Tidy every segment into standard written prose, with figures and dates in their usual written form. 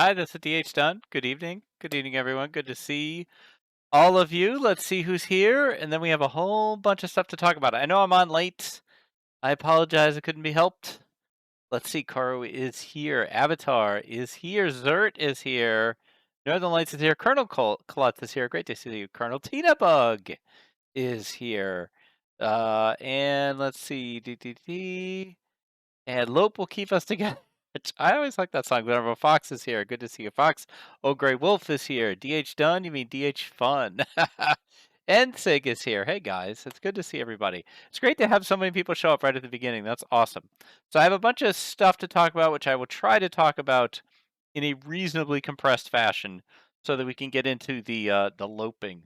Hi, this is DH Dunn. Good evening. Good evening, everyone. Good to see all of you. Let's see who's here. And then we have a whole bunch of stuff to talk about. I know I'm on late. I apologize. It couldn't be helped. Let's see. Karu is here. Avatar is here. Zert is here. Northern Lights is here. Colonel Klutz is here. Great to see you. Colonel Tina Bug is here. And let's see. And Lope will keep us together. I always like that song. Whenever Fox is here. Good to see you, Fox. Oh, Grey Wolf is here. DH Dunn? You mean DH Fun? And Sig is here. Hey, guys. It's good to see everybody. It's great to have so many people show up right at the beginning. That's awesome. So I have a bunch of stuff to talk about, which I will try to talk about in a reasonably compressed fashion so that we can get into the loping.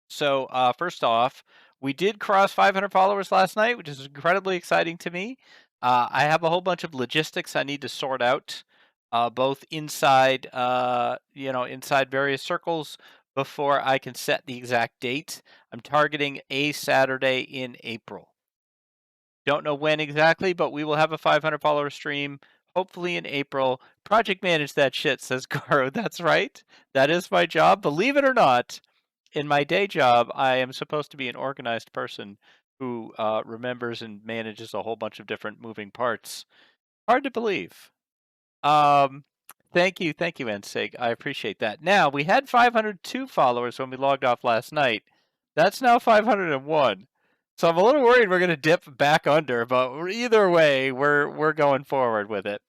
So first off, we did cross 500 followers last night, which is incredibly exciting to me. I have a whole bunch of logistics I need to sort out, both inside, inside various circles before I can set the exact date. I'm targeting a Saturday in April. Don't know when exactly, but we will have a 500 follower stream, hopefully in April. Project manage that shit, says Garo. That's right. That is my job. Believe it or not, in my day job, I am supposed to be an organized person who remembers and manages a whole bunch of different moving parts. Hard to believe. Um, thank you, NSIG. I appreciate that. Now, we had 502 followers when we logged off last night. That's now 501. So I'm a little worried we're going to dip back under, but either way, we're going forward with it.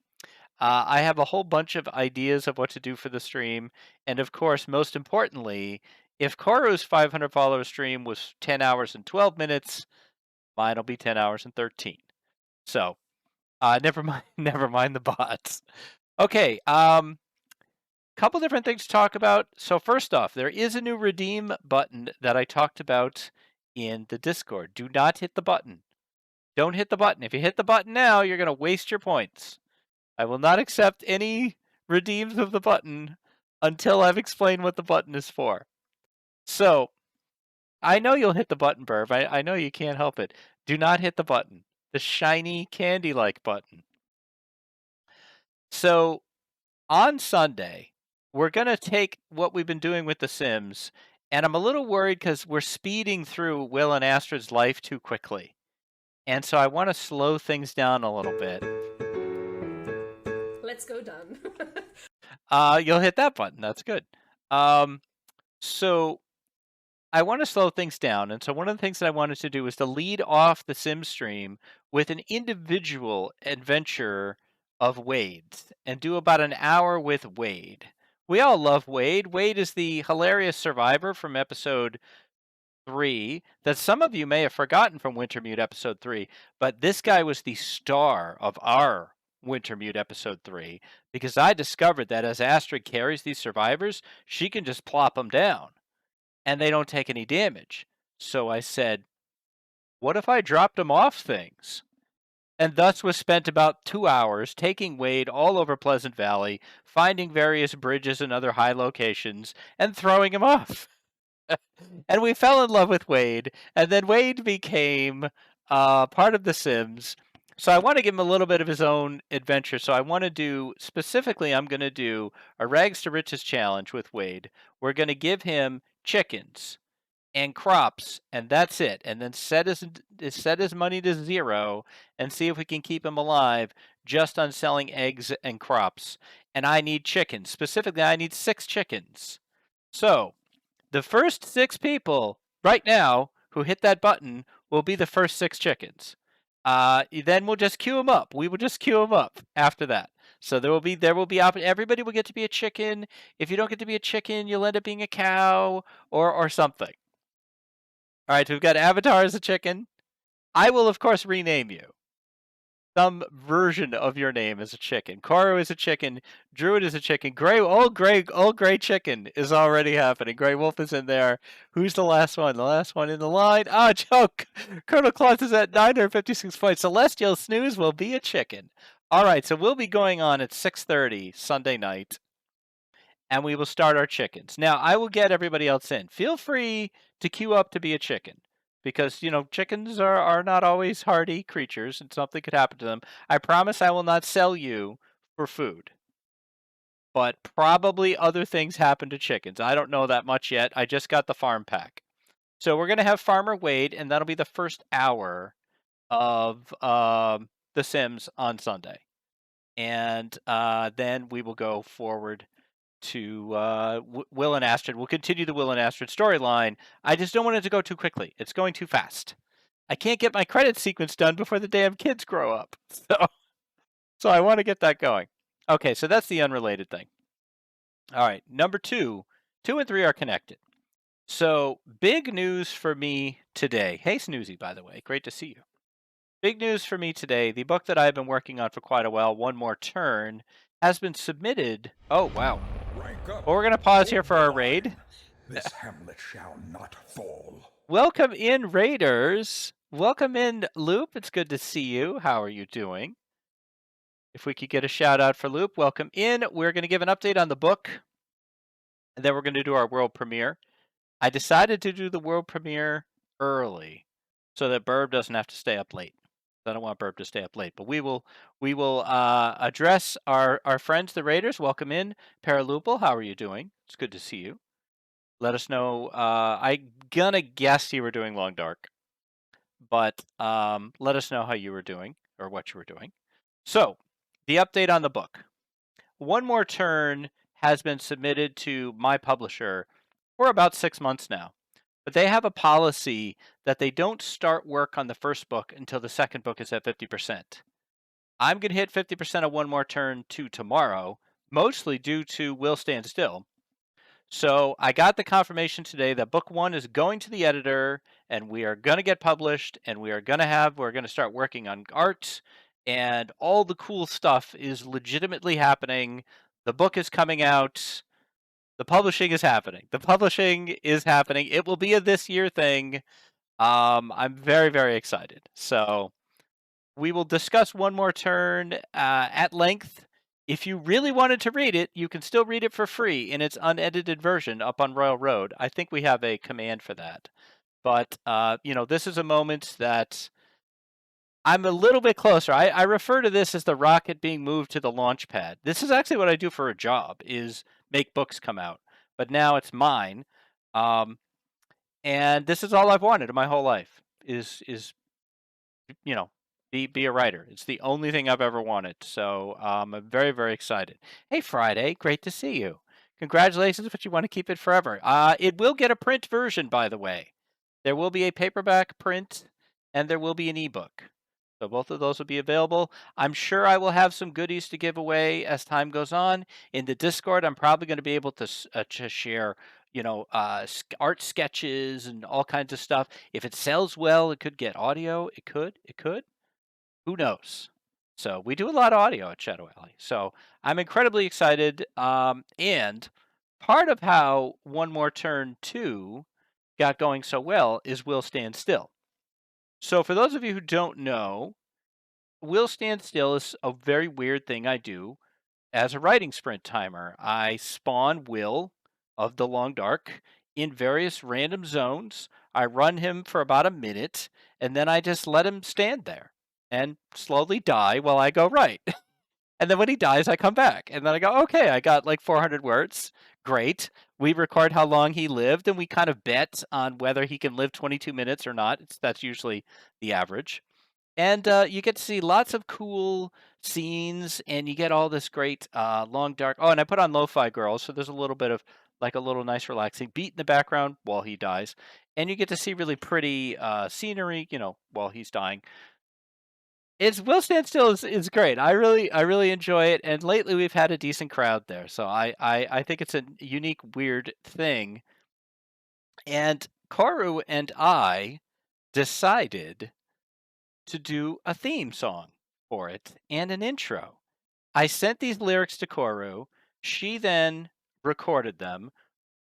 I have a whole bunch of ideas of what to do for the stream, and of course, most importantly, if Koru's 500 follower stream was 10 hours and 12 minutes, mine will be 10 hours and 13. So, never mind, never mind the bots. Okay, couple different things to talk about. So first off, there is a new redeem button that I talked about in the Discord. Do not hit the button. Don't hit the button. If you hit the button now, you're going to waste your points. I will not accept any redeems of the button until I've explained what the button is for. So, I know you'll hit the button, Burb. I know you can't help it. Do not hit the button. The shiny candy-like button. So, on Sunday, we're going to take what we've been doing with The Sims, and I'm a little worried because we're speeding through Will and Astrid's life too quickly. And so I want to slow things down a little bit. Let's go, Done. You'll hit that button. That's good. So I want to slow things down. And so one of the things that I wanted to do was to lead off the Sim stream with an individual adventure of Wade's and do about an hour with Wade. We all love Wade. Wade is the hilarious survivor from episode 3 that some of you may have forgotten from Wintermute episode 3, but this guy was the star of our Wintermute episode 3 because I discovered that as Astrid carries these survivors, she can just plop them down and they don't take any damage. So I said, what if I dropped them off things? And thus was spent about 2 hours taking Wade all over Pleasant Valley, finding various bridges and other high locations, and throwing him off. And we fell in love with Wade, and then Wade became part of The Sims. So I want to give him a little bit of his own adventure. So I want to do, specifically, I'm going to do a Rags to Riches challenge with Wade. We're going to give him chickens and crops, and that's it. And then set his money to 0 and see if we can keep him alive just on selling eggs and crops. And I need chickens. Specifically, I need 6 chickens. So the first 6 people right now who hit that button will be the first 6 chickens. Then we'll just queue them up. We will just queue them up after that. So there will be everybody will get to be a chicken. If you don't get to be a chicken, you'll end up being a cow or something. All right, we've got Avatar as a chicken. I will, of course, rename you. Some version of your name is a chicken. Koru is a chicken. Druid is a chicken. Old gray chicken is already happening. Grey Wolf is in there. Who's the last one? The last one in the line? Ah, joke. Colonel Klutz is at 956 points. Celestial Snooze will be a chicken. All right, so we'll be going on at 6:30 Sunday night, and we will start our chickens. Now, I will get everybody else in. Feel free to queue up to be a chicken because, chickens are not always hardy creatures and something could happen to them. I promise I will not sell you for food. but probably other things happen to chickens. I don't know that much yet. I just got the farm pack. So we're going to have Farmer Wade, and that'll be the first hour of The Sims on Sunday. And then we will go forward to Will and Astrid. We'll continue the Will and Astrid storyline. I just don't want it to go too quickly. It's going too fast. I can't get my credit sequence done before the damn kids grow up. So I want to get that going. Okay, so that's the unrelated thing. All right, number 2. 2 and 3 are connected. So big news for me today. Hey, Snoozy, by the way. Great to see you. Big news for me today. The book that I've been working on for quite a while, One More Turn, has been submitted. Oh, wow. Well, we're going to pause here for our raid. This hamlet shall not fall. Welcome in, Raiders. Welcome in, Lope. It's good to see you. How are you doing? If we could get a shout out for Lope, welcome in. We're going to give an update on the book, and then we're going to do our world premiere. I decided to do the world premiere early so that Burb doesn't have to stay up late. I don't want Burb to stay up late, but we will address our friends, the Raiders. Welcome in, Paralupal. How are you doing? It's good to see you. Let us know. I'm gonna guess you were doing Long Dark, but let us know how you were doing or what you were doing. So, the update on the book. One More Turn has been submitted to my publisher for about 6 months now. But they have a policy that they don't start work on the first book until the second book is at 50%. I'm going to hit 50% of One More Turn 2 tomorrow, mostly due to Will Stand Still. So I got the confirmation today that book 1 is going to the editor, and we are going to get published, and we're going to start working on art, and all the cool stuff is legitimately happening. The book is coming out. The publishing is happening. It will be a this year thing. I'm very, very excited. So we will discuss One More Turn at length. If you really wanted to read it, you can still read it for free in its unedited version up on Royal Road. I think we have a command for that. But, this is a moment that I'm a little bit closer. I refer to this as the rocket being moved to the launch pad. This is actually what I do for a job, is make books come out. But now it's mine. And this is all I've wanted in my whole life is be a writer. It's the only thing I've ever wanted. So I'm very, very excited. Hey, Friday, great to see you. Congratulations, but you want to keep it forever. It will get a print version, by the way. There will be a paperback print, and there will be an ebook. So both of those will be available. I'm sure I will have some goodies to give away as time goes on. In the Discord, I'm probably going to be able to share, art sketches and all kinds of stuff. If it sells well, it could get audio. It could. Who knows? So we do a lot of audio at Shadow Alley. So I'm incredibly excited. And part of how One More Turn 2 got going so well is Will Stand Still. So for those of you who don't know, Will Stand Still is a very weird thing I do as a writing sprint timer. I spawn Will of the Long Dark in various random zones. I run him for about a minute, and then I just let him stand there and slowly die while I go right. And then when he dies, I come back. And then I go, okay, I got like 400 words. Great. We record how long he lived, and we kind of bet on whether he can live 22 minutes or not. That's usually the average. And you get to see lots of cool scenes, and you get all this great Long Dark. Oh, and I put on Lo-Fi Girls, so there's a little bit of like a little nice relaxing beat in the background while he dies. And you get to see really pretty scenery, while he's dying. Will Stand Still is great. I really enjoy it, and lately we've had a decent crowd there, so I think it's a unique, weird thing. And Koru and I decided to do a theme song for it and an intro. I sent these lyrics to Koru. She then recorded them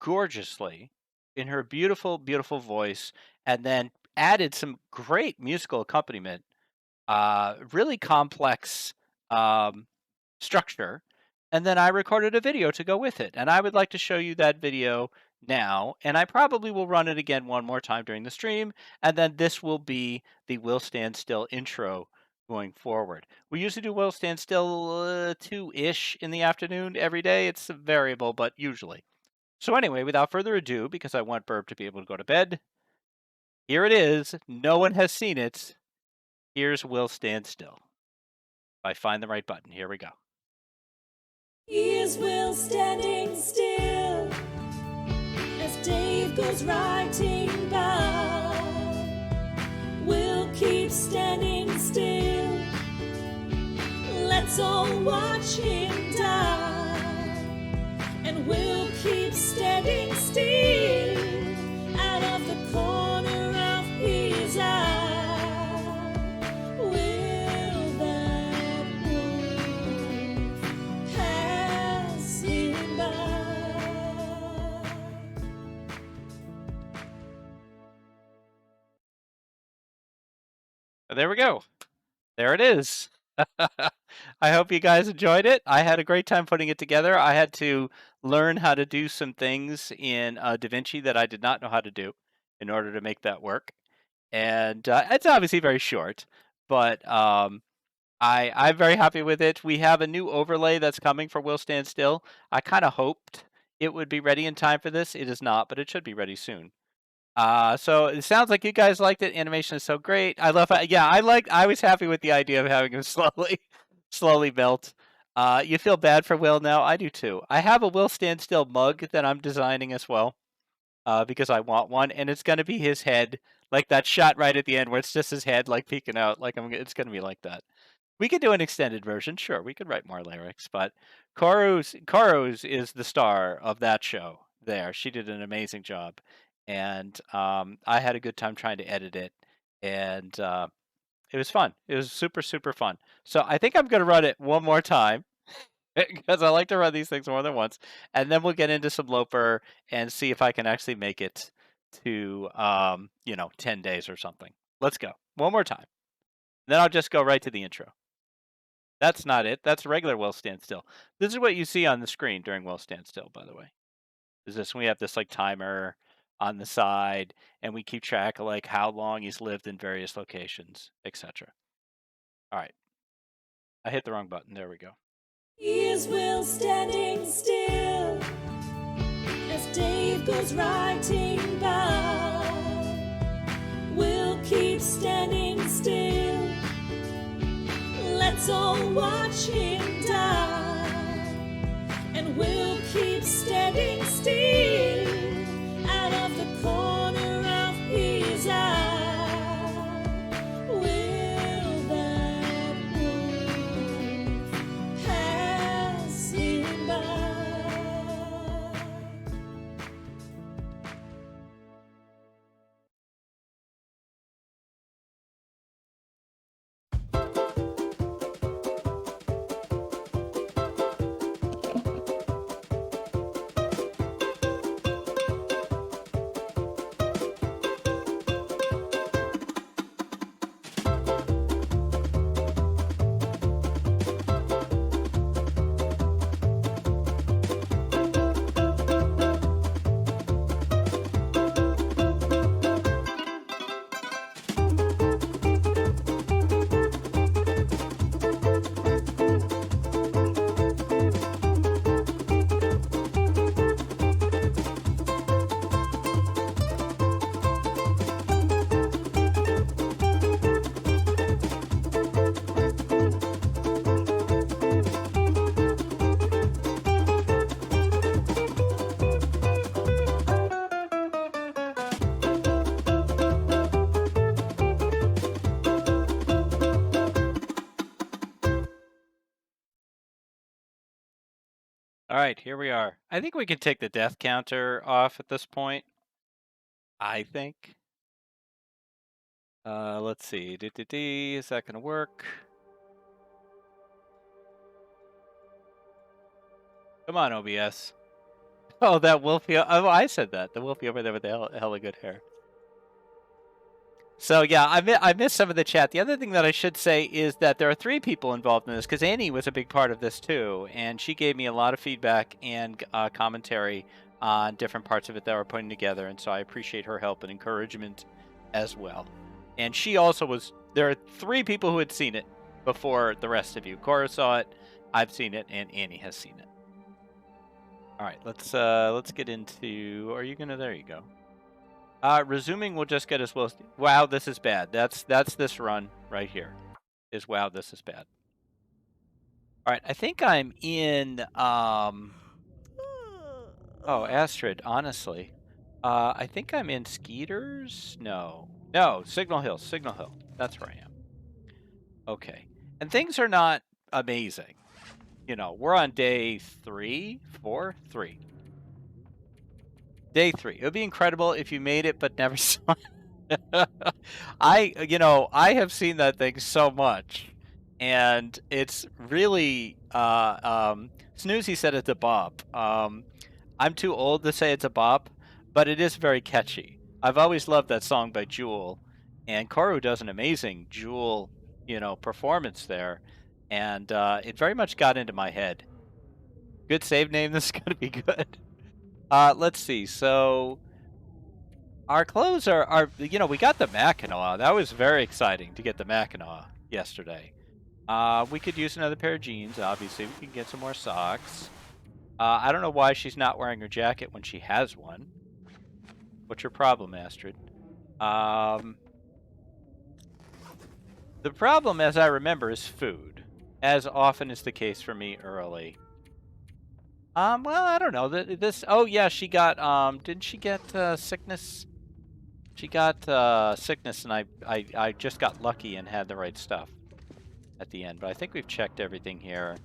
gorgeously in her beautiful, beautiful voice, and then added some great musical accompaniment. Really complex structure, and then I recorded a video to go with it. And I would like to show you that video now, and I probably will run it again one more time during the stream, and then this will be the Will Stand Still intro going forward. We usually do Will Stand Still 2-ish in the afternoon every day. It's a variable, but usually. So anyway, without further ado, because I want Burb to be able to go to bed, here it is. No one has seen it. Here's Will Stand Still. If I find the right button, here we go. Here's Will standing still as Dave goes writing by. Will keep standing still. Let's all watch him die. And we'll keep standing still out of the corner of his eye. Will that wolf pass him by? There we go. There it is. I hope you guys enjoyed it. I had a great time putting it together. I had to learn how to do some things in DaVinci that I did not know how to do in order to make that work. And it's obviously very short, but I'm very happy with it. We have a new overlay that's coming for Will Stand Still. I kind of hoped it would be ready in time for this. It is not, but it should be ready soon. So it sounds like you guys liked it. Animation is so great. I love it. Yeah, I was happy with the idea of having him slowly melt. You feel bad for Will now? I do too. I have a Will Stand Still mug that I'm designing as well, because I want one, and it's gonna be his head, like that shot right at the end where it's just his head like peeking out. It's gonna be like that. We could do an extended version, sure. We could write more lyrics, but Koros is the star of that show. There, she did an amazing job, and I had a good time trying to edit it, and it was fun. It was super fun. So I think I'm gonna run it one more time because I like to run these things more than once, and then we'll get into some Loper and see if I can actually make it to 10 days or something. Let's go one more time. Then I'll just go right to the intro. That's not it. That's regular Will Stand Still. This is what you see on the screen during Will Stand Still, by the way. Is this we have this like timer on the side, and we keep track of like how long he's lived in various locations, etc. All right. I hit the wrong button. There we go. Here's Will standing still as Dave goes writing by. Will keep standing still. Let's all watch him die. And we'll keep standing still out of the corner of his eye. Will that wolf pass him by? All right, here we are. I think we can take the death counter off at this point. I think. Let's see. Is that going to work? Come on, OBS. Oh, that Wolfie. Oh, I said that. The Wolfie over there with the hella good hair. So yeah, I missed some of the chat. The other thing that I should say is that there are 3 people involved in this, because Annie was a big part of this too, and she gave me a lot of feedback and commentary on different parts of it that we're putting together, and so I appreciate her help and encouragement as well. And she also was. There are 3 people who had seen it, before the rest of you. Cora saw it, I've seen it, and Annie has seen it. All right, let's get into. Are you gonna? There you go. Resuming will just get us. Wow, this is bad. That's this run right here. Is wow, this is bad. All right, I think I'm in. Oh, Astrid, honestly, I think I'm in Skeeters. No, Signal Hill. Signal Hill. That's where I am. Okay, and things are not amazing. You know, we're on day 3, 4, 3. Day 3. It would be incredible if you made it but never saw it. I have seen that thing so much, and it's really Snoozy said it's a bop. I'm too old to say it's a bop, but it is very catchy. I've always loved that song by Jewel, and Koru does an amazing Jewel, performance there, and it very much got into my head. Good save name. This is gonna be good. Let's see. So our clothes are we got the Mackinac. That was very exciting to get the Mackinac yesterday. We could use another pair of jeans. Obviously, we can get some more socks. I don't know why she's not wearing her jacket when she has one. What's your problem, Astrid? The problem, as I remember, is food, as often is the case for me early. Well, I don't know. Oh, yeah, she got, didn't she get, sickness? She got, sickness, and I just got lucky and had the right stuff at the end. But I think we've checked everything here.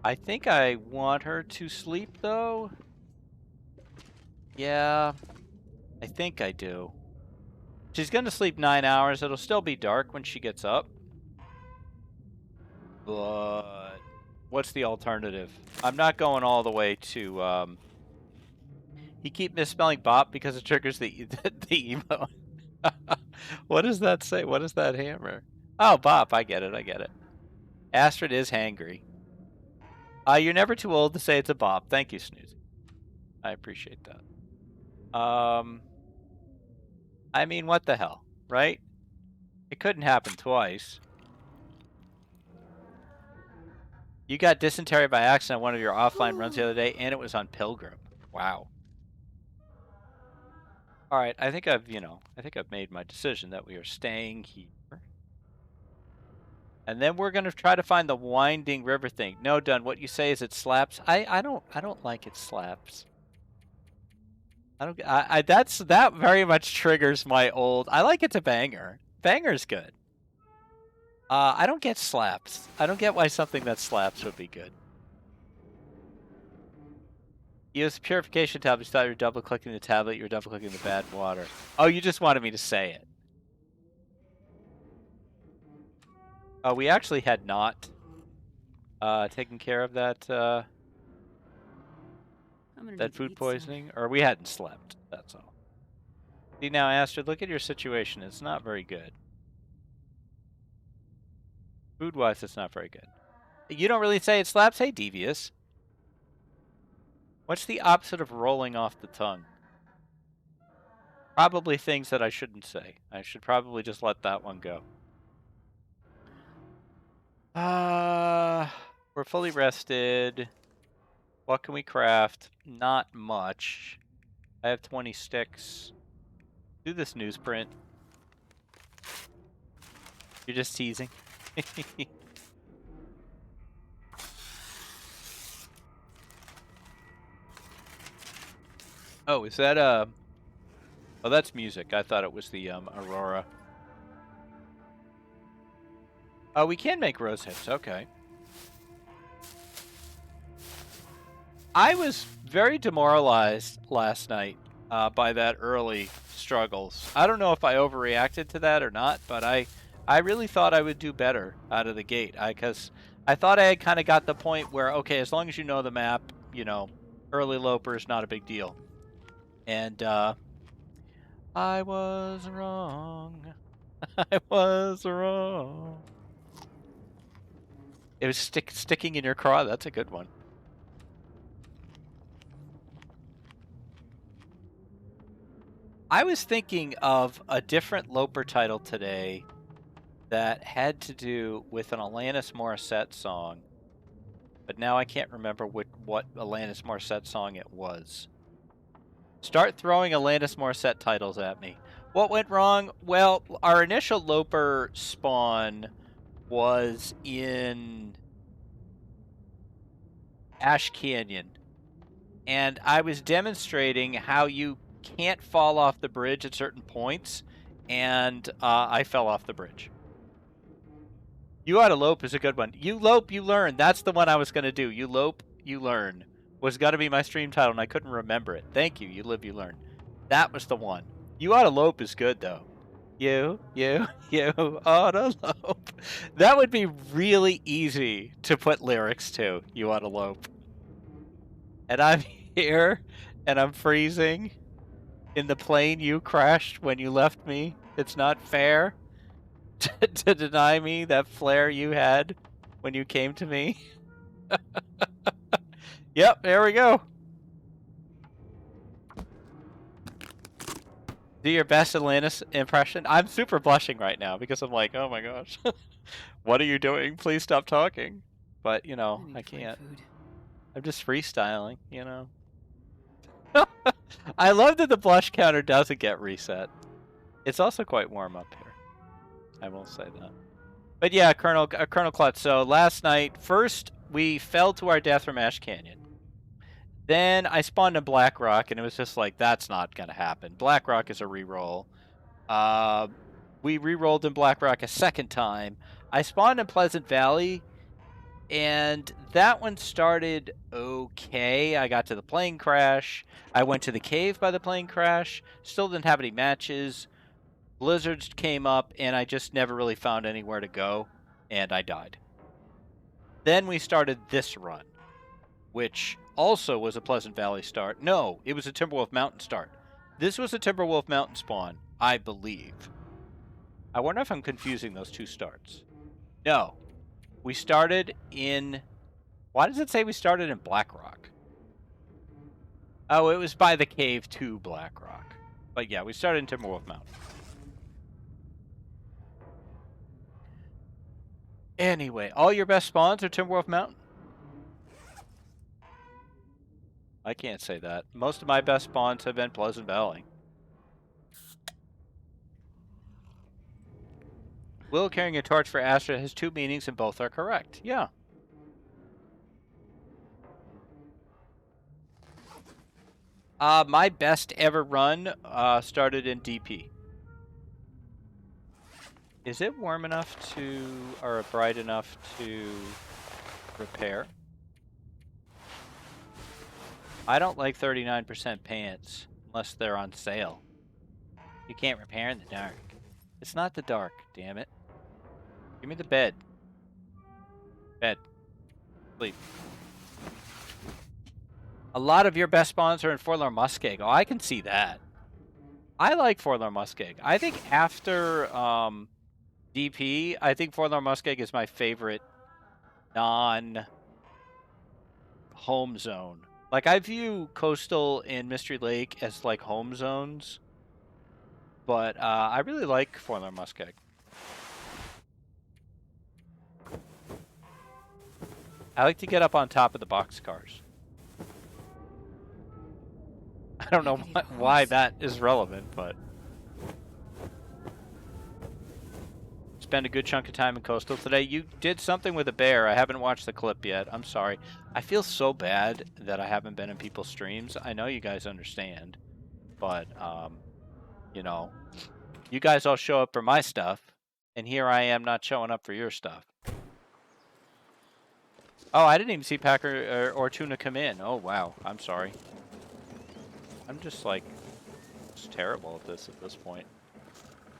I think I want her to sleep, though. Yeah, I think I do. She's going to sleep 9 hours. It'll still be dark when she gets up. But what's the alternative? I'm not going all the way to, You keep misspelling bop because it triggers the emote. What does that say? What is that hammer? Oh, bop. I get it. Astrid is hangry. You're never too old to say it's a bop. Thank you, Snoozy. I appreciate that. I mean, what the hell, right? It couldn't happen twice. You got dysentery by accident on one of your offline runs the other day, and it was on Pilgrim. Wow. All right, I think I've made my decision that we are staying here. And then we're gonna try to find the winding river thing. No, Dunn, what you say is it slaps. I don't like it slaps. That very much triggers my old. I like it's a banger. Banger's good. I don't get slaps. I don't get why something that slaps would be good. Use the purification tablet. You thought you were double clicking the tablet. You were double clicking the bad water. Oh, you just wanted me to say it. Oh, we actually had not taken care of that that food poisoning, or we hadn't slept. That's all. See now, Astrid, look at your situation. It's not very good. Food-wise, it's not very good. You don't really say it slaps? Hey, Devious. What's the opposite of rolling off the tongue? Probably things that I shouldn't say. I should probably just let that one go. We're fully rested. What can we craft? Not much. I have 20 sticks. Do this newsprint. You're just teasing. Oh, is that oh, that's music. I thought it was the Aurora. Oh, we can make rose hips. Okay. I was very demoralized last night by that early struggles. I don't know if I overreacted to that or not, but I really thought I would do better out of the gate. Because I thought I had kind of got the point where, okay, as long as you know the map, early Loper is not a big deal. And I was wrong. I was wrong. It was sticking in your craw. That's a good one. I was thinking of a different Loper title today that had to do with an Alanis Morissette song, but now I can't remember what Alanis Morissette song it was. Start throwing Alanis Morissette titles at me. What went wrong? Well, our initial Loper spawn was in Ash Canyon, and I was demonstrating how you can't fall off the bridge at certain points, and I fell off the bridge. You oughta Lope is a good one. You Lope, you learn. That's the one I was going to do. You Lope, you learn was going to be my stream title, and I couldn't remember it. Thank you. You live, you learn. That was the one. You oughta Lope is good, though. You oughta Lope. That would be really easy to put lyrics to. You oughta Lope. And I'm here, and I'm freezing in the plane you crashed when you left me. It's not fair to deny me that flare you had when you came to me. Yep, there we go. Do your best Atlantis impression. I'm super blushing right now because I'm like, oh my gosh. What are you doing? Please stop talking. But, you know, I can't. I'm just freestyling, you know. I love that the blush counter doesn't get reset. It's also quite warm up here. I will say that. But yeah, Colonel Klutz. So last night, first we fell to our death from Ash Canyon. Then I spawned in Blackrock, and it was just like, that's not going to happen. Blackrock is a reroll. We rerolled in Blackrock a second time. I spawned in Pleasant Valley, and that one started okay. I got to the plane crash. I went to the cave by the plane crash. Still didn't have any matches. Blizzards came up, and I just never really found anywhere to go, and I died. Then we started this run, which also was a Pleasant Valley start. No, it was a Timberwolf Mountain start. This was a Timberwolf Mountain spawn, I believe. I wonder if I'm confusing those two starts. No. We started in... Why does it say we started in Blackrock? Oh, it was by the cave to Blackrock. But yeah, we started in Timberwolf Mountain. Anyway, all your best spawns are Timberwolf Mountain? I can't say that. Most of my best spawns have been Pleasant Valley. Will carrying a torch for Astra has two meanings and both are correct. Yeah. My best ever run started in DP. Is it warm enough to, or bright enough to repair? I don't like 39% pants unless they're on sale. You can't repair in the dark. It's not the dark, damn it. Give me the bed. Bed. Sleep. A lot of your best spawns are in Forlorn Muskeg. Oh, I can see that. I like Forlorn Muskeg. I think after DP, I think Forlorn Muskeg is my favorite non-home zone. Like, I view Coastal and Mystery Lake as, like, home zones. But I really like Forlorn Muskeg. I like to get up on top of the boxcars. I don't know why that is relevant, but... Spend a good chunk of time in Coastal today. You did something with a bear. I haven't watched the clip yet. I'm sorry. I feel so bad that I haven't been in people's streams. I know you guys understand. But, you know, you guys all show up for my stuff. And here I am not showing up for your stuff. Oh, I didn't even see Packer or Tuna come in. Oh, wow. I'm sorry. I'm just, like, just terrible at this point.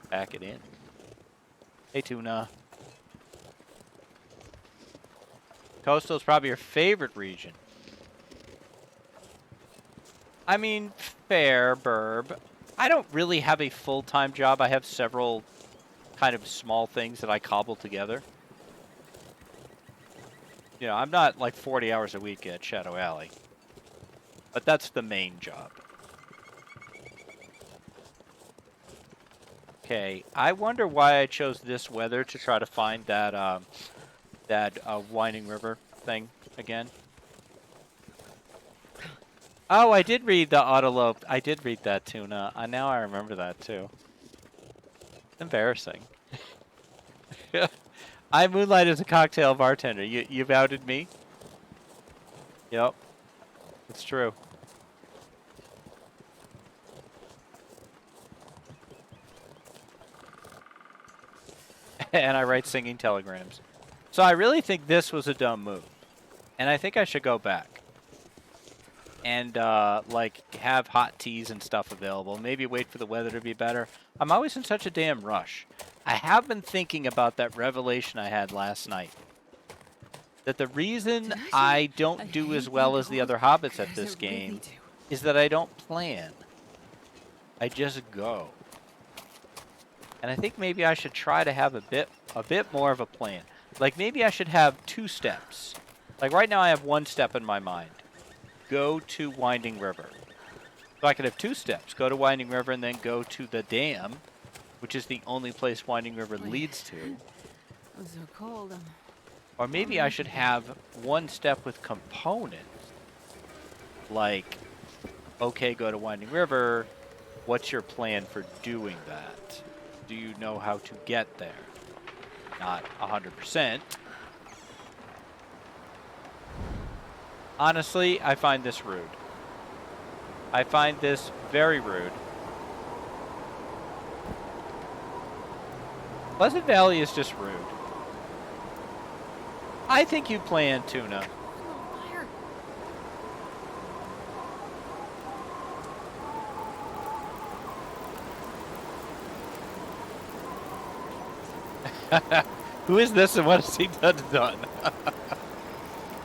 Pack it in. Hey, Tuna. Coastal is probably your favorite region. I mean, fair, Burb. I don't really have a full-time job. I have several kind of small things that I cobble together. You know, I'm not like 40 hours a week at Shadow Alley. But that's the main job. Okay, I wonder why I chose this weather to try to find that winding river thing again. Oh, I did read the Autolope. I did read that, Tuna. Now I remember that too. Embarrassing. I moonlight as a cocktail bartender. You've outed me. Yep, it's true. And I write singing telegrams. So I really think this was a dumb move. And I think I should go back. And, like, have hot teas and stuff available. Maybe wait for the weather to be better. I'm always in such a damn rush. I have been thinking about that revelation I had last night. That the reason I don't do as well as the other hobbits at this game is that I don't plan. I just go. And I think maybe I should try to have a bit more of a plan. Like maybe I should have 2 steps. Like right now I have 1 step in my mind. Go to Winding River. So I could have 2 steps. Go to Winding River and then go to the dam, which is the only place Winding River leads to. I'm so cold. Or maybe I should have 1 step with components. Like, okay, go to Winding River. What's your plan for doing that? Do you know how to get there? Not 100%. Honestly, I find this rude. I find this very rude. Pleasant Valley is just rude. I think you plan, Tuna. Who is this and what has he done?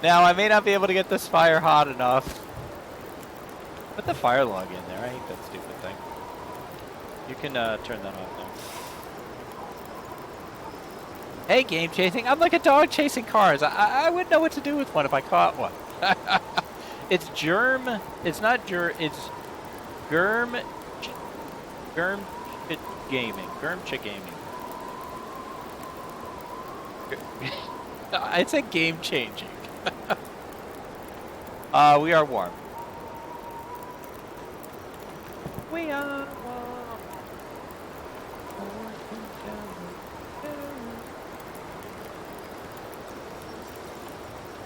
Now, I may not be able to get this fire hot enough. Put the fire log in there. I hate that stupid thing. You can turn that off now. Hey, game chasing. I'm like a dog chasing cars. I wouldn't know what to do with one if I caught one. It's germ. It's not germ. It's germ. Germ chit gaming. Germ chit gaming. I said game changing. We are warm. We are warm.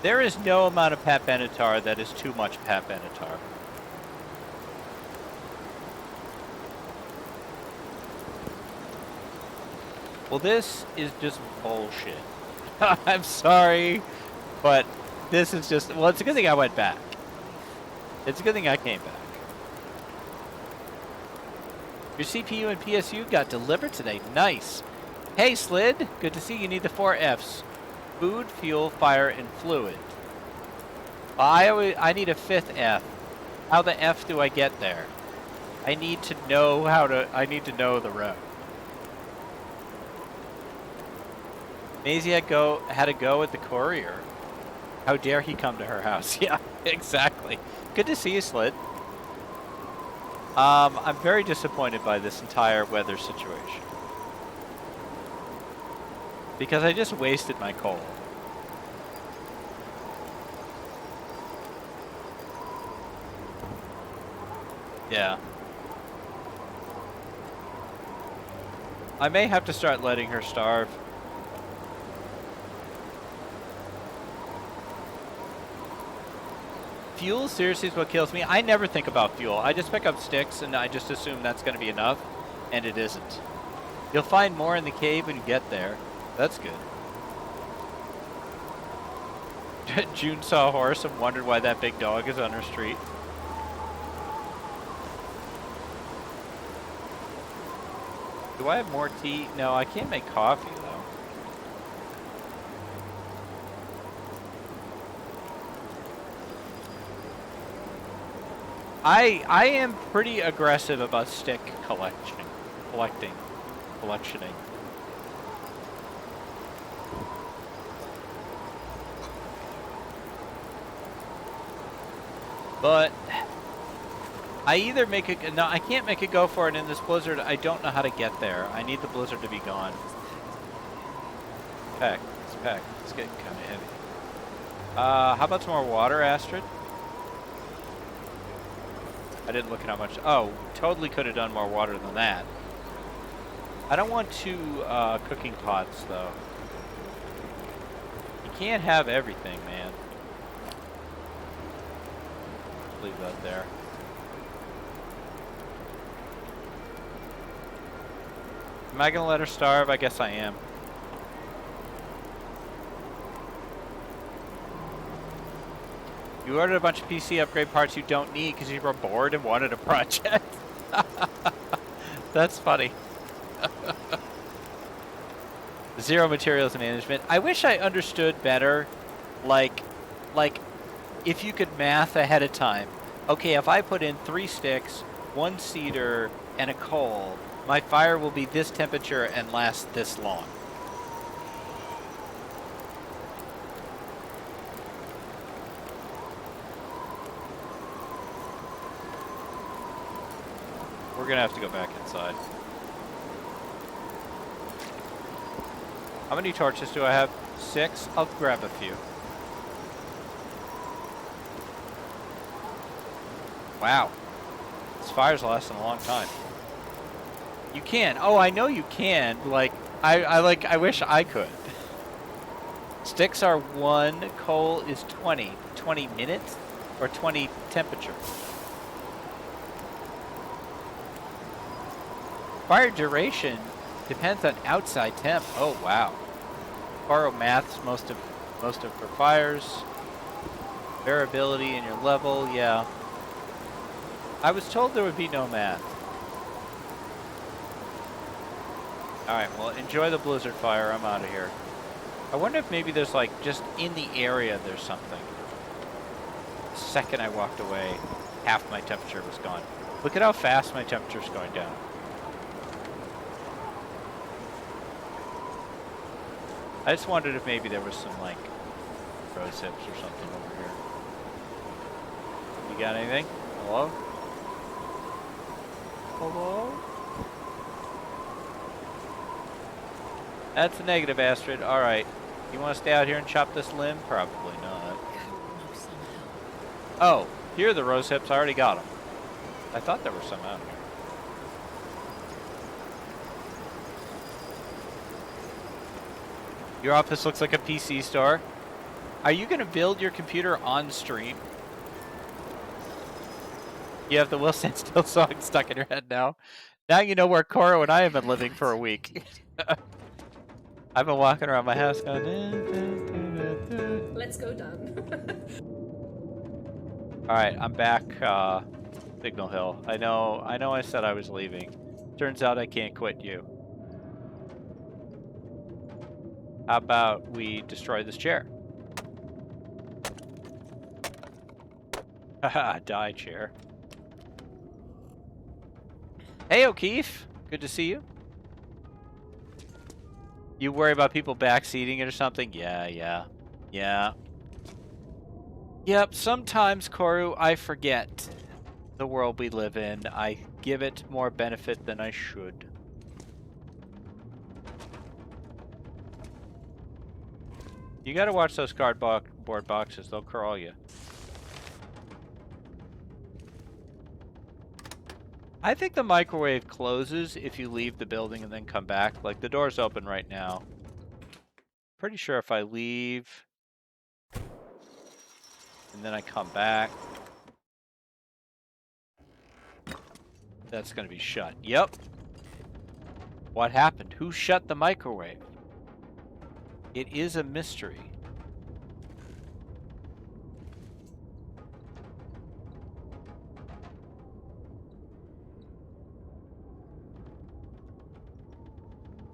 There is no amount of Pat Benatar that is too much Pat Benatar. Well, this is just bullshit. I'm sorry, but this is just... Well, it's a good thing I went back. It's a good thing I came back. Your CPU and PSU got delivered today. Nice. Hey, Slid. Good to see you. Need the 4 Fs. Food, fuel, fire, and fluid. I need a 5th F. How the F do I get there? I need to know I need to know the route. Maisie had to go with the courier. How dare he come to her house? Yeah, exactly. Good to see you, Slid. I'm very disappointed by this entire weather situation. Because I just wasted my coal. Yeah. I may have to start letting her starve. Fuel seriously is what kills me. I never think about fuel. I just pick up sticks and I just assume that's going to be enough, and it isn't. You'll find more in the cave when you get there. That's good. June saw a horse and wondered why that big dog is on her street. Do I have more tea? No, I can't make coffee, though. I am pretty aggressive about stick collectioning. But I either make it... No, I can't make it go for it in this blizzard. I don't know how to get there. I need the blizzard to be gone. Pack. It's packed. It's getting kind of heavy. How about some more water, Astrid? I didn't look at how much... Oh, totally could have done more water than that. I don't want two cooking pots, though. You can't have everything, man. Leave that there. Am I gonna let her starve? I guess I am. You ordered a bunch of PC upgrade parts you don't need because you were bored and wanted a project. That's funny. Zero materials management. I wish I understood better, like, if you could math ahead of time. Okay, if I put in 3 sticks, 1 cedar, and a coal, my fire will be this temperature and last this long. We're gonna have to go back inside. How many torches do I have? 6? I'll grab a few. Wow. This fire's lasting a long time. You can. Oh, I know you can. Like, I wish I could. Sticks are 1, coal is 20. 20 minutes? Or 20 temperature? Fire duration depends on outside temp. Oh wow. Borrow maths most of for fires. Variability in your level, yeah. I was told there would be no math. Alright, well enjoy the blizzard fire. I'm out of here. I wonder if maybe there's like just in the area there's something. The second I walked away, half my temperature was gone. Look at how fast my temperature's going down. I just wondered if maybe there was some, like, rose hips or something over here. You got anything? Hello? Hello? That's a negative, Astrid. Alright. You want to stay out here and chop this limb? Probably not. Oh, here are the rose hips. I already got them. I thought there were some out here. Your office looks like a PC store. Are you going to build your computer on stream? You have the Will Stand Still song stuck in your head now. Now you know where Coro and I have been living for a week. I've been walking around my house going... Let's go down. Alright, I'm back, Signal Hill. I know I said I was leaving. Turns out I can't quit you. How about we destroy this chair? Haha, die chair. Hey O'Keefe, good to see you. You worry about people backseating it or something? Yeah. Yep, sometimes, Koru, I forget the world we live in. I give it more benefit than I should. You gotta watch those cardboard boxes, they'll crawl you. I think the microwave closes if you leave the building and then come back. Like, the door's open right now. Pretty sure if I leave and then I come back, that's gonna be shut. Yep. What happened? Who shut the microwave? It is a mystery.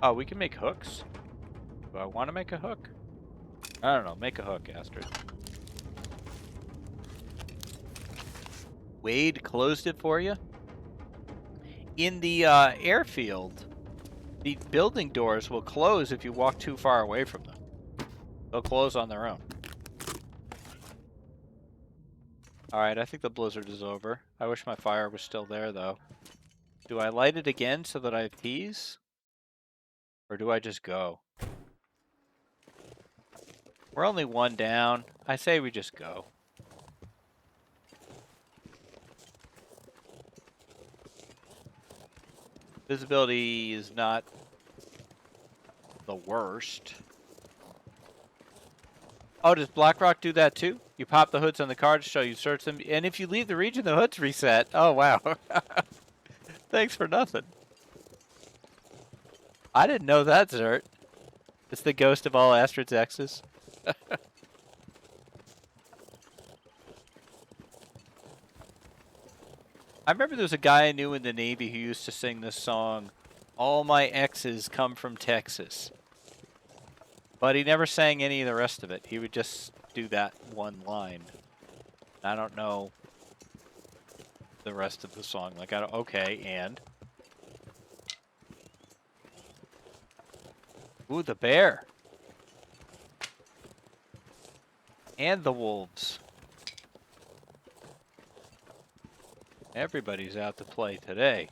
Oh, we can make hooks? Do I want to make a hook? I don't know. Make a hook, Astrid. Wade closed it for you? In the airfield, the building doors will close if you walk too far away from them. They'll close on their own. Alright, I think the blizzard is over. I wish my fire was still there, though. Do I light it again so that I have teas? Or do I just go? We're only one down. I say we just go. Visibility is not the worst. Oh, does BlackRock do that too? You pop the hoods on the car to show you search them, and if you leave the region, the hoods reset. Oh, wow. Thanks for nothing. I didn't know that, Zert. It's the ghost of all Astrid's exes. I remember there was a guy I knew in the Navy who used to sing this song, "All My Exes Come From Texas." But he never sang any of the rest of it. He would just do that one line. I don't know the rest of the song. Like, I don't, okay, and? Ooh, the bear. And the wolves. Everybody's out to play today.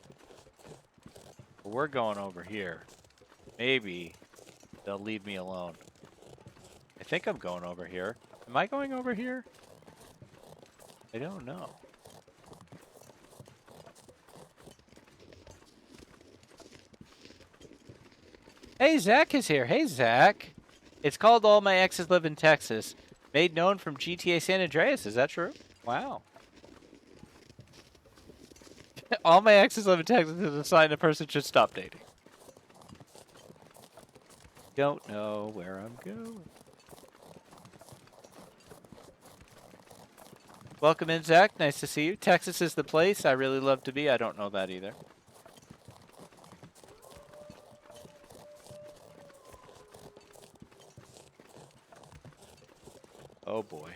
But we're going over here. Maybe they'll leave me alone. I think I'm going over here. Am I going over here? I don't know. Hey, Zach is here. Hey, Zach. It's called All My Exes Live in Texas. Made known from GTA San Andreas. Is that true? Wow. All my exes live in Texas is a sign a person should stop dating. Don't know where I'm going. Welcome in, Zach. Nice to see you. Texas is the place I really love to be. I don't know that either. Oh boy.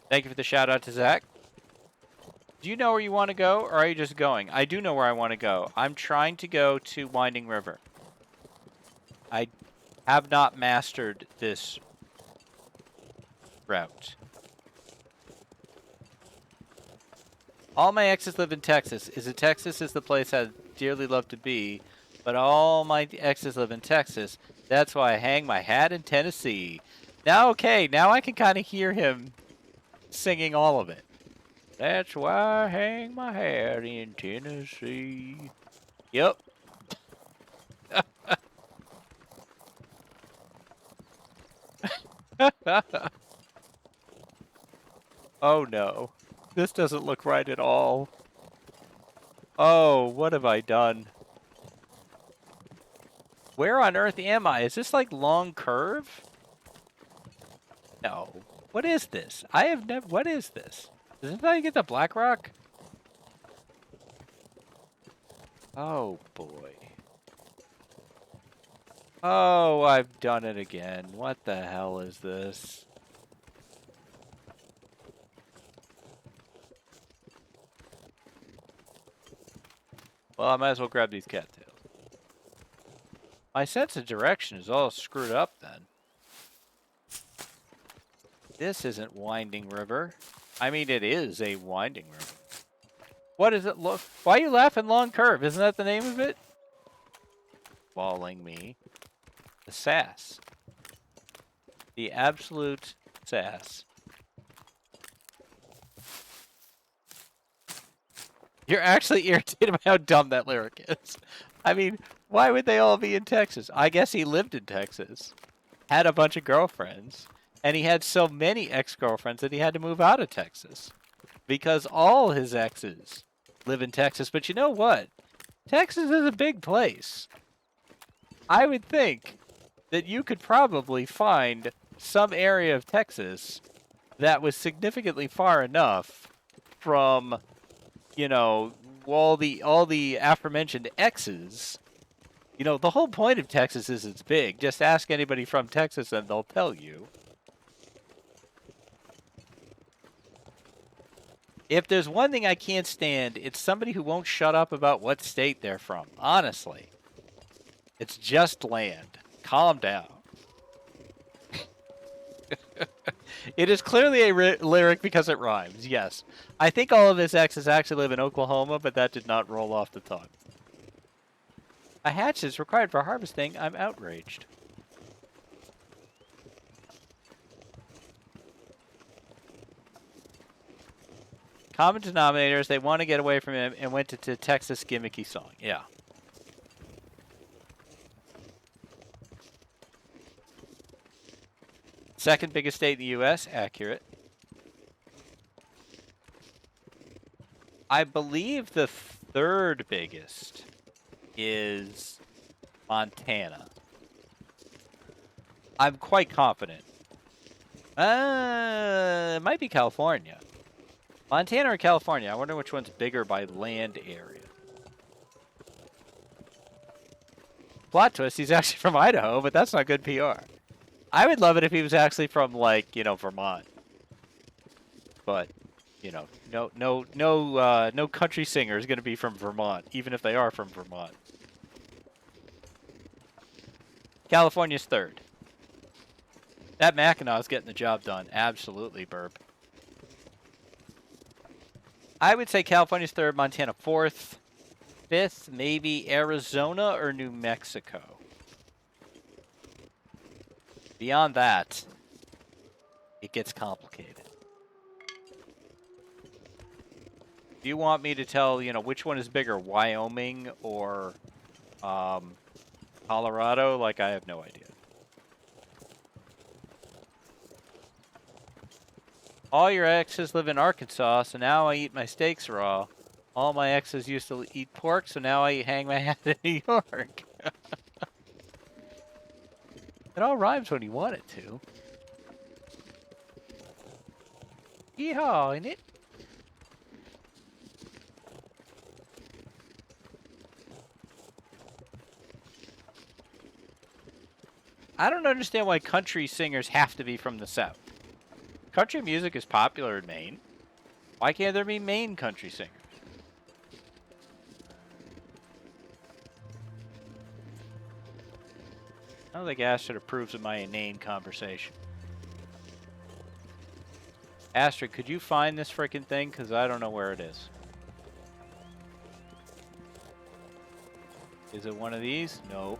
Thank you for the shout out to Zach. Do you know where you want to go, or are you just going? I do know where I want to go. I'm trying to go to Winding River. I have not mastered this route. All my exes live in Texas. Texas is the place I'd dearly love to be, but all my exes live in Texas. That's why I hang my hat in Tennessee. Now, okay, now I can kind of hear him singing all of it. That's why I hang my hat in Tennessee. Yep. Oh no. This doesn't look right at all. Oh, what have I done? Where on earth am I? Is this like Long Curve? No. What is this? I have never... What is this? Is this how you get the BlackRock? Oh, boy. Oh, I've done it again. What the hell is this? Well, I might as well grab these cattails. My sense of direction is all screwed up then. This isn't Winding River. I mean, it is a winding river. What does it look? Why are you laughing, Long Curve? Isn't that the name of it? Falling me. The sass. The absolute sass. You're actually irritated by how dumb that lyric is. I mean, why would they all be in Texas? I guess he lived in Texas. Had a bunch of girlfriends. And he had so many ex-girlfriends that he had to move out of Texas. Because all his exes live in Texas. But you know what? Texas is a big place. I would think that you could probably find some area of Texas that was significantly far enough from, you know, all the aforementioned exes. You know, the whole point of Texas is it's big. Just ask anybody from Texas and they'll tell you. If there's one thing I can't stand, it's somebody who won't shut up about what state they're from. Honestly. It's just land. Calm down. It is clearly a lyric because it rhymes, yes. I think all of his exes actually live in Oklahoma, but that did not roll off the tongue. A hatchet is required for harvesting. I'm outraged. Common denominators, they want to get away from him and went to Texas gimmicky song. Yeah. Second biggest state in the U.S., accurate. I believe the third biggest is Montana. I'm quite confident. It might be California. Montana or California? I wonder which one's bigger by land area. Plot twist, he's actually from Idaho, but that's not good PR. I would love it if he was actually from, like, you know, Vermont. But, you know, no country singer is going to be from Vermont, even if they are from Vermont. California's third. That Mackinaw's getting the job done. Absolutely, Burp. I would say California's third, Montana fourth. Fifth, maybe Arizona or New Mexico. Beyond that, it gets complicated. Do you want me to tell, you know, which one is bigger, Wyoming or Colorado? Like, I have no idea. All your exes live in Arkansas, so now I eat my steaks raw. All my exes used to eat pork, so now I hang my hat in New York. It all rhymes when you want it to. Yeehaw, ain't it? I don't understand why country singers have to be from the South. Country music is popular in Maine. Why can't there be Maine country singers? I don't think Astrid approves of my inane conversation. Astrid, could you find this frickin' thing? Because I don't know where it is. Is it one of these? No.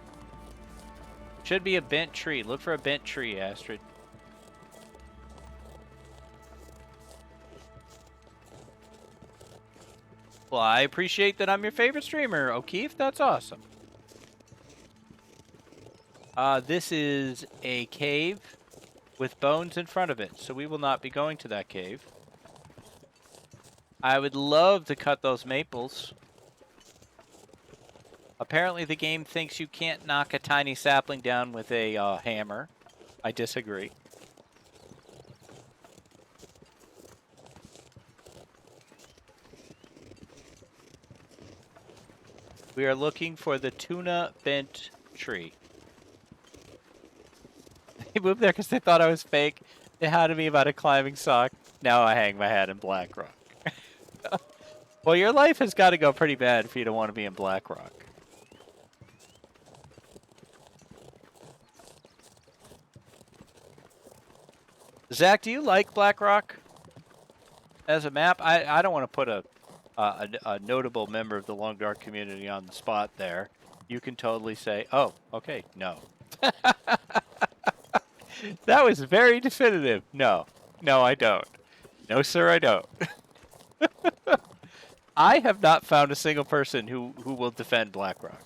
Should be a bent tree. Look for a bent tree, Astrid. Well, I appreciate that I'm your favorite streamer, O'Keefe. That's awesome. This is a cave with bones in front of it, so we will not be going to that cave. I would love to cut those maples. Apparently the game thinks you can't knock a tiny sapling down with a hammer. I disagree. We are looking for the tuna bent tree. They moved there because they thought I was fake. They hounded me about a climbing sock. Now I hang my hat in Black Rock. Well, your life has got to go pretty bad for you to want to be in Black Rock. Zach, do you like Black Rock as a map? I don't want to put a notable member of the Long Dark community on the spot there. You can totally say, oh, okay, no. That was very definitive. No. No, I don't. No, sir, I don't. I have not found a single person who will defend Black Rock.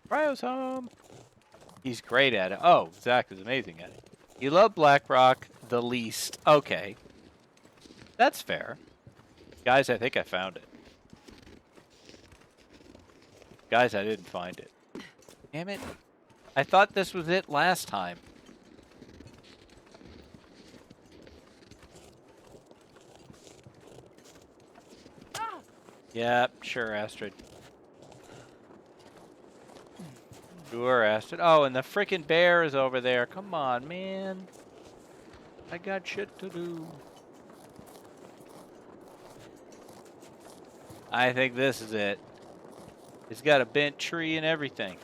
Cryo's home. He's great at it. Oh, Zach is amazing at it. You love Black Rock the least. Okay. That's fair. Guys, I think I found it. Guys, I didn't find it. Damn it. I thought this was it last time. Yep, sure, Astrid. Sure, Astrid. Oh, and the frickin' bear is over there. Come on, man. I got shit to do. I think this is it. It's got a bent tree and everything.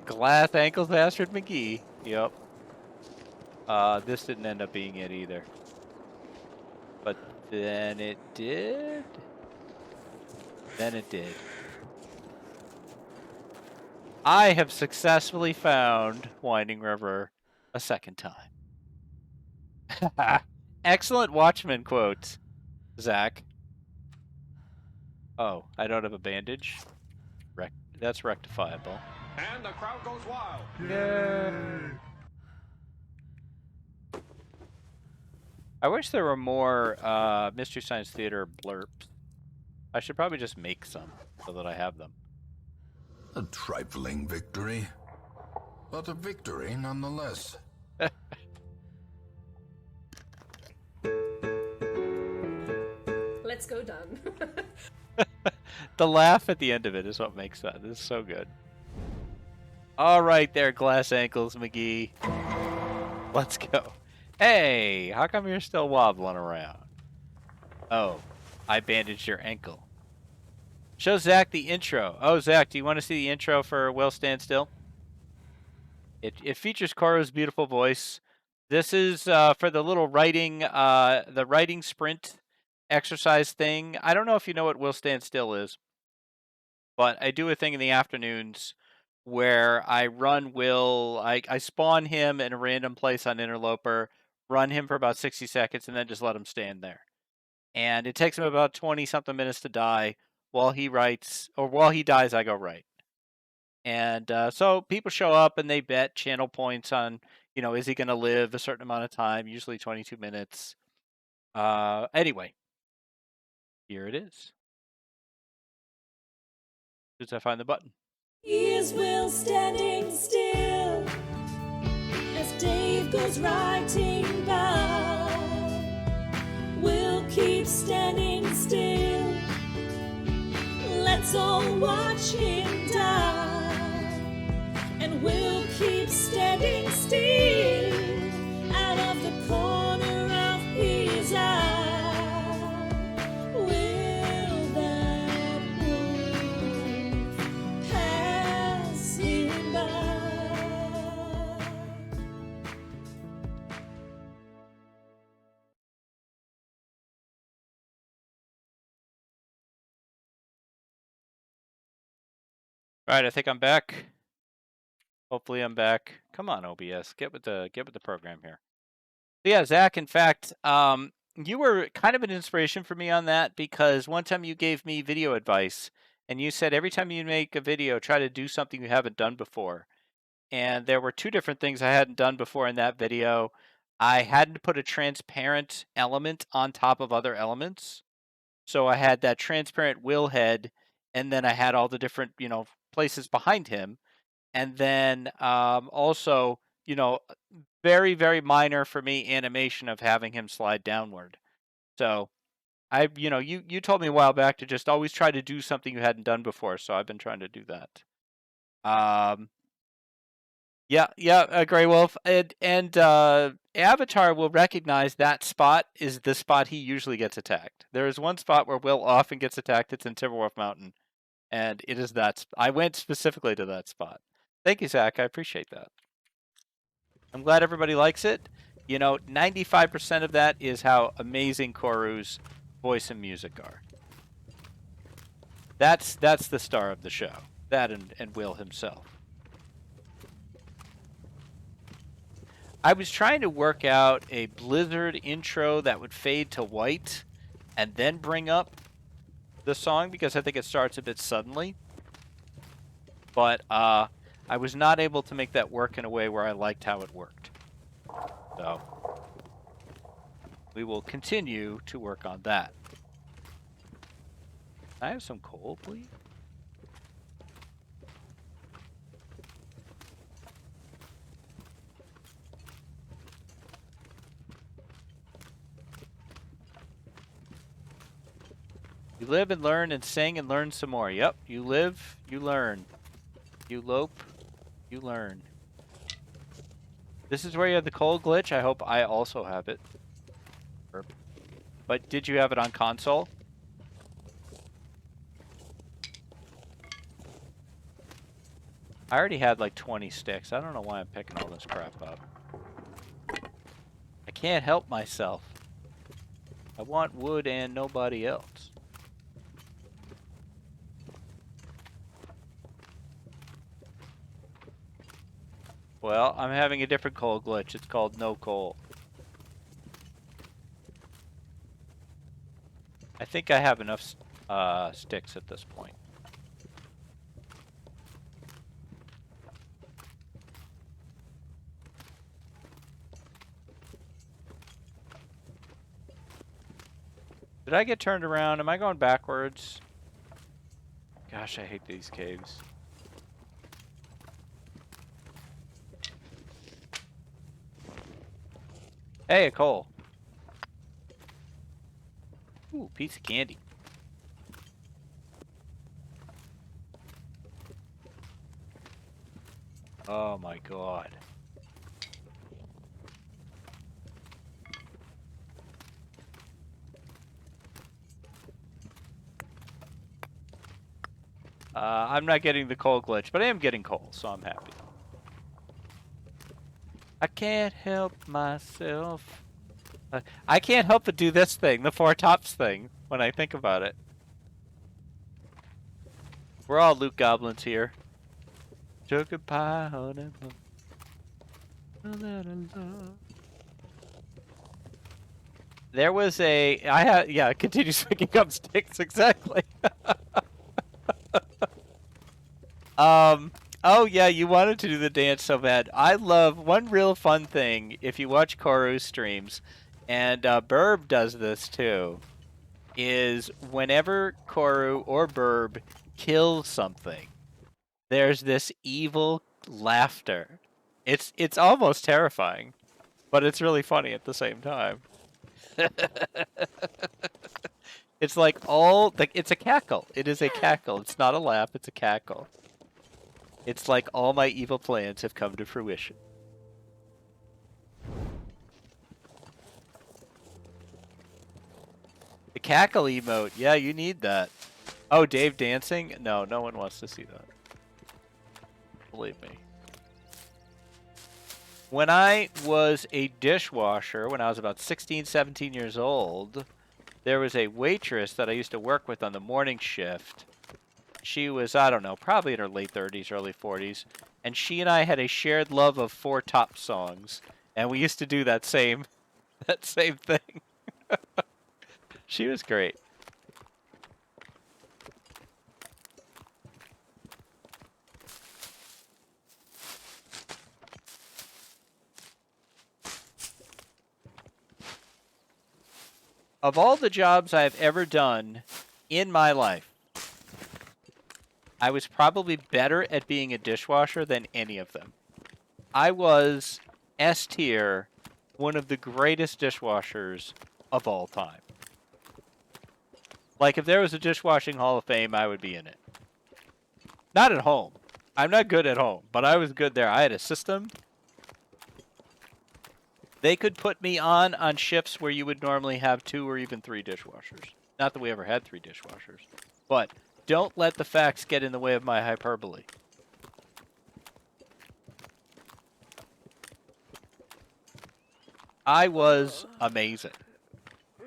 Glass ankles Astrid McGee. Yep. This didn't end up being it either. But then it did. Then it did. I have successfully found Winding River a second time. Excellent Watchman quote, Zach. Oh, I don't have a bandage. That's rectifiable. And the crowd goes wild. Yay! I wish there were more Mystery Science Theater blurps. I should probably just make some so that I have them. A trifling victory, but a victory nonetheless. Let's go, Done. The laugh at the end of it is what makes that. This is so good. All right there, Glass Ankles McGee. Let's go. Hey, how come you're still wobbling around? Oh, I bandaged your ankle. Show Zach the intro. Oh, Zach, do you want to see the intro for Will Stand Still? It features Koru's beautiful voice. This is for the little the writing sprint exercise thing. I don't know if you know what Will Stand Still is, but I do a thing in the afternoons where I run Will. I spawn him in a random place on Interloper, run him for about 60 seconds, and then just let him stand there. And it takes him about 20-something minutes to die. While he writes, or while he dies, I go write. And so people show up and they bet channel points on, is he going to live a certain amount of time, usually 22 minutes. Anyway, here it is. As soon as I find the button. Is Will standing still as Dave goes writing by? Will keep standing still. Let's all watch him die, and we'll keep standing still out of the corner of his eye. Will that wolf pass him by? All right, I think I'm back. Hopefully I'm back. Come on, OBS. Get with the program here. So yeah, Zach, in fact, you were kind of an inspiration for me on that because one time you gave me video advice and you said every time you make a video, try to do something you haven't done before. And there were two different things I hadn't done before in that video. I hadn't put a transparent element on top of other elements. So I had that transparent Will head, and then I had all the different, places behind him. And then also, very, very minor for me animation of having him slide downward. So you told me a while back to just always try to do something you hadn't done before. So I've been trying to do that. Yeah, Grey Wolf. And Avatar will recognize that spot is the spot he usually gets attacked. There is one spot where Will often gets attacked. It's in Timberwolf Mountain. And it is that. I went specifically to that spot. Thank you, Zach. I appreciate that. I'm glad everybody likes it. 95% of that is how amazing Koru's voice and music are. That's the star of the show. That and Will himself. I was trying to work out a Blizzard intro that would fade to white and then bring up the song because I think it starts a bit suddenly. But I was not able to make that work in a way where I liked how it worked. So we will continue to work on that. Can I have some coal, please? You live and learn and sing and learn some more. Yep, you live, you learn. You lope, you learn. This is where you have the coal glitch. I hope I also have it. But did you have it on console? I already had like 20 sticks. I don't know why I'm picking all this crap up. I can't help myself. I want wood and nobody else. Well, I'm having a different coal glitch. It's called no coal. I think I have enough sticks at this point. Did I get turned around? Am I going backwards? Gosh, I hate these caves. Hey, a coal. Ooh, piece of candy. Oh my god. I'm not getting the coal glitch, but I am getting coal, so I'm happy. I can't help myself. I can't help but do this thing, the Four Tops thing, when I think about it. We're all loot goblins here. Sugar pie, honey, there was yeah, continues picking up sticks, exactly. Oh yeah, you wanted to do the dance so bad. I love one real fun thing if you watch Koru's streams, and Burb does this too, is whenever Koru or Burb kills something, there's this evil laughter. It's almost terrifying, but it's really funny at the same time. It's like it's a cackle. It is a cackle. It's not a laugh, it's a cackle. It's like all my evil plans have come to fruition. The cackle emote. Yeah, you need that. Oh, Dave dancing? No, no one wants to see that. Believe me. When I was a dishwasher, when I was about 16, 17 years old, there was a waitress that I used to work with on the morning shift. She was, I don't know, probably in her late 30s, early 40s. And she and I had a shared love of Four Top songs. And we used to do that same thing. She was great. Of all the jobs I've ever done in my life, I was probably better at being a dishwasher than any of them. I was S tier, one of the greatest dishwashers of all time. Like, if there was a dishwashing Hall of Fame, I would be in it. Not at home. I'm not good at home, but I was good there. I had a system. They could put me on shifts where you would normally have 2 or even 3 dishwashers. Not that we ever had 3 dishwashers. But don't let the facts get in the way of my hyperbole. I was amazing.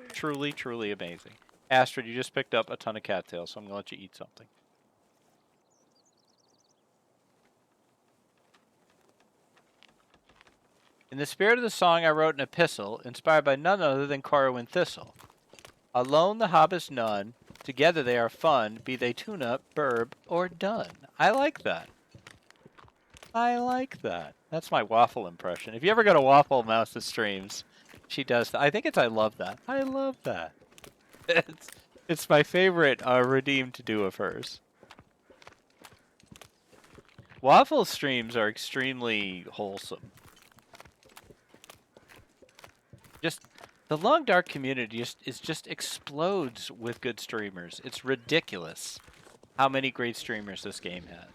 Truly, truly amazing. Astrid, you just picked up a ton of cattails, so I'm going to let you eat something. In the spirit of the song, I wrote an epistle inspired by none other than Koru and Thistle. Alone the hobbits none, together they are fun, be they tune-up, burb, or done. I like that. I like that. That's my Waffle impression. If you ever go to Waffle Mouse's streams, she does that. I think it's I love that. I love that. It's my favorite redeem to do of hers. Waffle streams are extremely wholesome. Just the Long Dark community just explodes with good streamers. It's ridiculous how many great streamers this game had.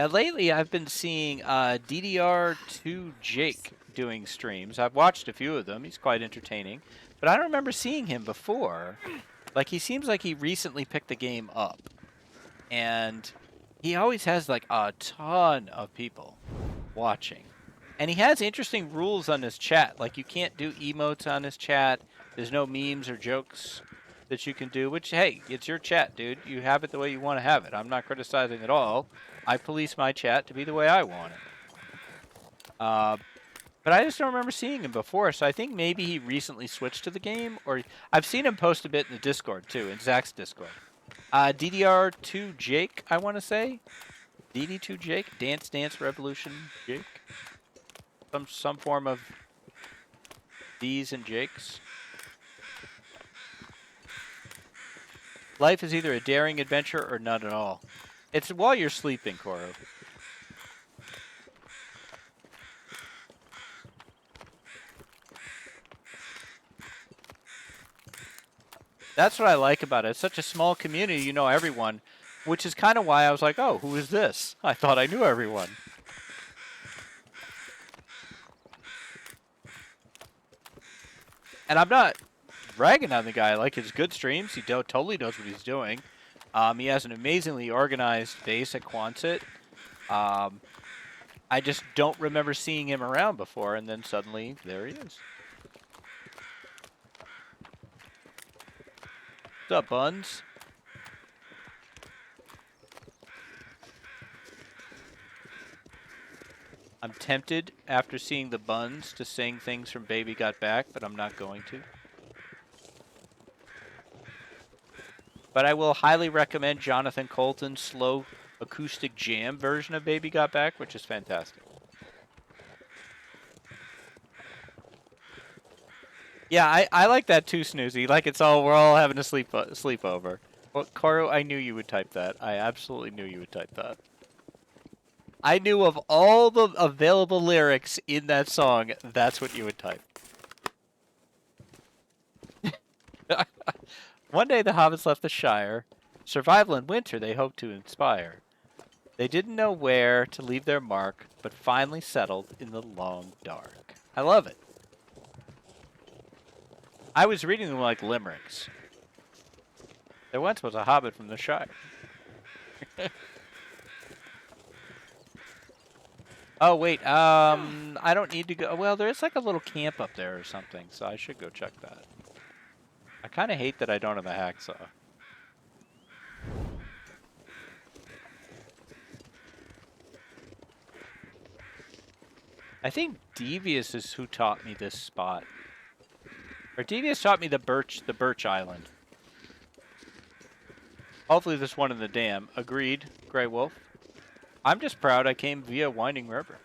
Lately, I've been seeing DDR2 Jake doing streams. I've watched a few of them. He's quite entertaining. But I don't remember seeing him before. Like, he seems like he recently picked the game up. And he always has, like, a ton of people watching. And he has interesting rules on his chat. Like, you can't do emotes on his chat. There's no memes or jokes that you can do, which, hey, it's your chat, dude. You have it the way you want to have it. I'm not criticizing at all. I police my chat to be the way I want it. But I just don't remember seeing him before, so I think maybe he recently switched to the game, or I've seen him post a bit in the Discord, too, in Zach's Discord. DDR2 Jake, I want to say. DD2 Jake? Dance Dance Revolution Jake? Some form of D's and Jakes. Life is either a daring adventure or none at all. It's while you're sleeping, Koro. That's what I like about it. It's such a small community, you know everyone, which is kind of why I was like, oh, who is this? I thought I knew everyone. And I'm not ragging on the guy. I like his good streams. He totally knows what he's doing. He has an amazingly organized base at Quonset. I just don't remember seeing him around before, and then suddenly, there he is. What's up, Buns? I'm tempted, after seeing the Buns, to sing things from Baby Got Back, but I'm not going to. But I will highly recommend Jonathan Colton's slow acoustic jam version of Baby Got Back, which is fantastic. Yeah, I like that too, Snoozy. Like we're all having a sleepover. Well, Koro, I knew you would type that. I absolutely knew you would type that. I knew of all the available lyrics in that song, that's what you would type. One day the hobbits left the Shire. Survival in winter they hoped to inspire. They didn't know where to leave their mark, but finally settled in the long dark. I love it. I was reading them like limericks. There once was a hobbit from the Shire. Oh, wait, I don't need to go. Well, there's like a little camp up there or something, so I should go check that. I kind of hate that I don't have a hacksaw. I think Devious is who taught me this spot. Or Devious taught me the Birch Island. Hopefully this one in the dam. Agreed, Grey Wolf. I'm just proud I came via Winding River.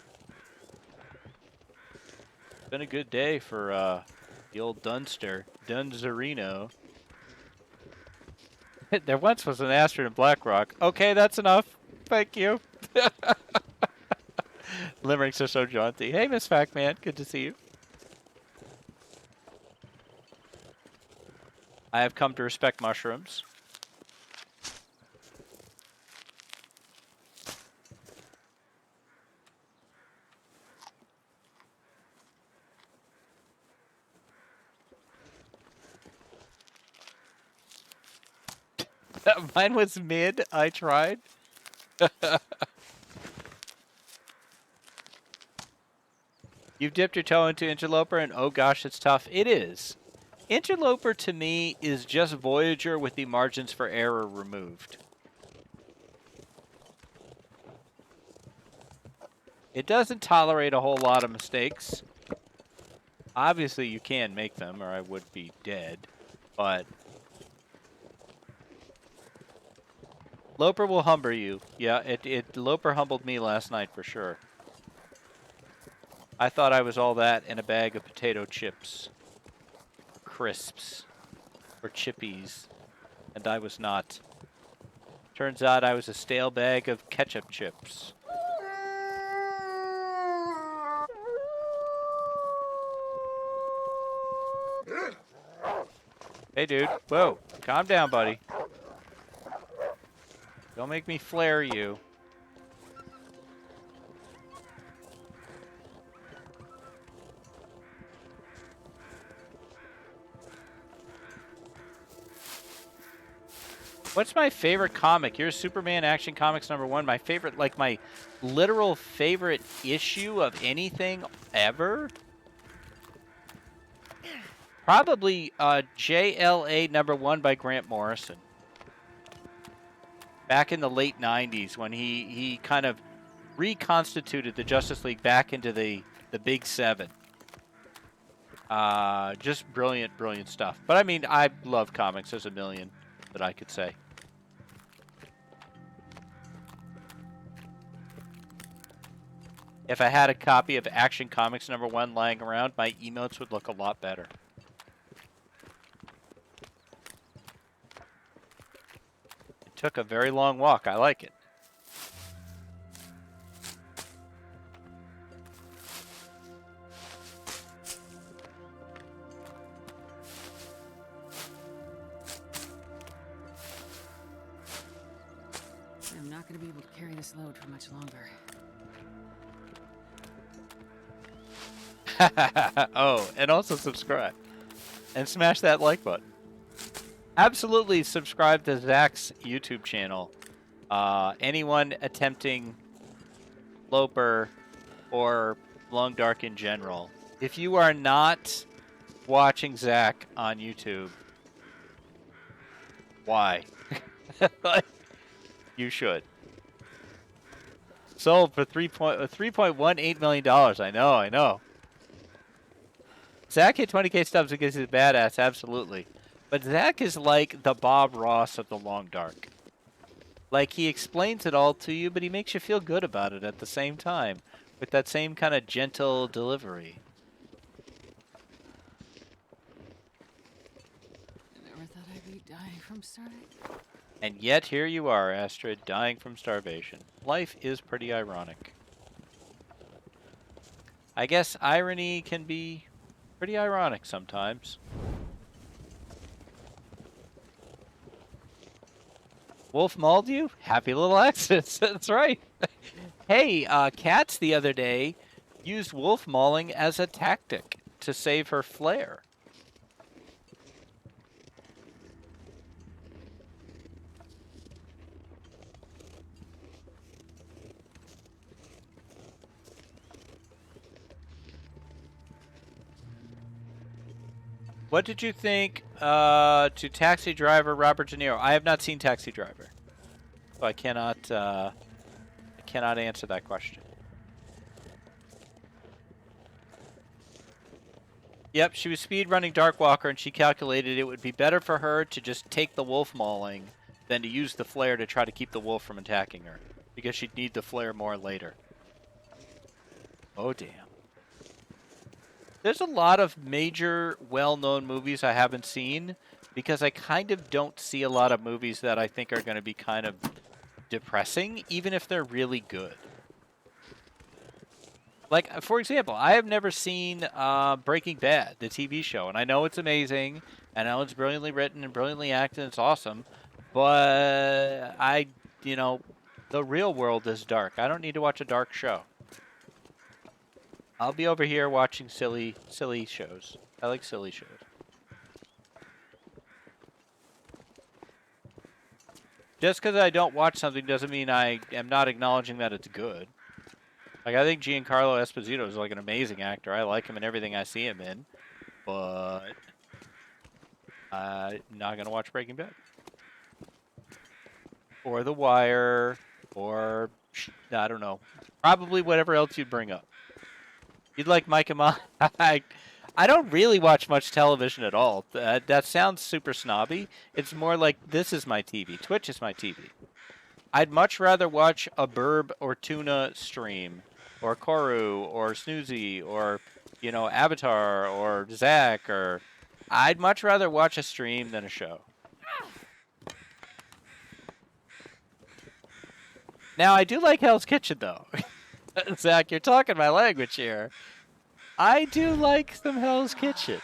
It's been a good day for the old Dunster. Dunzerino. There once was an Astrid in Blackrock. Okay, that's enough. Thank you. Limericks are so jaunty. Hey, Miss Factman. Good to see you. I have come to respect mushrooms. Mine was mid. I tried. You've dipped your toe into Interloper, and oh gosh, it's tough. It is. Interloper to me is just Voyager with the margins for error removed. It doesn't tolerate a whole lot of mistakes. Obviously, you can make them, or I would be dead. But Loper will humble you. Yeah, Loper humbled me last night for sure. I thought I was all that in a bag of potato chips, crisps, or chippies, and I was not. Turns out I was a stale bag of ketchup chips. Hey, dude. Whoa. Calm down, buddy. Don't make me flare you. What's my favorite comic? Here's Superman Action Comics #1. My favorite, like my literal favorite issue of anything ever? Probably JLA #1 by Grant Morrison. Back in the late 90s when he kind of reconstituted the Justice League back into the Big Seven. Just brilliant, brilliant stuff. But I mean, I love comics. There's a million that I could say. If I had a copy of Action Comics #1 lying around, my emotes would look a lot better. It took a very long walk. I like it. I'm not going to be able to carry this load for much longer. Oh, and also subscribe. And smash that like button. Absolutely subscribe to Zach's YouTube channel. Anyone attempting Loper or Long Dark in general, if you are not watching Zach on YouTube, why? You should. Sold for $3.18 million. I know. Zach hit 20k subs because he's a badass, absolutely. But Zach is like the Bob Ross of the Long Dark. Like, he explains it all to you, but he makes you feel good about it at the same time, with that same kind of gentle delivery. I never thought I'd be dying from starving. And yet here you are, Astrid, dying from starvation. Life is pretty ironic. I guess irony can be pretty ironic sometimes. Wolf mauled you? Happy little accidents. That's right. Hey, Katz the other day used wolf mauling as a tactic to save her flare. What did you think to Taxi Driver Robert De Niro? I have not seen Taxi Driver, so I cannot answer that question. Yep, she was speed running Dark Walker, and she calculated it would be better for her to just take the wolf mauling than to use the flare to try to keep the wolf from attacking her, because she'd need the flare more later. Oh, damn. There's a lot of major, well-known movies I haven't seen because I kind of don't see a lot of movies that I think are going to be kind of depressing, even if they're really good. Like, for example, I have never seen Breaking Bad, the TV show, and I know it's amazing, and I know it's brilliantly written and brilliantly acted, and it's awesome, but the real world is dark. I don't need to watch a dark show. I'll be over here watching silly shows. I like silly shows. Just because I don't watch something doesn't mean I am not acknowledging that it's good. Like, I think Giancarlo Esposito is like an amazing actor. I like him in everything I see him in. But I'm not going to watch Breaking Bad. Or The Wire. Or, I don't know. Probably whatever else you'd bring up. You'd like Mike and Ma. I don't really watch much television at all. That sounds super snobby. It's more like this is my TV. Twitch is my TV. I'd much rather watch a Burb or Tuna stream, or Koru, or Snoozy, or Avatar, or Zach, or I'd much rather watch a stream than a show. Now I do like Hell's Kitchen though. Zach, you're talking my language here. I do like some Hell's Kitchen.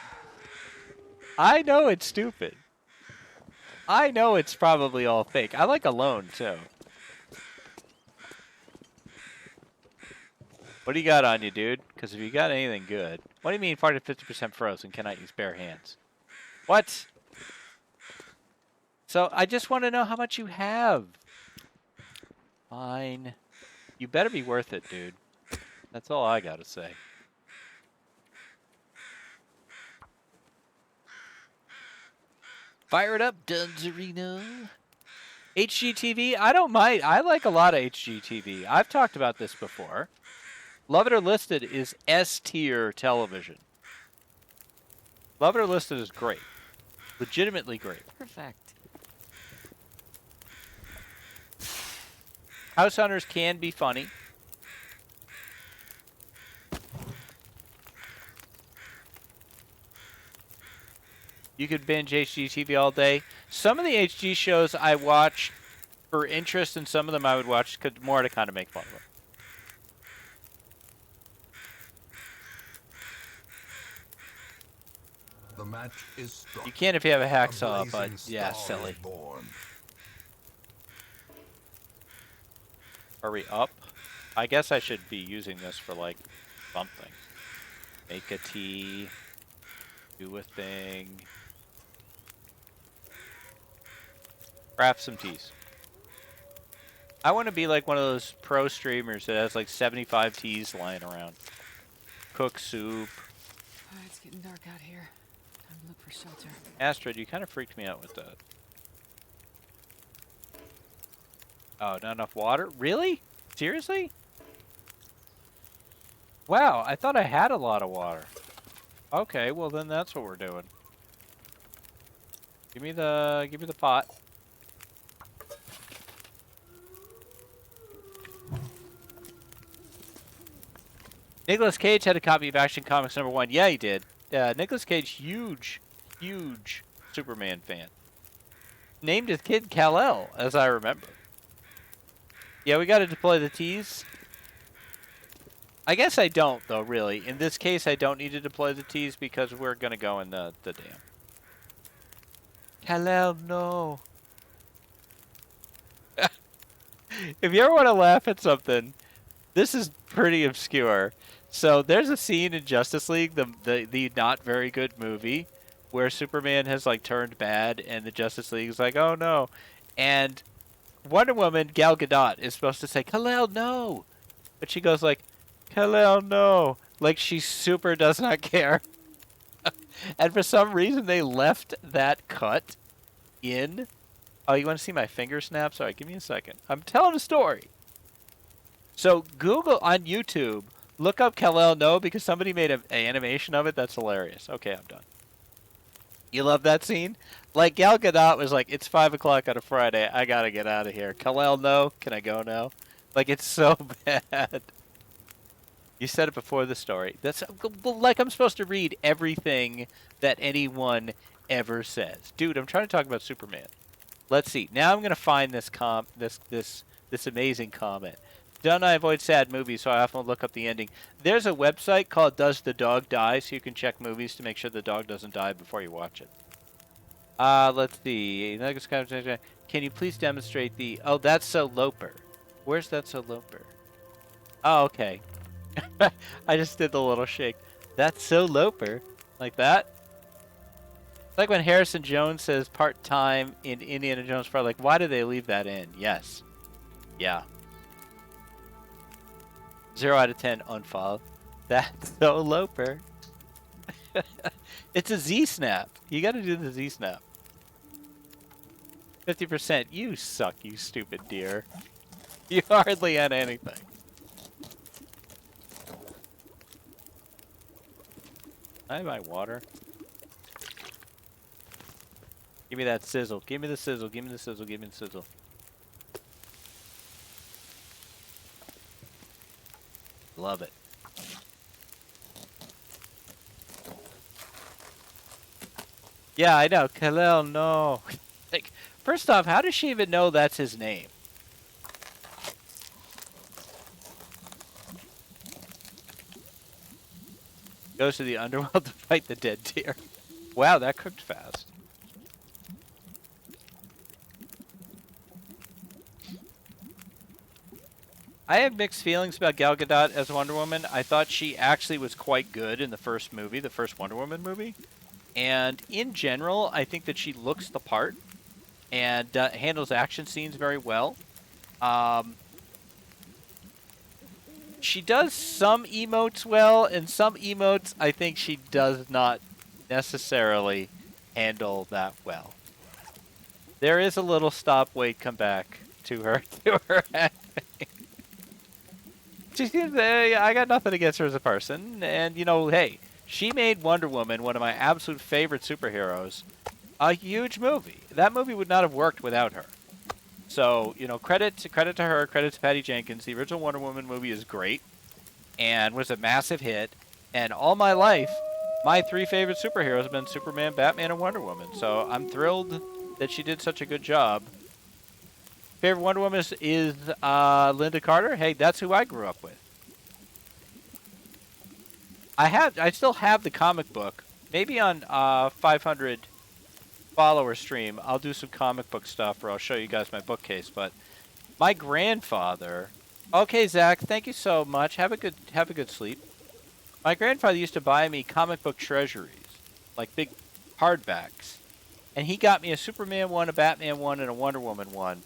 I know it's stupid. I know it's probably all fake. I like Alone, too. What do you got on you, dude? Because if you got anything good... What do you mean part of 50% frozen cannot use bare hands? What? So I just want to know how much you have. Fine. You better be worth it, dude. That's all I gotta say. Fire it up, Dunzerino. HGTV, I don't mind. I like a lot of HGTV. I've talked about this before. Love It or Listed is S-tier television. Love It or Listed is great. Legitimately great. Perfect. House Hunters can be funny. You could binge HGTV all day. Some of the HG shows I watch for interest, and some of them I would watch more to kind of make fun of them. The match is struck. You can if you have a A hacksaw, but blazing yeah, star silly. is born. Are we up? I guess I should be using this for like something. Make a tea. Do a thing. Craft some teas. I want to be like one of those pro streamers that has like 75 teas lying around. Cook soup. Oh, it's getting dark out here. Time to look for shelter. Astrid, you kind of freaked me out with that. Oh, not enough water? Really? Seriously? Wow, I thought I had a lot of water. Okay, well then that's what we're doing. Give me the pot. Nicolas Cage had a copy of Action Comics #1. Yeah, he did. Nicolas Cage, huge Superman fan. Named his kid Kal-El, as I remember. Yeah, we got to deploy the T's. I guess I don't, though, really. In this case, I don't need to deploy the T's because we're going to go in the dam. Kal-El, no. If you ever want to laugh at something, this is pretty obscure. So there's a scene in Justice League, the not very good movie, where Superman has like turned bad and the Justice League is like, oh no. And Wonder Woman, Gal Gadot, is supposed to say, Kal-El, no. But she goes like, Kal-El, no. Like she super does not care. And for some reason they left that cut in. Oh, you want to see my finger snap? Sorry, give me a second. I'm telling a story. So Google on YouTube, look up Kal-El no because somebody made an animation of it. That's hilarious. Okay, I'm done. You love that scene? Like Gal Gadot was like, it's 5 o'clock on a Friday. I gotta get out of here. Kal-El no. Can I go now? Like it's so bad. You said it before the story. That's like I'm supposed to read everything that anyone ever says. Dude, I'm trying to talk about Superman. Let's see. Now I'm gonna find this this amazing comment. Don't I avoid sad movies, so I often look up the ending. There's a website called Does the Dog Die, so you can check movies to make sure the dog doesn't die before you watch it. Let's see. Can you please demonstrate the... Oh, That's So Loper. Where's That's So Loper? Oh, okay. I just did the little shake. That's So Loper. Like that? It's like when Harrison Jones says part-time in Indiana Jones 4. Like, why did they leave that in? Yes. Yeah. 0 out of 10 unfollow. That's So Loper. It's a Z-snap. You gotta do the Z-snap. 50%. You suck, you stupid deer. You hardly had anything. I have my water. Give me that sizzle. Give me the sizzle. Give me the sizzle. Give me the sizzle. Love it. Yeah, I know. Kal-El, no. Like, first off, how does she even know that's his name? Goes to the underworld to fight the dead deer. Wow, that cooked fast. I have mixed feelings about Gal Gadot as Wonder Woman. I thought she actually was quite good in the first movie, the first Wonder Woman movie. And in general, I think that she looks the part. and handles action scenes very well. She does some emotes well, and some emotes I think she does not necessarily handle that well. There is a little stop, wait, come back to her acting. She seems, I got nothing against her as a person, and you know, hey, she made Wonder Woman, one of my absolute favorite superheroes, a huge movie. That movie would not have worked without her. So, you know, credit to her, credit to Patty Jenkins. The original Wonder Woman movie is great and was a massive hit. And all my life, my three favorite superheroes have been Superman, Batman, and Wonder Woman. So I'm thrilled that she did such a good job. Favorite Wonder Woman is Linda Carter. Hey, that's who I grew up with. I still have the comic book. Maybe on 500 follower stream, I'll do some comic book stuff, or I'll show you guys my bookcase. But my grandfather. Okay, Zach, thank you so much. Have a good sleep. My grandfather used to buy me comic book treasuries, like big hardbacks, and he got me a Superman one, a Batman one, and a Wonder Woman one.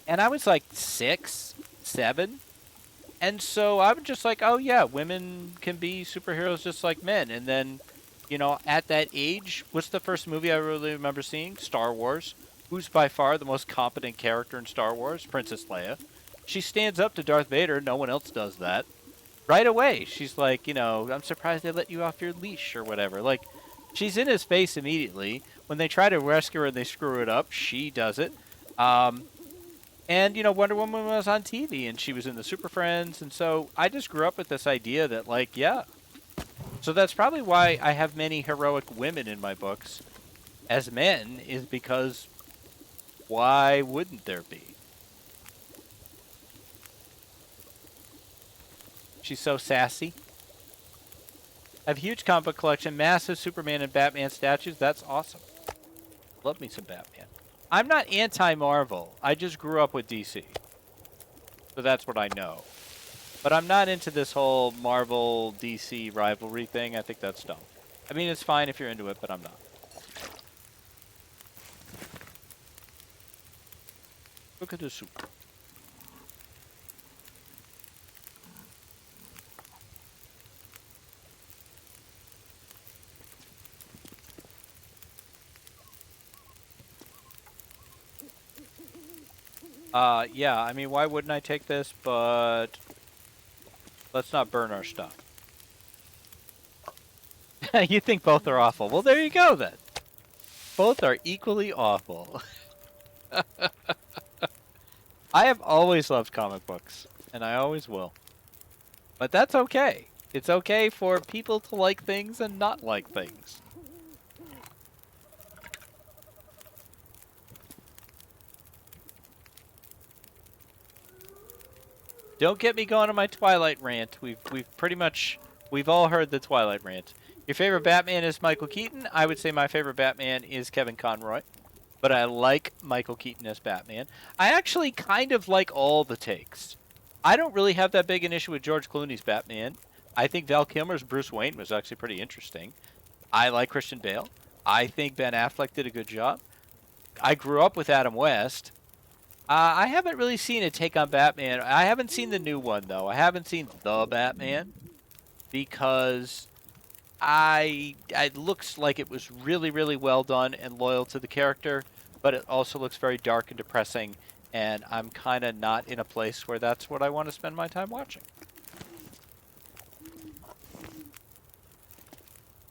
And I was like 6, 7. And so I was just like, oh yeah, women can be superheroes just like men. And then, you know, at that age, what's the first movie I really remember seeing? Star Wars. Who's by far the most competent character in Star Wars? Princess Leia. She stands up to Darth Vader. No one else does that. Right away, she's like, you know, I'm surprised they let you off your leash or whatever. Like, she's in his face immediately. When they try to rescue her and they screw it up, she does it. And, you know, Wonder Woman was on TV, and she was in the Super Friends, and so I just grew up with this idea that, like, yeah. So that's probably why I have many heroic women in my books as men, is because why wouldn't there be? She's so sassy. I have a huge comic book collection, massive Superman and Batman statues. That's awesome. Love me some Batman. I'm not anti-Marvel. I just grew up with DC. So that's what I know. But I'm not into this whole Marvel-DC rivalry thing. I think that's dumb. I mean, it's fine if you're into it, but I'm not. Look at the soup. Yeah, I mean, why wouldn't I take this? But let's not burn our stuff. You think both are awful. Well, there you go, then. Both are equally awful. I have always loved comic books, and I always will. But that's okay. It's okay for people to like things and not like things. Don't get me going on my Twilight rant. We've all heard the Twilight rant. Your favorite Batman is Michael Keaton. I would say my favorite Batman is Kevin Conroy, but I like Michael Keaton as Batman. I actually kind of like all the takes. I don't really have that big an issue with George Clooney's Batman. I think Val Kilmer's Bruce Wayne was actually pretty interesting. I like Christian Bale. I think Ben Affleck did a good job. I grew up with Adam West. I haven't really seen a take on Batman. I haven't seen the new one, though. I haven't seen The Batman because it looks like it was really, really well done and loyal to the character, but it also looks very dark and depressing, and I'm kind of not in a place where that's what I want to spend my time watching.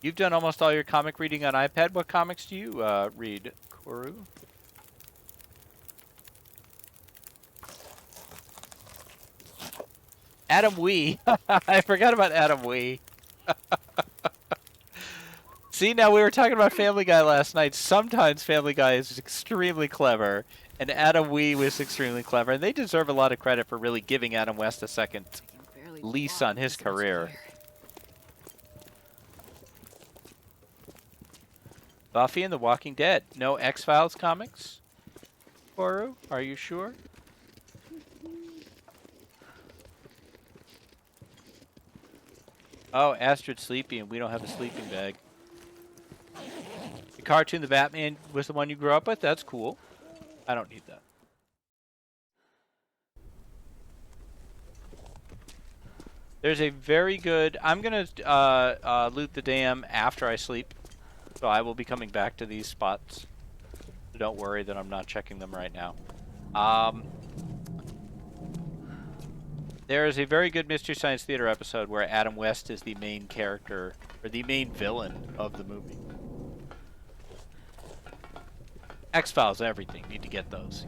You've done almost all your comic reading on iPad. What comics do you read, Koru? Adam Wee. I forgot about Adam Wee. See, now we were talking about Family Guy last night. Sometimes Family Guy is extremely clever, and Adam Wee was extremely clever, and they deserve a lot of credit for really giving Adam West a second lease on his career. Buffy and the Walking Dead. No X-Files comics? Koru, are you sure? Oh, Astrid's sleepy and we don't have a sleeping bag. The cartoon, The Batman, was the one you grew up with? That's cool. I don't need that. There's a very good... I'm going to loot the dam after I sleep. So I will be coming back to these spots. So don't worry that I'm not checking them right now. There is a very good Mystery Science Theater episode where Adam West is the main character, or the main villain of the movie. X-Files, everything. Need to get those.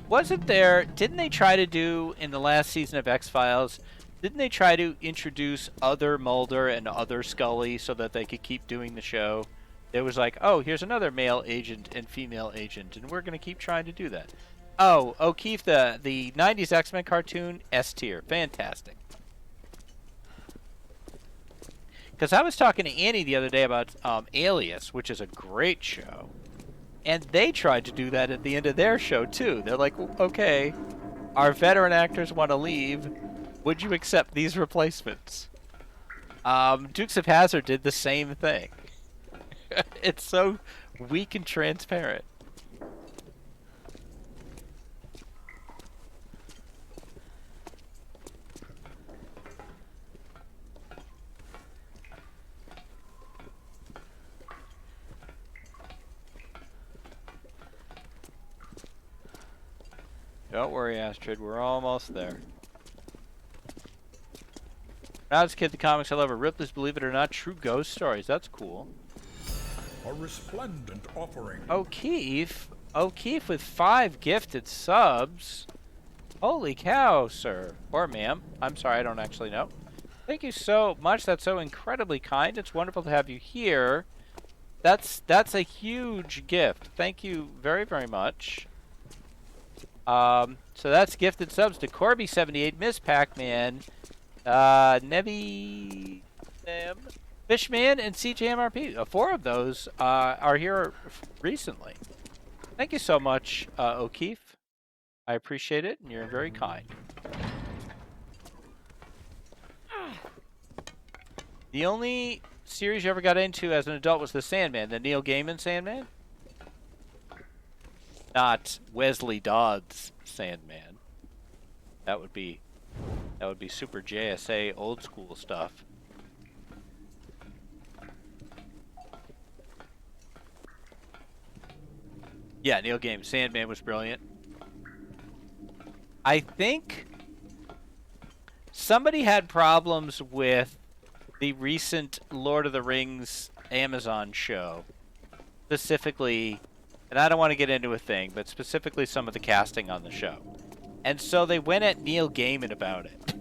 Wasn't there... Didn't they try to do, in the last season of X-Files, didn't they try to introduce other Mulder and other Scully so that they could keep doing the show? It was like, oh, here's another male agent and female agent, and we're going to keep trying to do that. Oh, O'Keefe, the 90s X-Men cartoon, S tier. Fantastic. Because I was talking to Annie the other day about Alias, which is a great show. And they tried to do that at the end of their show, too. They're like, okay, our veteran actors want to leave. Would you accept these replacements? Dukes of Hazzard did the same thing. It's so weak and transparent. Don't worry, Astrid. We're almost there. When I was a kid, the comics I love are Ripley's Believe It or Not True Ghost Stories. That's cool. A resplendent offering. O'Keefe with 5 gifted subs. Holy cow, sir. Or ma'am. I'm sorry, I don't actually know. Thank you so much. That's so incredibly kind. It's wonderful to have you here. That's a huge gift. Thank you very, very much. So that's gifted subs to Corby78, Miss Pac-Man, Nevi, Fishman, and CJMRP. 4 of those are here recently. Thank you so much, O'Keefe. I appreciate it, and you're very kind. The only series you ever got into as an adult was The Sandman, the Neil Gaiman Sandman. Not Wesley Dodds Sandman. That would be super JSA old school stuff. Yeah, Neil Gaiman Sandman was brilliant. I think somebody had problems with the recent Lord of the Rings Amazon show, specifically. And I don't want to get into a thing, but specifically some of the casting on the show. And so they went at Neil Gaiman about it,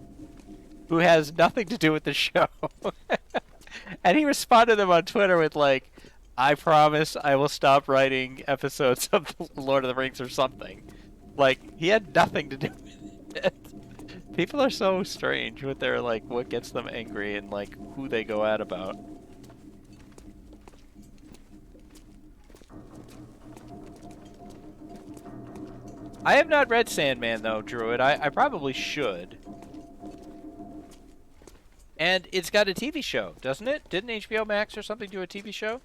who has nothing to do with the show. And he responded to them on Twitter with like, I promise I will stop writing episodes of Lord of the Rings or something. Like, he had nothing to do with it. People are so strange with their, like, what gets them angry and, like, who they go at about. I have not read Sandman, though, Druid. I probably should. And it's got a TV show, doesn't it? Didn't HBO Max or something do a TV show?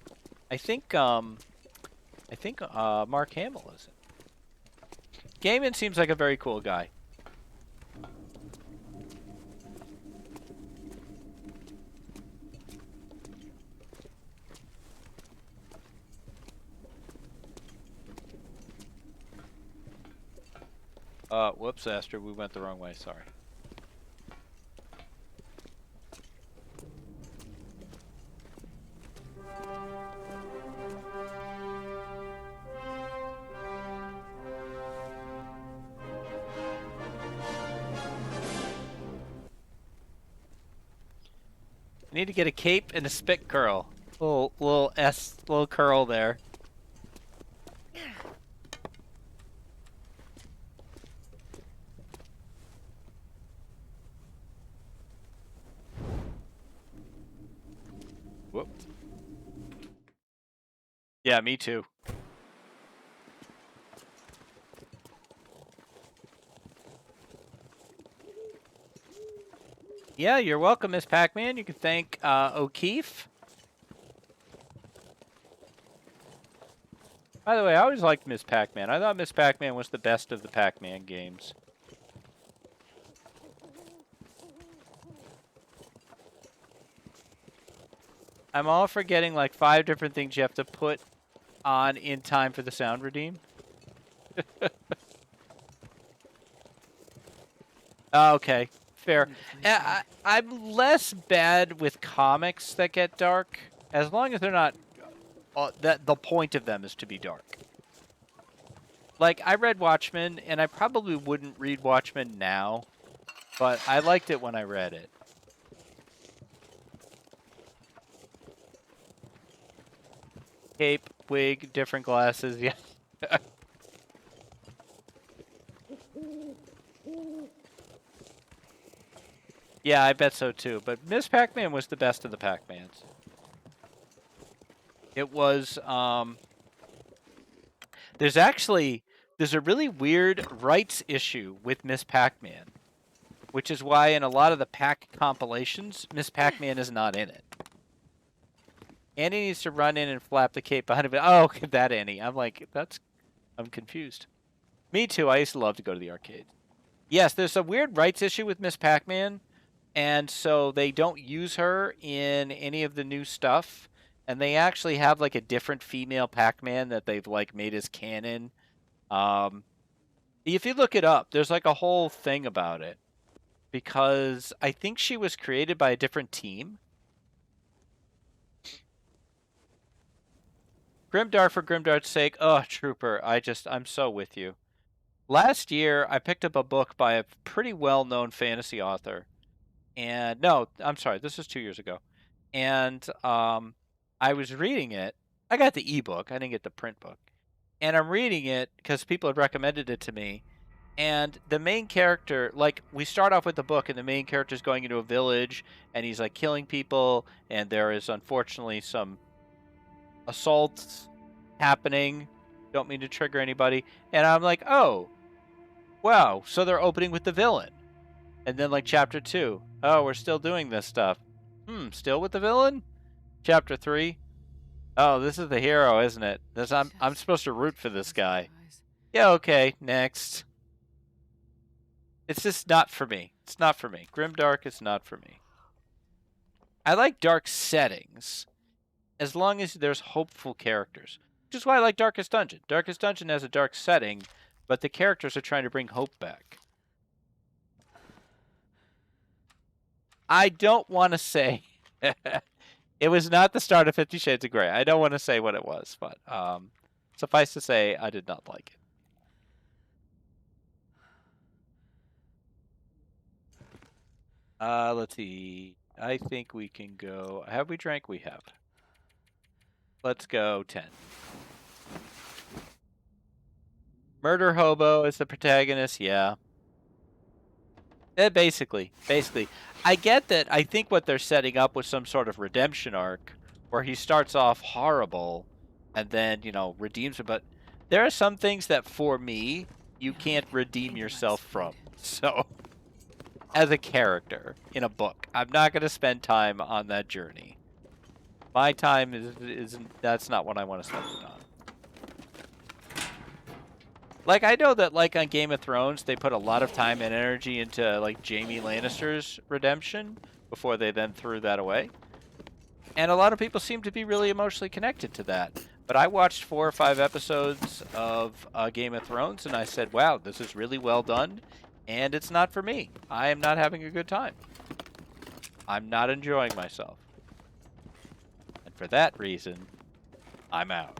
I think Mark Hamill is it. Gaiman seems like a very cool guy. Whoops, Astrid, we went the wrong way, sorry. I need to get a cape and a spit curl. Little curl there. Whoop. Yeah, me too. Yeah, you're welcome, Miss Pac-Man. You can thank O'Keefe. By the way, I always liked Miss Pac-Man. I thought Miss Pac-Man was the best of the Pac-Man games. I'm all for getting like 5 different things you have to put on in time for the sound redeem. Okay, fair. I'm less bad with comics that get dark, as long as they're not. That the point of them is to be dark. Like, I read Watchmen, and I probably wouldn't read Watchmen now, but I liked it when I read it. Cape, wig, different glasses, yeah. Yeah, I bet so too, but Miss Pac-Man was the best of the Pac-Mans. It was, there's a really weird rights issue with Miss Pac-Man, which is why in a lot of the Pac compilations, Miss Pac-Man is not in it. Annie needs to run in and flap the cape behind him. Oh, that Annie. I'm like, I'm confused. Me too. I used to love to go to the arcade. Yes, there's a weird rights issue with Miss Pac-Man, and so they don't use her in any of the new stuff. And they actually have like a different female Pac-Man that they've like made as canon. If you look it up, there's like a whole thing about it, because I think she was created by a different team. Grimdark for Grimdark's sake. Oh, Trooper, I'm so with you. Last year, I picked up a book by a pretty well-known fantasy author. And no, I'm sorry, this was 2 years ago. And I was reading it. I got the ebook. I didn't get the print book. And I'm reading it because people had recommended it to me. And the main character, like, we start off with the book, and the main character is going into a village, and he's, like, killing people, and there is, unfortunately, some assaults happening. Don't mean to trigger anybody. And I'm like, oh, wow, so they're opening with the villain. And then, like, chapter 2, oh, we're still doing this stuff. Still with the villain? Chapter 3, oh, this is the hero, isn't it? I'm supposed to root for this guy. Yeah, okay, next. It's just not for me. It's not for me. Grimdark is not for me. I like dark settings, as long as there's hopeful characters. Which is why I like Darkest Dungeon. Darkest Dungeon has a dark setting, but the characters are trying to bring hope back. I don't want to say... It was not the start of 50 Shades of Grey. I don't want to say what it was, but suffice to say, I did not like it. Let's see. I think we can go... Have we drank? We have. Let's go 10. Murder Hobo is the protagonist, yeah. Basically. I get that. I think what they're setting up was some sort of redemption arc where he starts off horrible and then, redeems it. But there are some things that, for me, you can't redeem yourself from. So, as a character in a book, I'm not going to spend time on that journey. My time that's not what I want to spend it on. Like, I know that, like, on Game of Thrones, they put a lot of time and energy into, like, Jaime Lannister's redemption before they then threw that away. And a lot of people seem to be really emotionally connected to that. But I watched 4 or 5 episodes of Game of Thrones, and I said, wow, this is really well done, and it's not for me. I am not having a good time. I'm not enjoying myself. And for that reason, I'm out.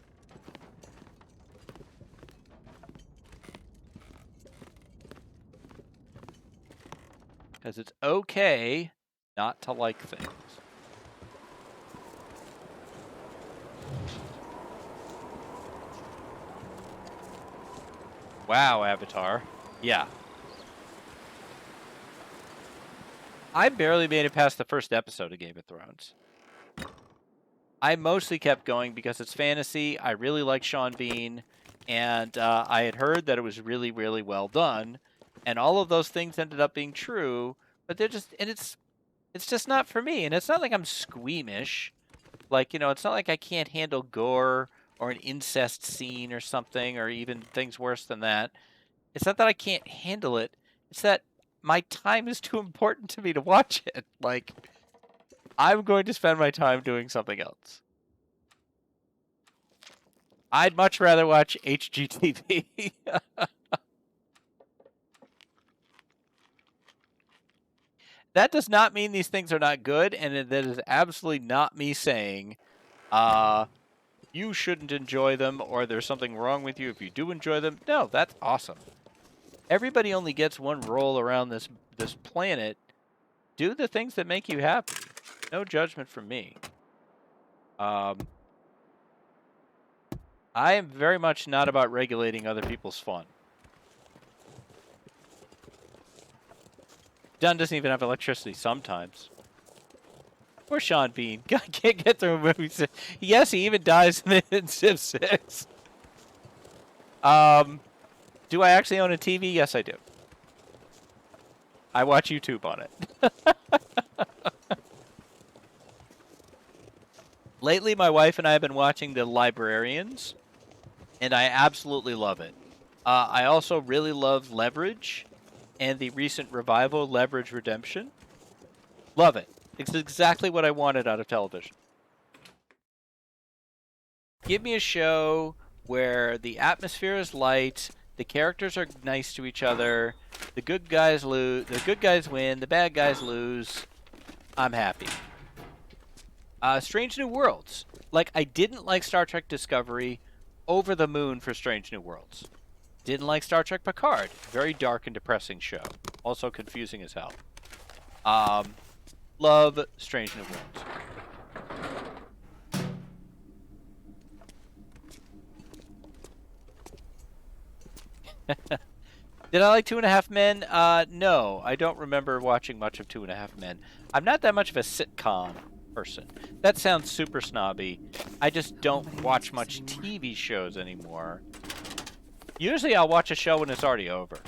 Because it's okay not to like things. Wow, Avatar. Yeah. I barely made it past the first episode of Game of Thrones. I mostly kept going because it's fantasy. I really like Sean Bean. And I had heard that it was really, really well done. And all of those things ended up being true, but they're just, and it's just not for me. And it's not like I'm squeamish. Like, it's not like I can't handle gore or an incest scene or something, or even things worse than that. It's not that I can't handle it. It's that my time is too important to me to watch it. Like, I'm going to spend my time doing something else. I'd much rather watch HGTV. That does not mean these things are not good, and that is absolutely not me saying, you shouldn't enjoy them, or there's something wrong with you if you do enjoy them. No, that's awesome. Everybody only gets one roll around this planet. Do the things that make you happy. No judgment from me. I am very much not about regulating other people's fun. Dunn doesn't even have electricity sometimes. Poor Sean Bean. Can't get through a movie. Yes, he even dies in Civ 6. Do I actually own a TV? Yes, I do. I watch YouTube on it. Lately, my wife and I have been watching The Librarians, and I absolutely love it. I also really love Leverage, and the recent revival, Leverage Redemption. Love it. It's exactly what I wanted out of television. Give me a show where the atmosphere is light, the characters are nice to each other, the good guys lose, the good guys win, the bad guys lose. I'm happy. Strange New Worlds. Like, I didn't like Star Trek Discovery. Over the moon for Strange New Worlds. Didn't like Star Trek Picard. Very dark and depressing show. Also confusing as hell. Love Strange New Worlds. Did I like 2.5 Men? No, I don't remember watching much of 2.5 Men. I'm not that much of a sitcom person. That sounds super snobby. I just don't watch much TV shows anymore. Usually I'll watch a show when it's already over.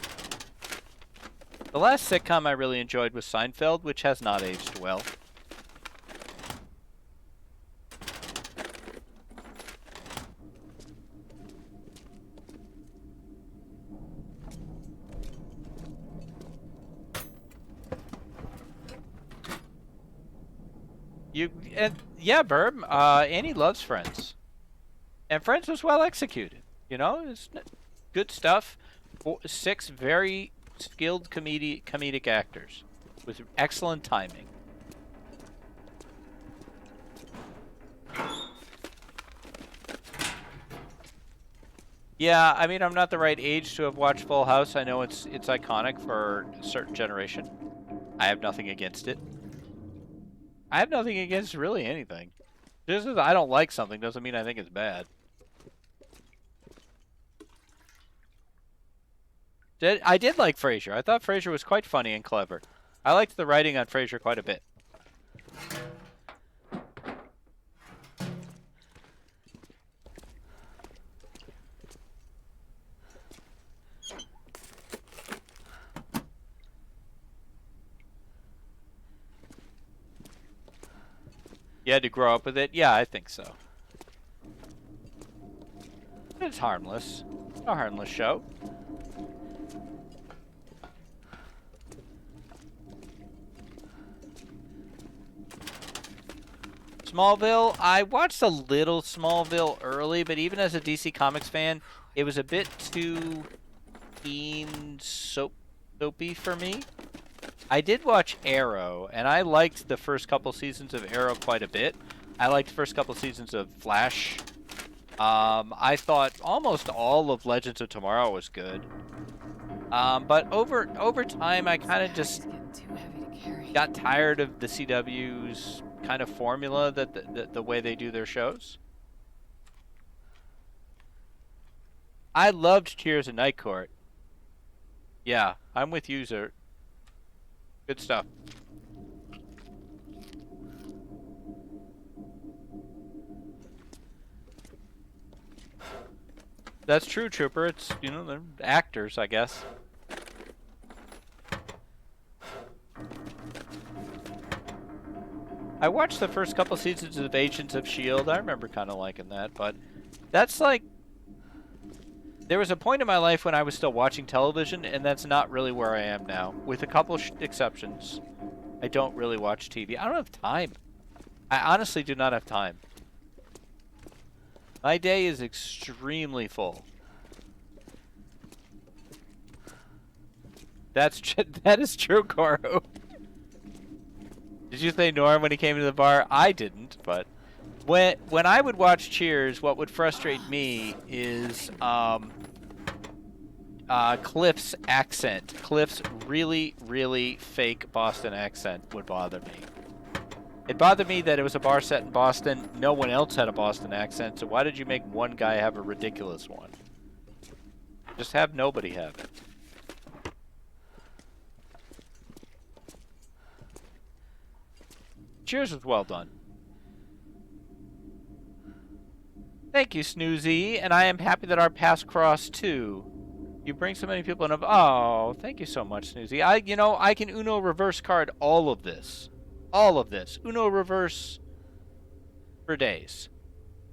The last sitcom I really enjoyed was Seinfeld, which has not aged well. Yeah, Burb. Annie loves Friends, and Friends was well executed. You know, it's good stuff. 6 very skilled comedic actors with excellent timing. Yeah, I mean, I'm not the right age to have watched Full House. I know it's iconic for a certain generation. I have nothing against it. I have nothing against really anything. Just as I don't like something doesn't mean I think it's bad. I did like Frasier. I thought Frasier was quite funny and clever. I liked the writing on Frasier quite a bit. You had to grow up with it? Yeah, I think so. It's harmless. A harmless show. Smallville, I watched a little Smallville early, but even as a DC Comics fan, it was a bit too soapy for me. I did watch Arrow, and I liked the first couple seasons of Arrow quite a bit. I liked the first couple seasons of Flash. I thought almost all of Legends of Tomorrow was good. But over time, I kind of just got tired of the CW's kind of formula, that the way they do their shows. I loved Tears of Night Court. Yeah, I'm with you, Zert. Good stuff. That's true, Trooper. It's, you know, they're actors, I guess. I watched the first couple seasons of Agents of S.H.I.E.L.D. I remember kind of liking that, but That's like... There was a point in my life when I was still watching television, and that's not really where I am now. With a couple exceptions, I don't really watch TV. I don't have time. I honestly do not have time. My day is extremely full. That is true, Coro. Did you say Norm when he came to the bar? I didn't, but when I would watch Cheers, what would frustrate me is Cliff's accent. Cliff's really, really fake Boston accent would bother me. It bothered me that it was a bar set in Boston. No one else had a Boston accent, so why did you make one guy have a ridiculous one? Just have nobody have it. Cheers was well done. Thank you, Snoozy, and I am happy that our paths cross too. You bring so many people in. Oh, thank you so much, Snoozy. I can Uno reverse card all of this. All of this. Uno reverse for days.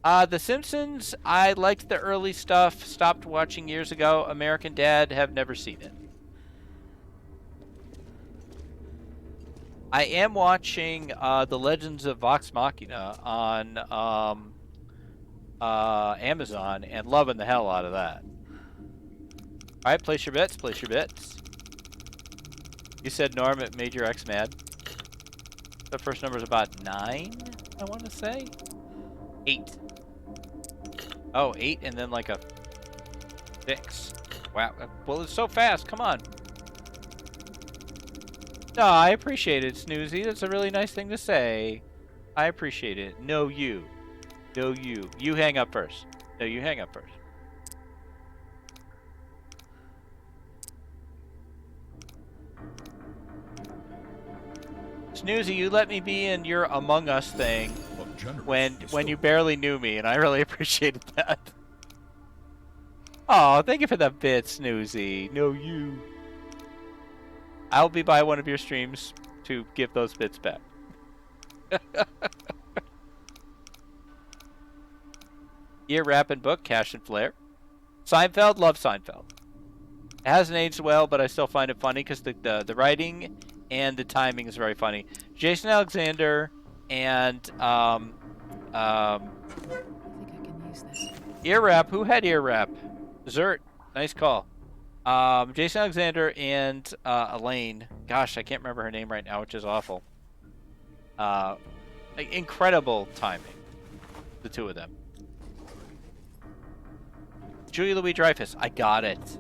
The Simpsons, I liked the early stuff. Stopped watching years ago. American Dad, have never seen it. I am watching The Legends of Vox Machina on Amazon and loving the hell out of that. Alright, place your bets, place your bets. You said, Norm, it made your ex mad. The first number is about 9, I want to say. 8. Oh, 8 and then like a 6. Wow. Well, it's so fast. Come on. No, I appreciate it, Snoozy. That's a really nice thing to say. I appreciate it. No, you. No, you. You hang up first. No, you hang up first. Snoozy, you let me be in your Among Us thing when you barely knew me, and I really appreciated that. Oh, thank you for that bit, Snoozy. No, you. I'll be by one of your streams to give those bits back. Ear Rappin' Book, Cash and Flair. Seinfeld, love Seinfeld. It hasn't aged well, but I still find it funny because the writing and the timing is very funny. Jason Alexander and I think I can use this. Ear Rap. Who had Ear Rap? Zert. Nice call. Jason Alexander and Elaine. Gosh, I can't remember her name right now, which is awful. Incredible timing. The two of them. Julia Louis-Dreyfus. I got it.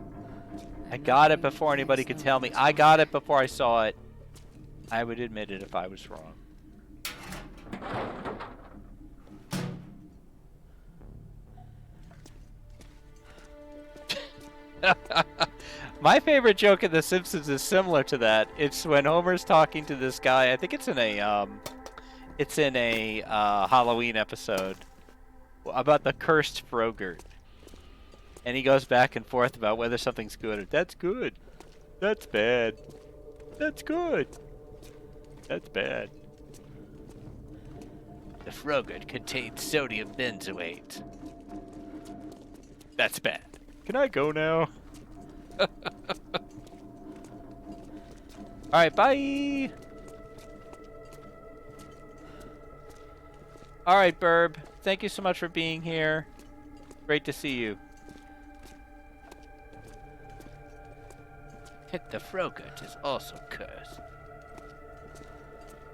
I got it before anybody could tell me. I got it before I saw it. I would admit it if I was wrong. My favorite joke in The Simpsons is similar to that. It's when Homer's talking to this guy. I think it's in a Halloween episode about the cursed Frogurt. And he goes back and forth about whether something's good or that's good. That's bad. That's good. That's bad. The Frogurt contains sodium benzoate. That's bad. Can I go now? Alright, bye! Alright, Burb. Thank you so much for being here. Great to see you. The Frogurt is also cursed.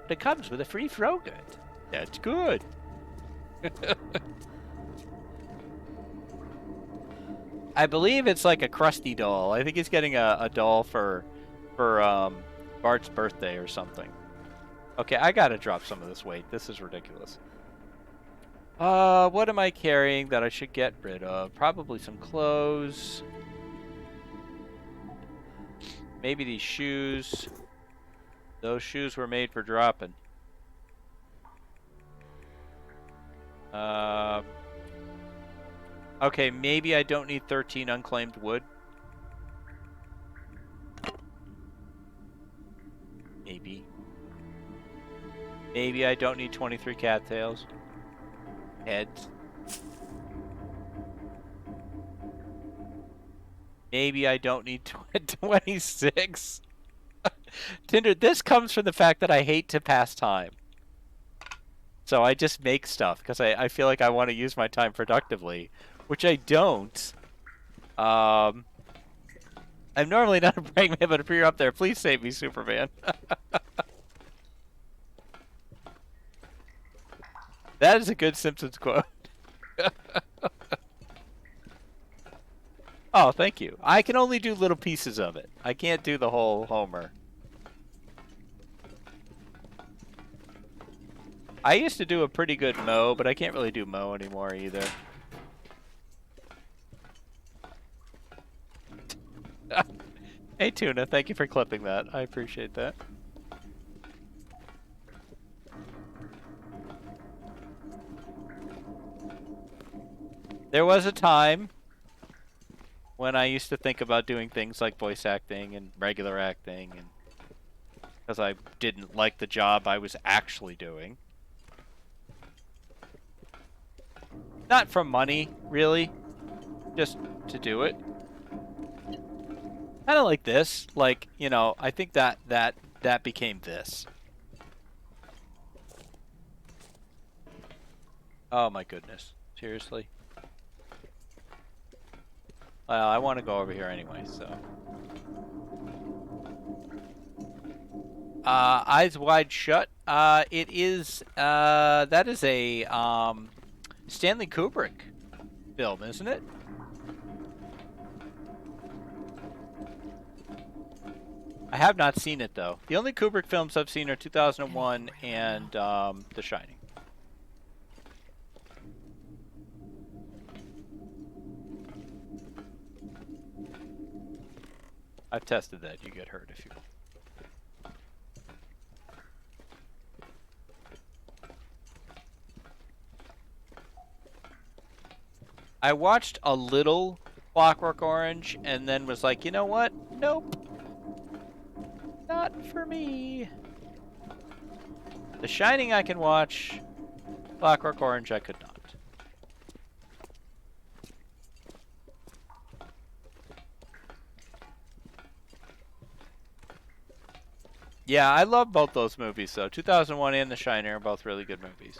But it comes with a free Frogurt. That's good. I believe it's like a Krusty doll. I think he's getting a doll for Bart's birthday or something. Okay, I gotta drop some of this weight. This is ridiculous. What am I carrying that I should get rid of? Probably some clothes. Maybe these shoes. Those shoes were made for dropping. Okay, maybe I don't need 13 unclaimed wood. Maybe. Maybe I don't need 23 cattails. Heads. Maybe I don't need 26. Tinder, this comes from the fact that I hate to pass time. So I just make stuff because I feel like I want to use my time productively, which I don't. I'm normally not a praying man, but if you're up there, please save me, Superman. That is a good Simpsons quote. Oh, thank you. I can only do little pieces of it. I can't do the whole Homer. I used to do a pretty good Moe, but I can't really do Moe anymore either. Hey, Tuna, thank you for clipping that. I appreciate that. There was a time when I used to think about doing things like voice acting and regular acting, and because I didn't like the job I was actually doing. Not for money, really. Just to do it. Kind of like this. Like, you know, I think that became this. Oh my goodness. Seriously? Well, I want to go over here anyway, so. Eyes Wide Shut. It is, that is a, Stanley Kubrick film, isn't it? I have not seen it, though. The only Kubrick films I've seen are 2001 and The Shining. I've tested that. You get hurt if you... I watched a little Clockwork Orange and then was like, you know what? Nope. Not for me. The Shining I can watch. Clockwork Orange I could not. Yeah, I love both those movies though. 2001 and The Shining are both really good movies.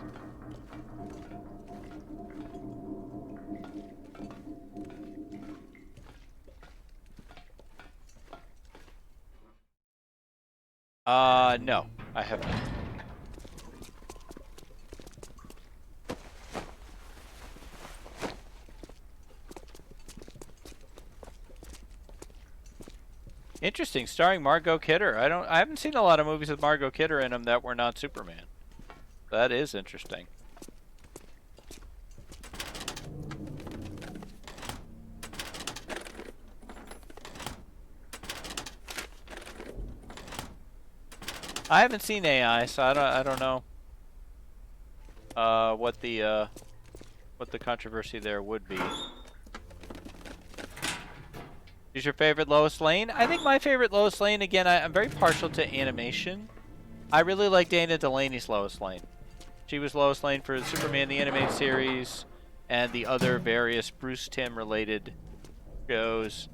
No, I have not. Interesting, starring Margot Kidder. I haven't seen a lot of movies with Margot Kidder in them that were not Superman. That is interesting. I haven't seen AI, so I don't know what the controversy there would be. Who's your favorite Lois Lane? I think my favorite Lois Lane, again, I'm very partial to animation. I really like Dana Delaney's Lois Lane. She was Lois Lane for Superman the Animated Series and the other various Bruce Timm related shows.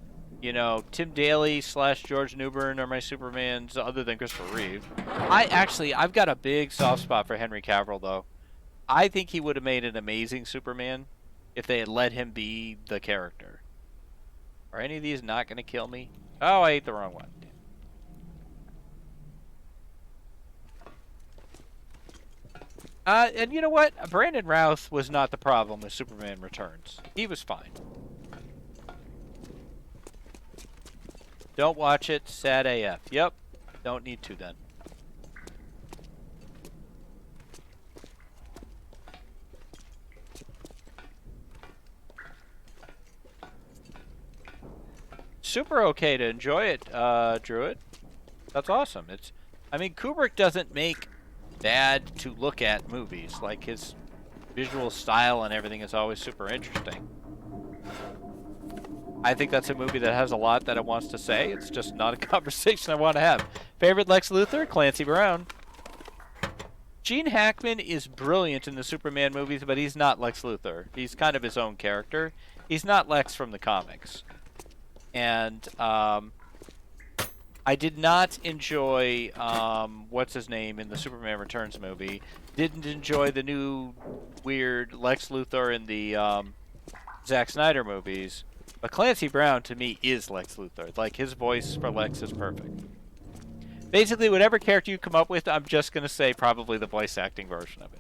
You know, Tim Daly / George Newbern are my Supermans, other than Christopher Reeve. I've got a big soft spot for Henry Cavill, though. I think he would have made an amazing Superman if they had let him be the character. Are any of these not going to kill me? Oh, I ate the wrong one. And you know what? Brandon Routh was not the problem with Superman Returns. He was fine. Don't watch it. Sad AF. Yep. Don't need to then. Super okay to enjoy it, Druid. That's awesome. I mean, Kubrick doesn't make bad to look at movies. Like, his visual style and everything is always super interesting. I think that's a movie that has a lot that it wants to say. It's just not a conversation I want to have. Favorite Lex Luthor? Clancy Brown. Gene Hackman is brilliant in the Superman movies, but he's not Lex Luthor. He's kind of his own character. He's not Lex from the comics. And I did not enjoy what's his name in the Superman Returns movie. Didn't enjoy the new weird Lex Luthor in the Zack Snyder movies. But Clancy Brown to me is Lex Luthor. Like, his voice for Lex is perfect. Basically, whatever character you come up with, I'm just gonna say probably the voice acting version of it.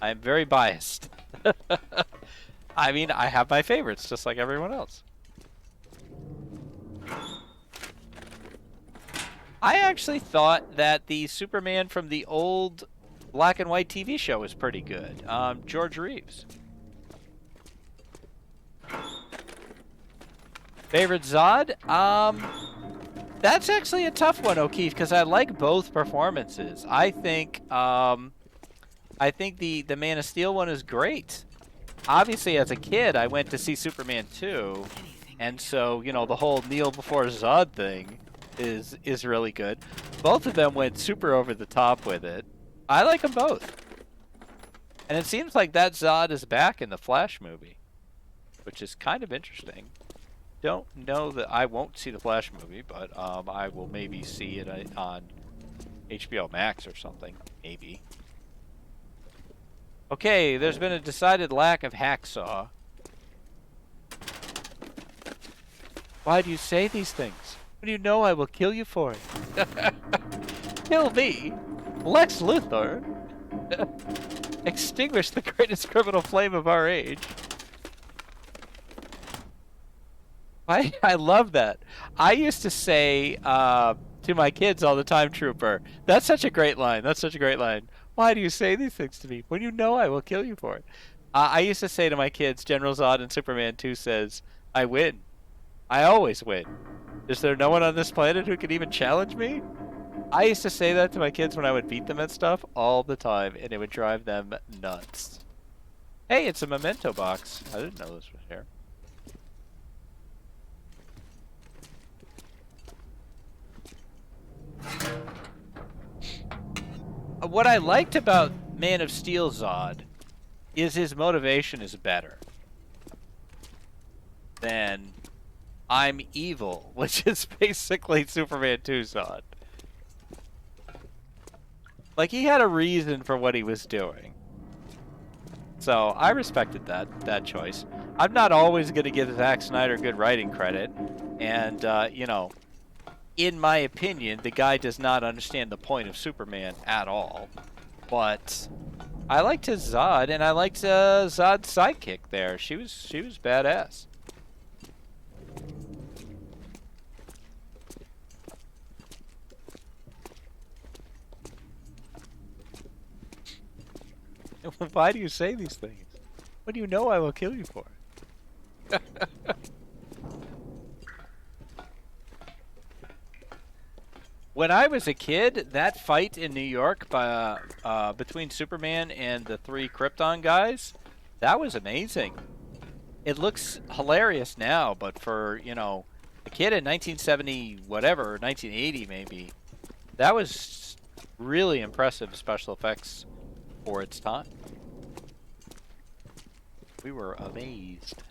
I'm very biased. I mean, I have my favorites, just like everyone else. I actually thought that the Superman from the old black and white TV show was pretty good. George Reeves. Favorite Zod? That's actually a tough one, O'Keefe, because I like both performances. I think the Man of Steel one is great. Obviously, as a kid, I went to see Superman 2, and so, you know, the whole kneel before Zod thing is really good. Both of them went super over the top with it. I like them both. And it seems like that Zod is back in the Flash movie, which is kind of interesting. Don't know that I won't see the Flash movie, but I will maybe see it on HBO Max or something, maybe. Okay, there's been a decided lack of hacksaw. Why do you say these things? When you know I will kill you for it. Kill me, Lex Luthor. Extinguish the greatest criminal flame of our age. I love that. I used to say to my kids all the time, Trooper, that's such a great line. That's such a great line. Why do you say these things to me? When you know I will kill you for it. I used to say to my kids, General Zod in Superman 2 says, I win. I always win. Is there no one on this planet who can even challenge me? I used to say that to my kids when I would beat them at stuff all the time, and it would drive them nuts. Hey, it's a memento box. I didn't know this was here. What I liked about Man of Steel Zod is his motivation is better than I'm evil, which is basically Superman 2 Zod. Like, he had a reason for what he was doing. So, I respected that choice. I'm not always going to give Zack Snyder good writing credit. And, you know, in my opinion, the guy does not understand the point of Superman at all. But I liked his Zod, and I liked Zod's sidekick there. She was badass. Why do you say these things? When you know I will kill you for it. When I was a kid, that fight in New York between Superman and the 3 Krypton guys, that was amazing. It looks hilarious now, but for, you know, a kid in 1970, whatever, 1980 maybe, that was really impressive special effects for its time. We were amazed.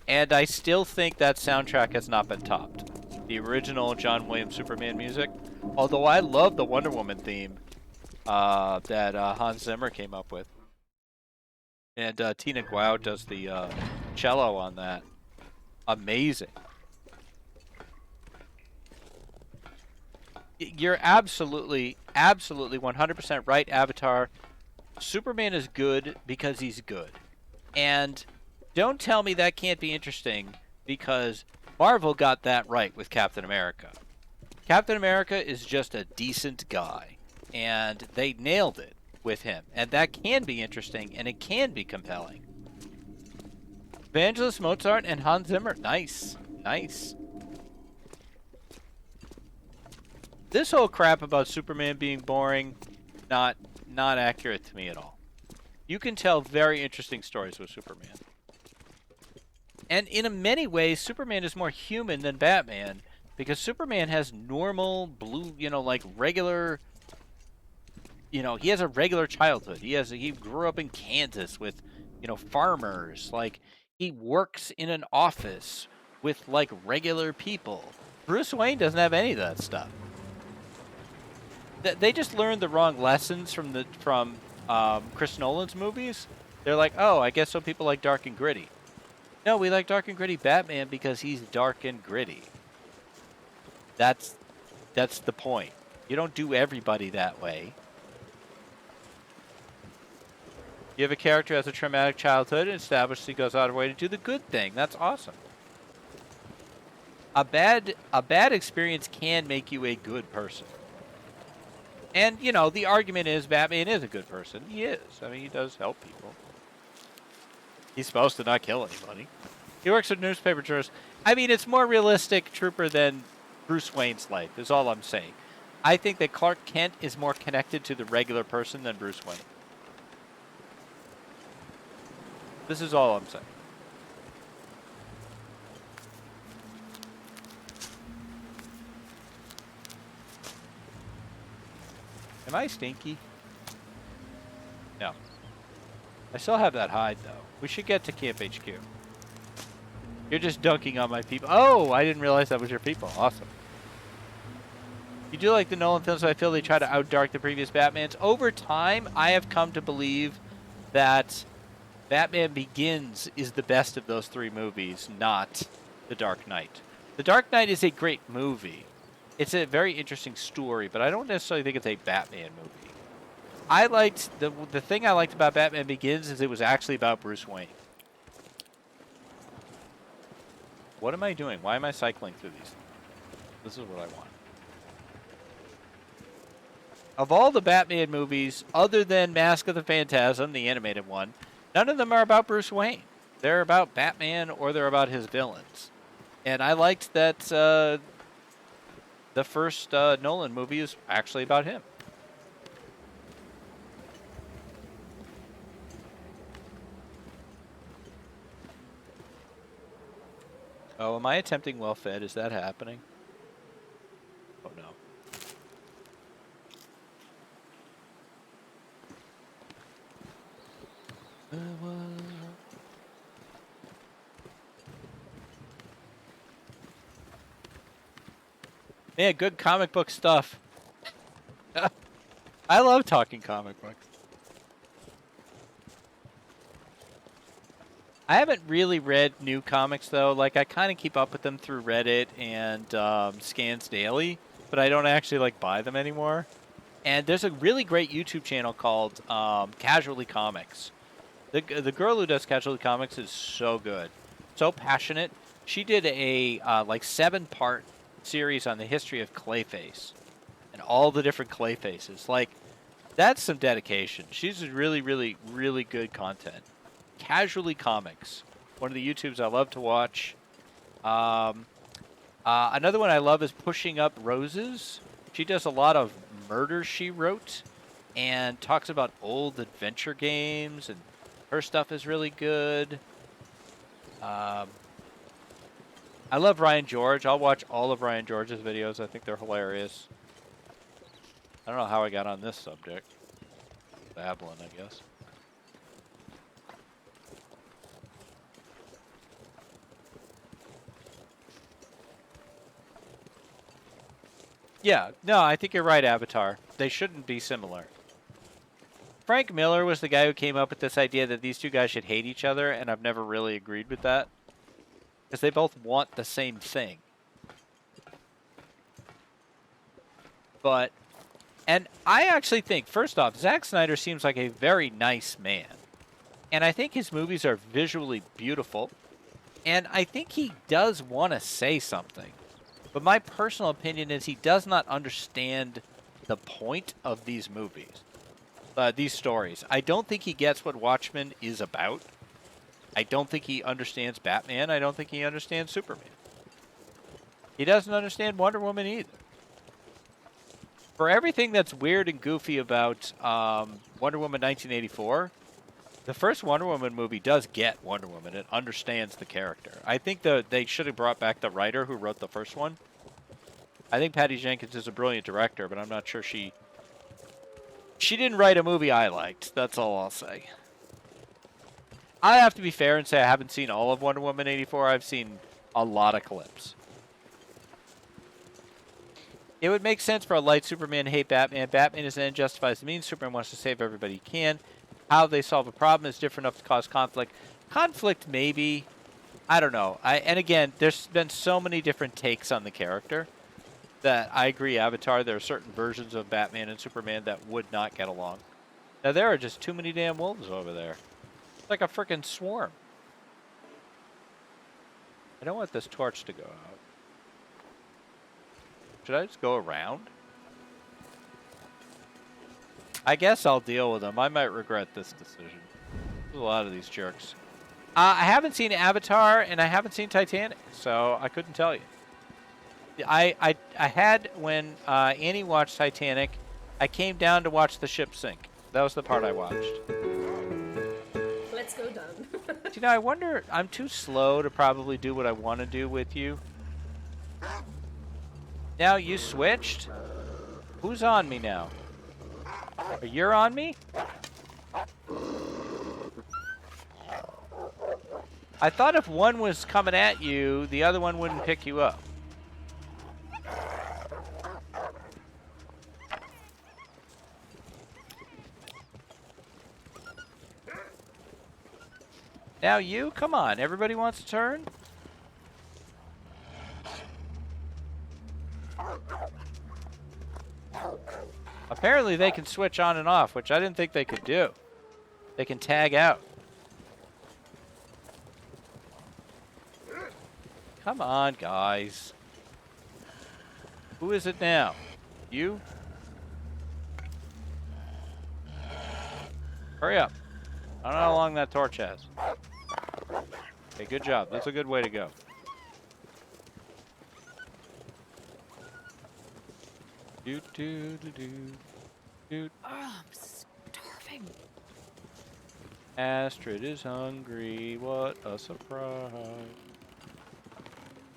And I still think that soundtrack has not been topped. The original John Williams Superman music. Although I love the Wonder Woman theme that Hans Zimmer came up with. And Tina Guo does the cello on that. Amazing. You're absolutely 100% right, Avatar. Superman is good because he's good. And don't tell me that can't be interesting, because Marvel got that right with Captain America. Captain America is just a decent guy, and they nailed it with him. And that can be interesting, and it can be compelling. Evangelist Mozart and Hans Zimmer, nice. Nice. This whole crap about Superman being boring, not accurate to me at all. You can tell very interesting stories with Superman. And in many ways, Superman is more human than Batman, Because Superman has normal blue, like regular, he has a regular childhood. He grew up in Kansas with, farmers. Like, he works in an office with like regular people. Bruce Wayne doesn't have any of that stuff. They just learned the wrong lessons from Chris Nolan's movies. They're like, oh, I guess some people like dark and gritty. No, we like dark and gritty Batman because he's dark and gritty. That's the point. You don't do everybody that way. You have a character who has a traumatic childhood and established he goes out of the way to do the good thing. That's awesome. A bad experience can make you a good person. And, the argument is Batman is a good person. He is. I mean, he does help people. He's supposed to not kill anybody. He works at newspaper journals. I mean, it's more realistic, Trooper, than Bruce Wayne's life, is all I'm saying. I think that Clark Kent is more connected to the regular person than Bruce Wayne. This is all I'm saying. Am I stinky? No. I still have that hide, though. We should get to Camp HQ. You're just dunking on my people. Oh, I didn't realize that was your people. Awesome. You do like the Nolan films, so I feel they try to outdark the previous Batmans. Over time, I have come to believe that Batman Begins is the best of those three movies, not The Dark Knight. The Dark Knight is a great movie. It's a very interesting story, but I don't necessarily think it's a Batman movie. I liked the thing I liked about Batman Begins is it was actually about Bruce Wayne. What am I doing? Why am I cycling through these? This is what I want. Of all the Batman movies, other than Mask of the Phantasm, the animated one, none of them are about Bruce Wayne. They're about Batman or they're about his villains. And I liked that the first Nolan movie is actually about him. Oh, am I attempting well-fed? Is that happening? Oh, no. Yeah, good comic book stuff. I love talking comic books. I haven't really read new comics, though. Like, I kind of keep up with them through Reddit and Scans Daily, but I don't actually, like, buy them anymore. And there's a really great YouTube channel called Casually Comics. The girl who does Casually Comics is so good. So passionate. She did a, like, 7-part series on the history of Clayface and all the different Clayfaces. Like, that's some dedication. She's really, really, really good content. Casually Comics, one of the YouTubes I love to watch. Another one I love is Pushing Up Roses. She does a lot of Murder, She Wrote and talks about old adventure games, and her stuff is really good. I love Ryan George. I'll watch all of Ryan George's videos. I think they're hilarious. I don't know how I got on this subject. Babbling, I guess. Yeah, no, I think you're right, Avatar. They shouldn't be similar. Frank Miller was the guy who came up with this idea that these two guys should hate each other, and I've never really agreed with that. Because they both want the same thing. But, and I actually think, first off, Zack Snyder seems like a very nice man. And I think his movies are visually beautiful. And I think he does want to say something. But my personal opinion is he does not understand the point of these movies, these stories. I don't think he gets what Watchmen is about. I don't think he understands Batman. I don't think he understands Superman. He doesn't understand Wonder Woman either. For everything that's weird and goofy about Wonder Woman 1984, the first Wonder Woman movie does get Wonder Woman. It understands the character. I think they should have brought back the writer who wrote the first one. I think Patty Jenkins is a brilliant director, but I'm not sure she didn't write a movie I liked. That's all I'll say. I have to be fair and say I haven't seen all of Wonder Woman 84. I've seen a lot of clips. It would make sense for a light Superman to hate Batman. Batman is then justifies the means. Superman wants to save everybody he can. How they solve a problem is different enough to cause conflict. Conflict, maybe. I don't know. And again, there's been so many different takes on the character that I agree, Avatar, there are certain versions of Batman and Superman that would not get along. Now, there are just too many damn wolves over there. It's like a freaking swarm. I don't want this torch to go out. Should I just go around? I guess I'll deal with them. I might regret this decision. There's a lot of these jerks. I haven't seen Avatar, and I haven't seen Titanic, so I couldn't tell you. I had, when Annie watched Titanic, I came down to watch the ship sink. That was the part I watched. Let's go down. You know, I wonder, I'm too slow to probably do what I want to do with you. Now you switched? Who's on me now? You're on me? I thought if one was coming at you, the other one wouldn't pick you up. Now you, come on, everybody wants a turn? Apparently they can switch on and off, which I didn't think they could do. They can tag out. Come on, guys. Who is it now? You? Hurry up. I don't know how long that torch has. Okay, good job. That's a good way to go. Do do do do do. Oh, I'm starving. Astrid is hungry. What a surprise!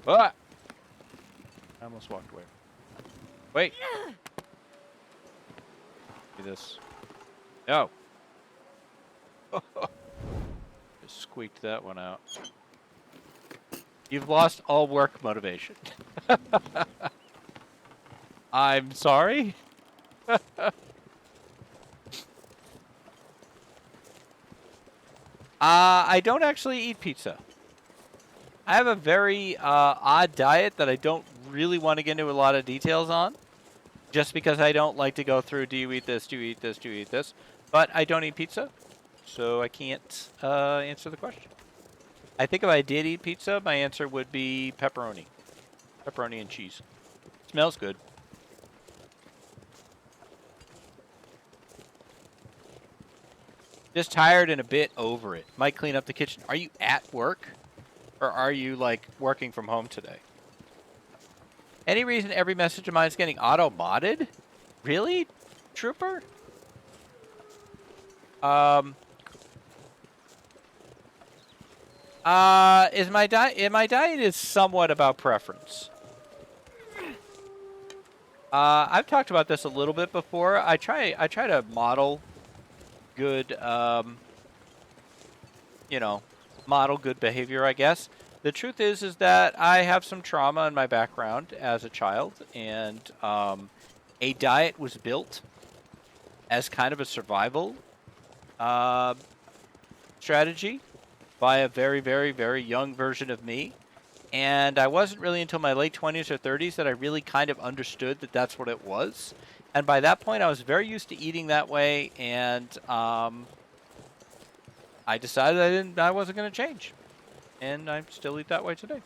Ah! I almost walked away. Wait. Do this. No. Just squeaked that one out. You've lost all work motivation. I'm sorry. I don't actually eat pizza. I have a very odd diet that I don't really want to get into a lot of details on. Just because I don't like to go through, do you eat this, do you eat this, do you eat this? But I don't eat pizza, so I can't answer the question. I think if I did eat pizza, my answer would be pepperoni. Pepperoni and cheese. Smells good. Just tired and a bit over it. Might clean up the kitchen. Are you at work? Or are you, like, working from home today? Any reason every message of mine is getting auto-modded? Really, Trooper? My diet is somewhat about preference. I've talked about this a little bit before. I try to model good, model good behavior, I guess. The truth is that I have some trauma in my background as a child, and a diet was built as kind of a survival strategy by a very, very, very young version of me. And I wasn't really until my late 20s or 30s that I really kind of understood that that's what it was. And by that point, I was very used to eating that way, and I decided I wasn't going to change. And I still eat that way today.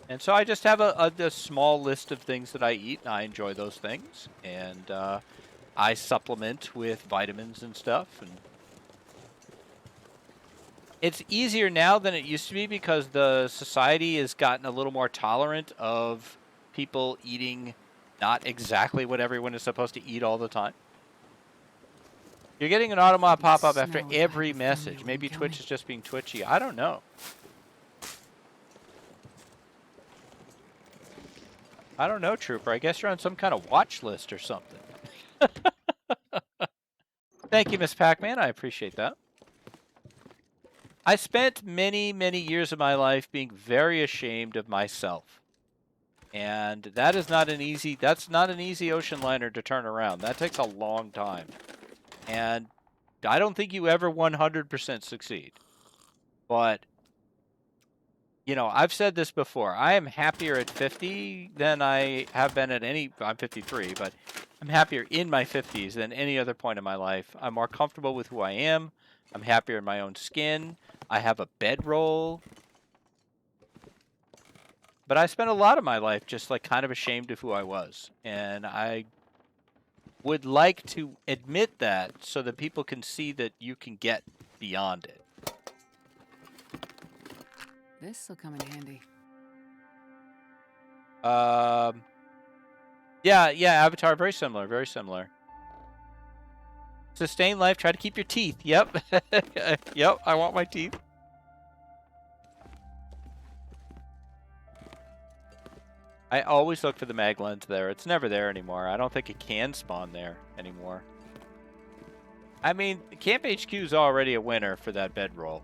And so I just have a small list of things that I eat, and I enjoy those things. And I supplement with vitamins and stuff. And it's easier now than it used to be because the society has gotten a little more tolerant of people eating not exactly what everyone is supposed to eat all the time. You're getting an automod pop-up after every message. Maybe Twitch is just being twitchy. I don't know. I don't know, Trooper. I guess you're on some kind of watch list or something. Thank you, Miss Pac-Man. I appreciate that. I spent many, many years of my life being very ashamed of myself. And that is not an easy, that's not an easy ocean liner to turn around. That takes a long time. And I don't think you ever 100% succeed. But, you know, I've said this before. I am happier at 50 than I have been at any, I'm 53, but I'm happier in my 50s than any other point in my life. I'm more comfortable with who I am. I'm happier in my own skin. I have a bedroll. But I spent a lot of my life just like kind of ashamed of who I was. And I would like to admit that so that people can see that you can get beyond it. This'll come in handy. Yeah, Avatar, very similar, very similar. Sustain life, try to keep your teeth. Yep. Yep, I want my teeth. I always look for the mag lens there. It's never there anymore. I don't think it can spawn there anymore. I mean, Camp HQ is already a winner for that bedroll.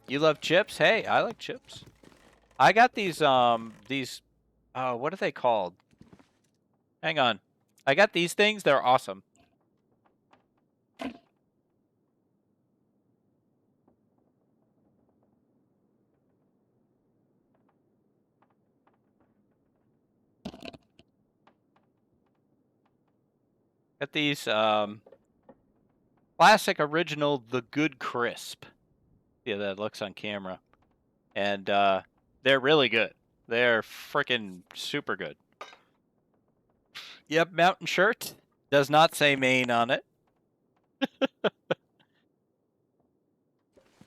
You love chips? Hey, I like chips. I got these, what are they called? Hang on. I got these things. They're awesome. Got these, classic original The Good Crisp. Yeah, that looks on camera. And, they're really good. They're freaking super good. Yep, mountain shirt. Does not say Maine on it.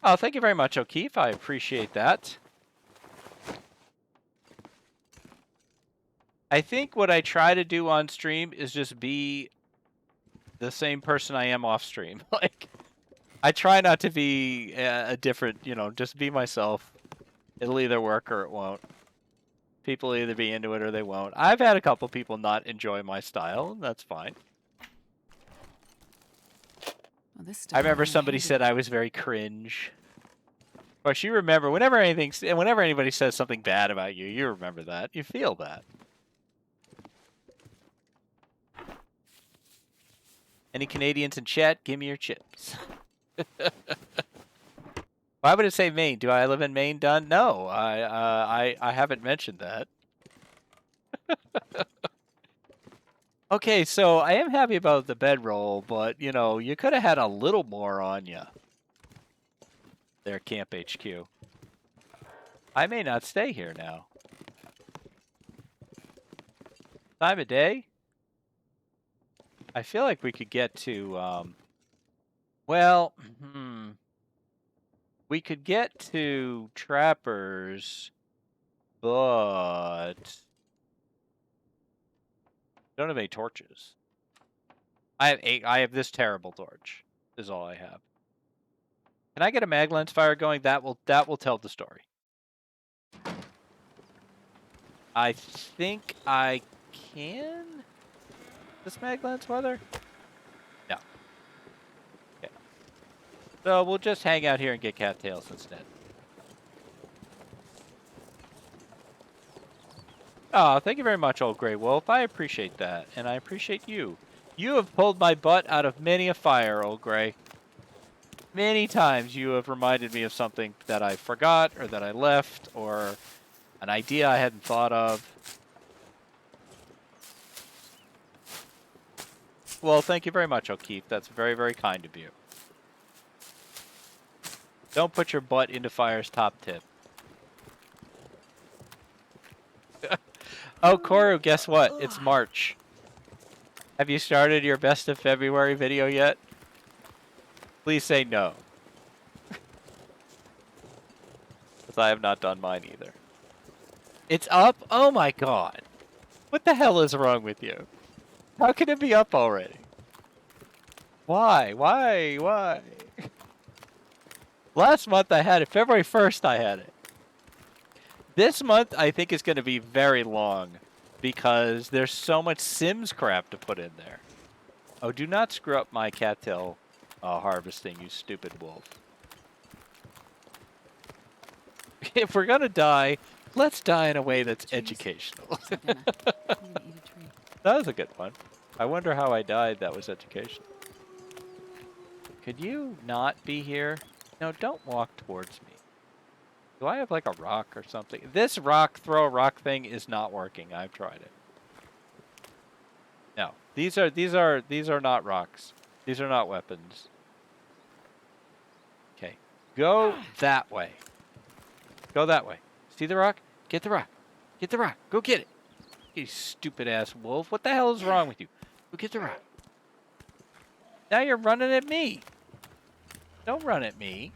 Oh, thank you very much, O'Keefe. I appreciate that. I think what I try to do on stream is just be the same person I am off stream. Like, I try not to be a different, you know, just be myself. It'll either work or it won't. People will either be into it or they won't. I've had a couple people not enjoy my style, and that's fine. Well, this I remember stuff somebody said I was very cringe. Of course, you remember whenever anybody says something bad about you, you remember that. You feel that. Any Canadians in chat? Give me your chips. Why would it say Maine? Do I live in Maine, Dunn? No, I haven't mentioned that. Okay, so I am happy about the bedroll, but, you know, you could have had a little more on you. There, Camp HQ. I may not stay here now. Time of day? I feel like we could get to, well, we could get to Trappers, but don't have any torches. I have this terrible torch. Is all I have. Can I get a mag lens fire going? That will tell the story. I think I can. This mag lens weather? No. Okay. So we'll just hang out here and get cattails instead. Oh, thank you very much, Old Grey Wolf. I appreciate that, and I appreciate you. You have pulled my butt out of many a fire, Old Grey. Many times you have reminded me of something that I forgot, or that I left, or an idea I hadn't thought of. Well, thank you very much, O'Keefe. That's very, very kind of you. Don't put your butt into fire's top tip. Oh, Koru, guess what? It's March. Have you started your best of February video yet? Please say no. Because I have not done mine either. It's up? Oh my god. What the hell is wrong with you? How can it be up already? Why? Why? Last month I had it. February 1st I had it. This month I think is going to be very long because there's so much Sims crap to put in there. Oh, do not screw up my cattail harvesting, you stupid wolf. If we're going to die, let's die in a way that's educational. I'm gonna eat a tree. That was a good one. I wonder how I died that was educational. Could you not be here? No, don't walk towards me. Do I have like a rock or something? This rock, throw a rock thing is not working. I've tried it. No. These are not rocks. These are not weapons. Okay. Go that way. Go that way. See the rock? Get the rock. Get the rock. Go get it. You stupid ass wolf. What the hell is wrong with you? Go get the rock. Now you're running at me. Don't run at me.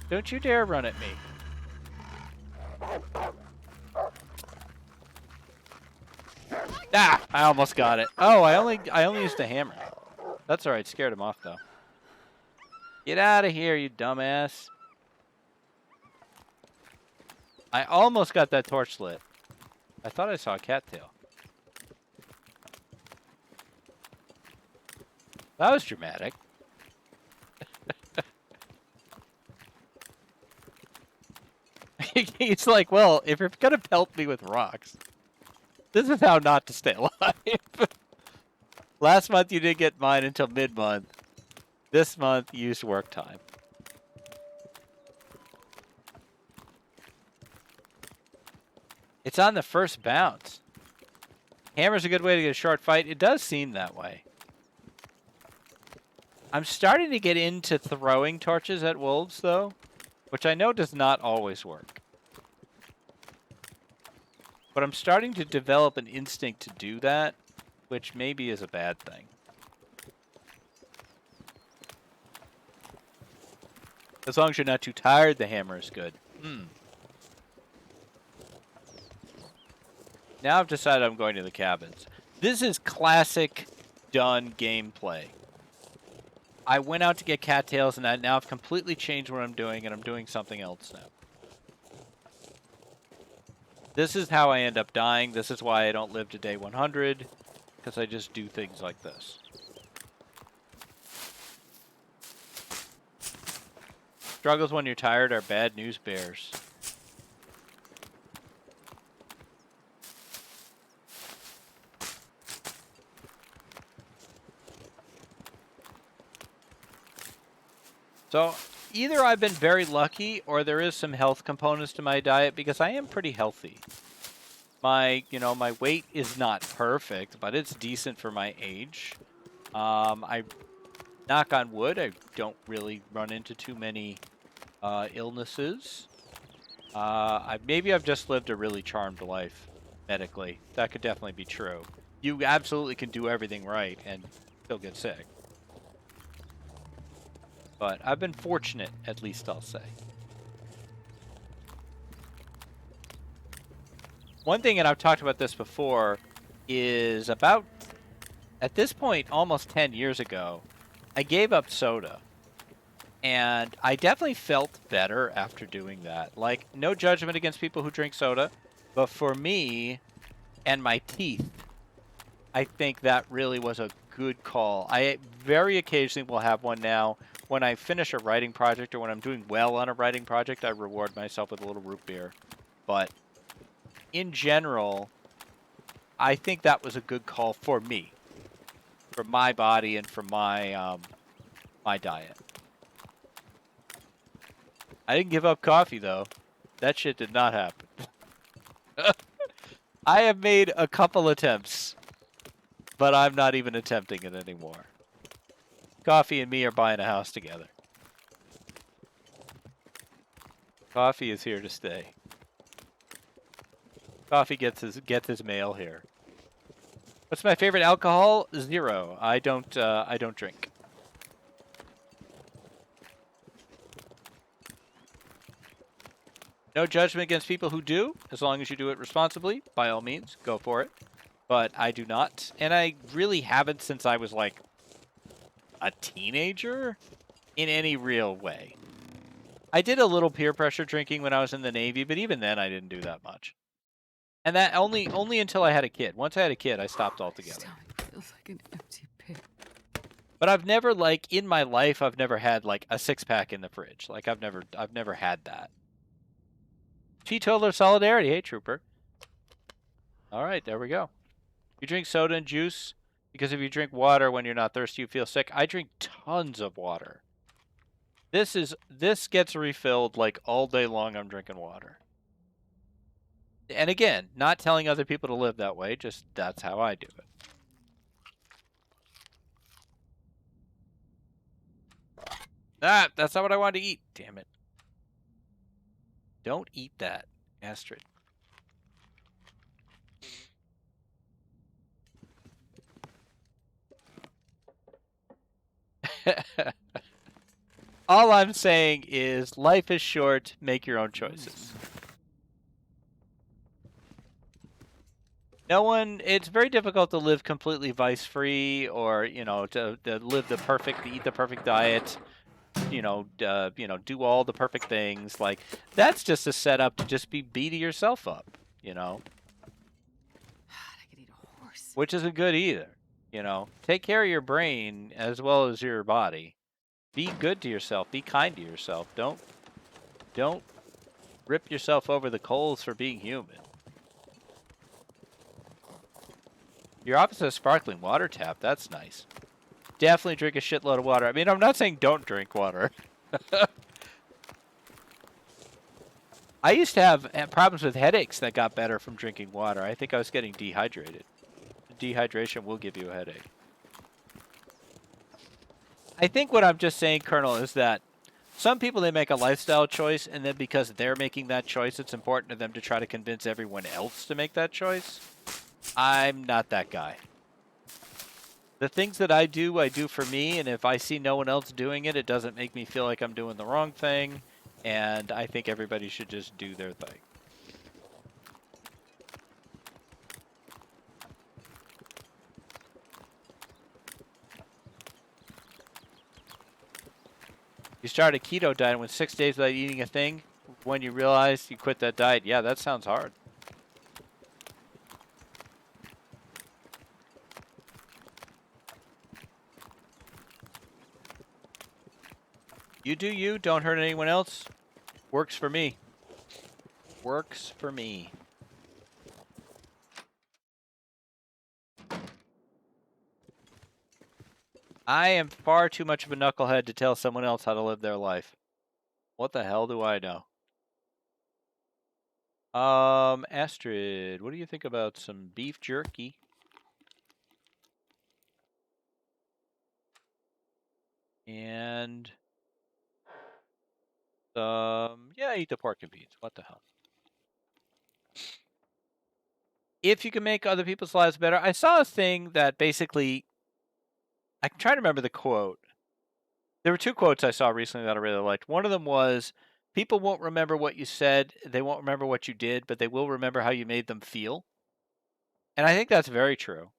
Don't you dare run at me. Ah! I almost got it. Oh, I only used a hammer. That's alright, scared him off though. Get out of here, you dumbass. I almost got that torch lit. I thought I saw a cattail. That was dramatic. He's like, well, if you're gonna pelt me with rocks, this is how not to stay alive. Last month you didn't get mine until mid-month. This month you used work time. It's on the first bounce. Hammer's a good way to get a short fight. It does seem that way. I'm starting to get into throwing torches at wolves, though, which I know does not always work. But I'm starting to develop an instinct to do that, which maybe is a bad thing. As long as you're not too tired, the hammer is good. Now I've decided I'm going to the cabins. This is classic Gunn gameplay. I went out to get cattails, and now I've completely changed what I'm doing, and I'm doing something else now. This is how I end up dying. This is why I don't live to day 100, because I just do things like this. Struggles when you're tired are bad news bears. So either I've been very lucky or there is some health components to my diet because I am pretty healthy. My weight is not perfect, but it's decent for my age. I knock on wood, I don't really run into too many illnesses. Maybe I've just lived a really charmed life medically. That could definitely be true. You absolutely can do everything right and still get sick. But I've been fortunate, at least I'll say. One thing, and I've talked about this before, is about, at this point, almost 10 years ago, I gave up soda. And I definitely felt better after doing that. Like, no judgment against people who drink soda, but for me and my teeth, I think that really was a good call. I very occasionally will have one now. When I finish a writing project or when I'm doing well on a writing project, I reward myself with a little root beer. But in general, I think that was a good call for me, for my body and for my my diet. I didn't give up coffee, though. That shit did not happen. I have made a couple attempts, but I'm not even attempting it anymore. Coffee and me are buying a house together. Coffee is here to stay. Coffee gets his mail here. What's my favorite alcohol? 0. I don't drink. No judgment against people who do, as long as you do it responsibly. By all means, go for it. But I do not, and I really haven't since I was like a teenager. in any real way. I did a little peer pressure drinking when I was in the Navy, but even then I didn't do that much. And that only until I had a kid. Once I had a kid, I stopped My altogether. stomach feels like an empty pit. But I've never, like, in my life, I've never had like a 6-pack in the fridge. Like I've never had that. Teetotaler solidarity, hey trooper. All right, there we go. You drink soda and juice because if you drink water when you're not thirsty, you feel sick. I drink tons of water. This gets refilled like all day long. I'm drinking water. And again, not telling other people to live that way, just that's how I do it. Ah, that's not what I wanted to eat. Damn it. Don't eat that, Astrid. All I'm saying is life is short, make your own choices. It's very difficult to live completely vice-free or, to live to eat the perfect diet, do all the perfect things. Like, that's just a setup to just be beating yourself up, God, I could eat a horse. which isn't good either. Take care of your brain as well as your body. Be good to yourself. Be kind to yourself. Don't rip yourself over the coals for being human. Your office has sparkling water tap. That's nice. Definitely drink a shitload of water. I mean, I'm not saying don't drink water. I used to have problems with headaches that got better from drinking water. I think I was getting dehydrated. Dehydration will give you a headache. I think what I'm just saying, Colonel, is that some people, they make a lifestyle choice, and then because they're making that choice, it's important to them to try to convince everyone else to make that choice. I'm not that guy. The things that I do for me, and if I see no one else doing it, it doesn't make me feel like I'm doing the wrong thing, and I think everybody should just do their thing. You start a keto diet and went 6 days without eating a thing. When you realize you quit that diet, yeah, that sounds hard. You do you. Don't hurt anyone else. Works for me. Works for me. I am far too much of a knucklehead to tell someone else how to live their life. What the hell do I know? Astrid, what do you think about some beef jerky? And yeah, eat the pork and beans. What the hell? If you can make other people's lives better, I saw a thing that basically, I can try to remember the quote. There were two quotes I saw recently that I really liked. One of them was, people won't remember what you said, they won't remember what you did, but they will remember how you made them feel. And I think that's very true.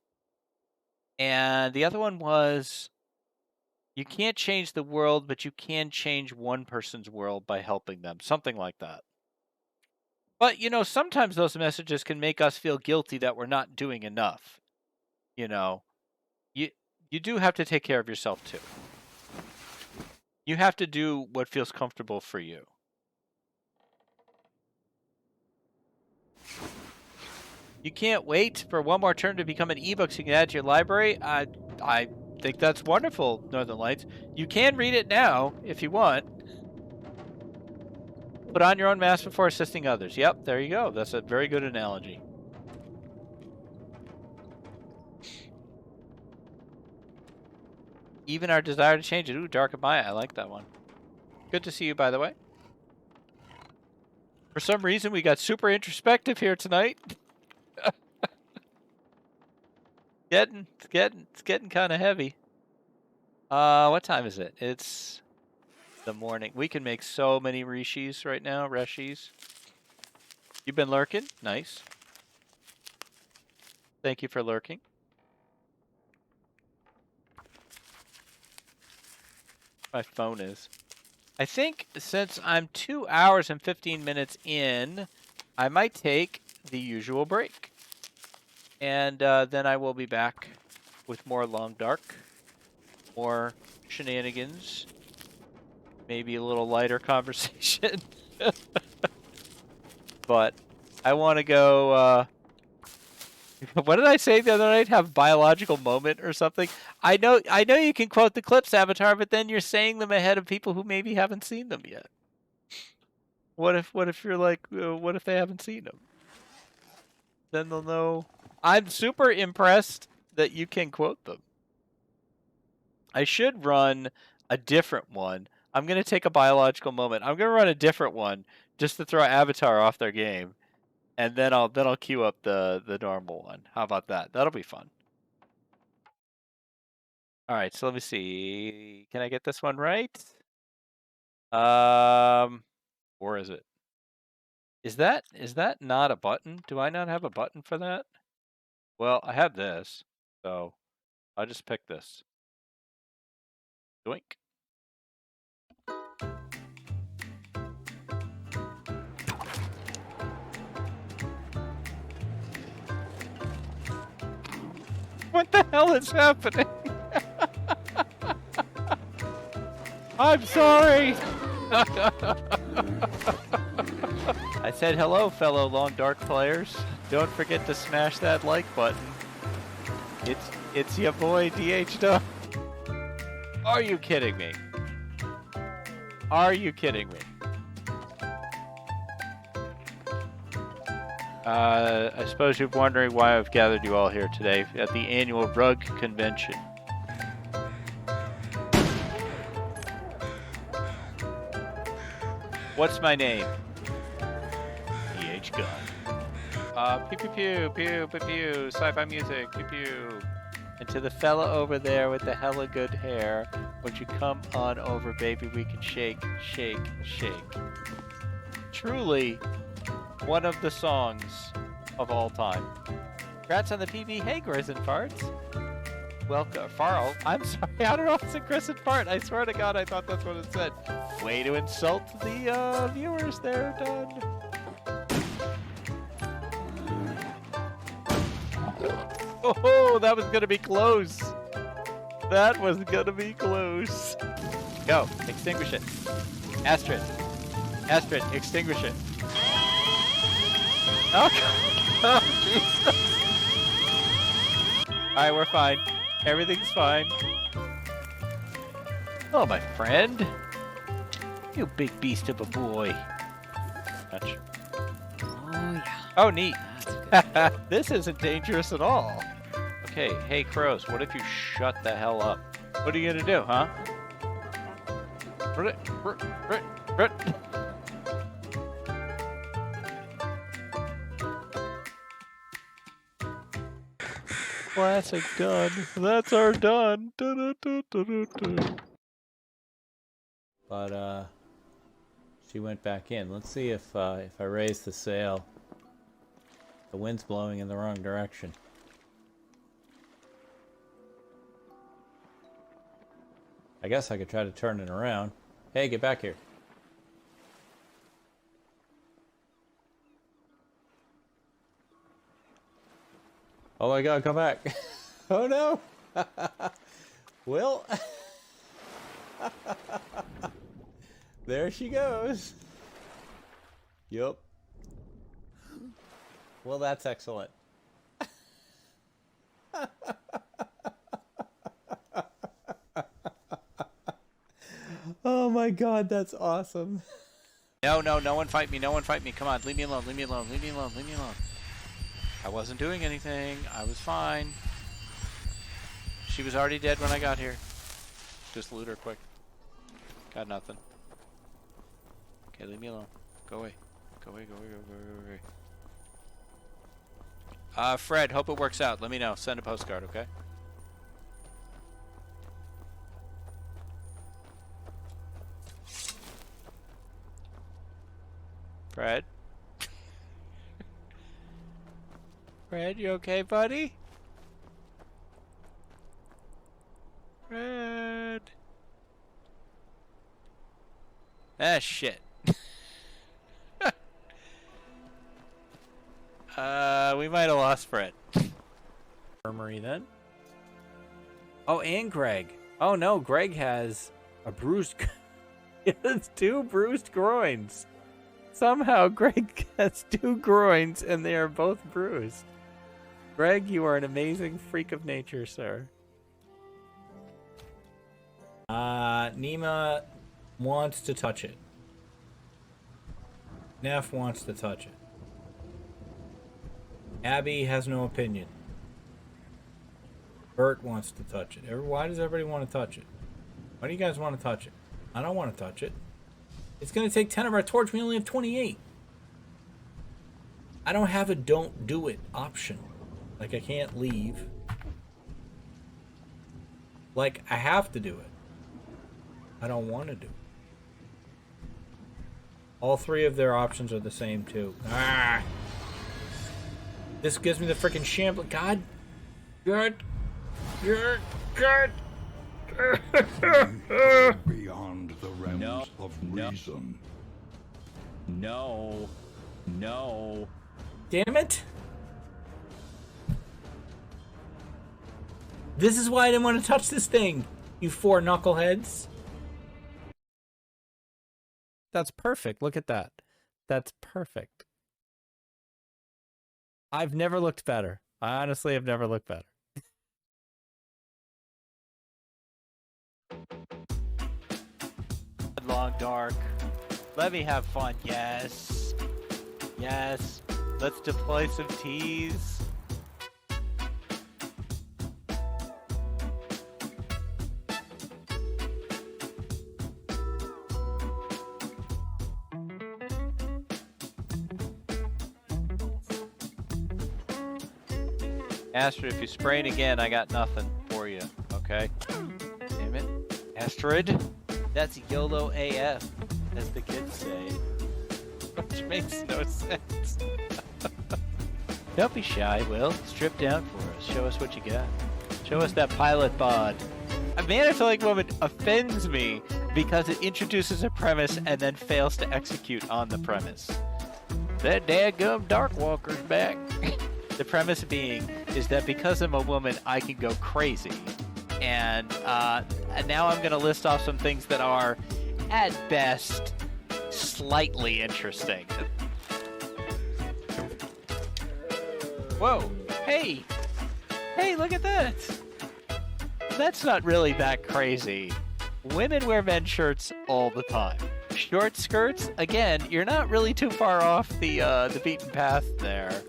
And the other one was, you can't change the world, but you can change one person's world by helping them. Something like that. But, sometimes those messages can make us feel guilty that we're not doing enough. You do have to take care of yourself too. You have to do what feels comfortable for you. You can't wait for one more term to become an ebook so you can add to your library. I think that's wonderful, Northern Lights. You can read it now if you want. Put on your own mask before assisting others. Yep, there you go. That's a very good analogy. Even our desire to change it. Ooh, Dark of Maya. I like that one. Good to see you, by the way. For some reason, we got super introspective here tonight. It's getting kind of heavy. What time is it? It's the morning. We can make so many reshis right now. Reshis. You've been lurking? Nice. Thank you for lurking. My phone is. I think since I'm 2 hours and 15 minutes in, I might take the usual break. And then I will be back with more Long Dark, more shenanigans, maybe a little lighter conversation. But I want to go... what did I say the other night? Have biological moment or something? I know you can quote the clips, Avatar, but then you're saying them ahead of people who maybe haven't seen them yet. What if you're like, what if they haven't seen them? Then they'll know. I'm super impressed that you can quote them. I should run a different one. I'm gonna take a biological moment. I'm gonna run a different one just to throw Avatar off their game, and then I'll queue up the normal one. How about that? That'll be fun. All right, so let me see. Can I get this one right? Or is it? Is that not a button? Do I not have a button for that? Well, I have this, so I'll just pick this. Doink. What the hell is happening? I'm sorry. I said hello, fellow Long Dark players. Don't forget to smash that like button. It's your boy DH Dog. Are you kidding me? Are you kidding me? I suppose you're wondering why I've gathered you all here today at the annual Rug Convention. What's my name? DH Gunn. Pew pew pew pew pew pew. Sci-fi music. Pew pew. And to the fella over there with the hella good hair, won't you come on over, baby? We can shake, shake, shake. Truly, one of the songs of all time. Congrats on the PB. Hey, Grizz and Farts. Welcome, Farl. I'm sorry, I don't know if it's a Grizz and Fart. I swear to God, I thought that's what it said. Way to insult the viewers there, Done. Oh, that was gonna be close. That was gonna be close. Go, extinguish it. Astrid. Astrid, extinguish it. Oh, Jesus. Alright, we're fine. Everything's fine. Oh, my friend. You big beast of a boy. Touch. Oh, yeah. Oh, neat. That's good. This isn't dangerous at all. Okay, hey, crows, what if you shut the hell up? What are you gonna do, huh? Classic done. That's our done. But she went back in. Let's see if I raise the sail. The wind's blowing in the wrong direction. I guess I could try to turn it around. Hey, get back here. Oh my God, come back. Oh no. Well, there she goes. Yup. Well, that's excellent. Oh my God, that's awesome. No, no one fight me, no one fight me. Come on, leave me alone, leave me alone, leave me alone, leave me alone. I wasn't doing anything. I was fine. She was already dead when I got here. Just loot her quick. Got nothing. Okay, leave me alone. Go away. Go away, go away, go away, go away. Fred, hope it works out. Let me know. Send a postcard, okay? Fred? Fred, you okay, buddy? Fred? Ah, shit. We might have lost Fred. Armory then. Oh, and Greg. Oh no, Greg has a bruised. He has 2 bruised groins. Somehow, Greg has 2 groins, and they are both bruised. Greg, you are an amazing freak of nature, sir. Nima wants to touch it. Neff wants to touch it. Abby has no opinion. Bert wants to touch it. Why does everybody want to touch it? Why do you guys want to touch it? I don't want to touch it. It's going to take 10 of our torch. We only have 28. I don't have a don't do it option. Like, I can't leave. Like, I have to do it. I don't want to do it. All 3 of their options are the same, too. Ah! This gives me the freaking shambler. God. Good. Good. Good. Beyond the realms of reason. No. No. Damn it. This is why I didn't want to touch this thing, you 4 knuckleheads. That's perfect. Look at that. That's perfect. I've never looked better. I honestly have never looked better. Long dark. Let me have fun. Yes. Yes. Let's deploy some teas. Astrid, if you sprain again, I got nothing for you, okay? Damn it. Astrid? That's YOLO AF, as the kids say. Which makes no sense. Don't be shy, Will. Strip down for us. Show us what you got. Show us that pilot bod. A man-I-feel-like woman offends me because it introduces a premise and then fails to execute on the premise. That dadgum Darkwalker's back. The premise being is that because I'm a woman, I can go crazy. And now I'm going to list off some things that are, at best, slightly interesting. Whoa. Hey. Hey, look at that. That's not really that crazy. Women wear men's shirts all the time. Short skirts, again, you're not really too far off the beaten path there.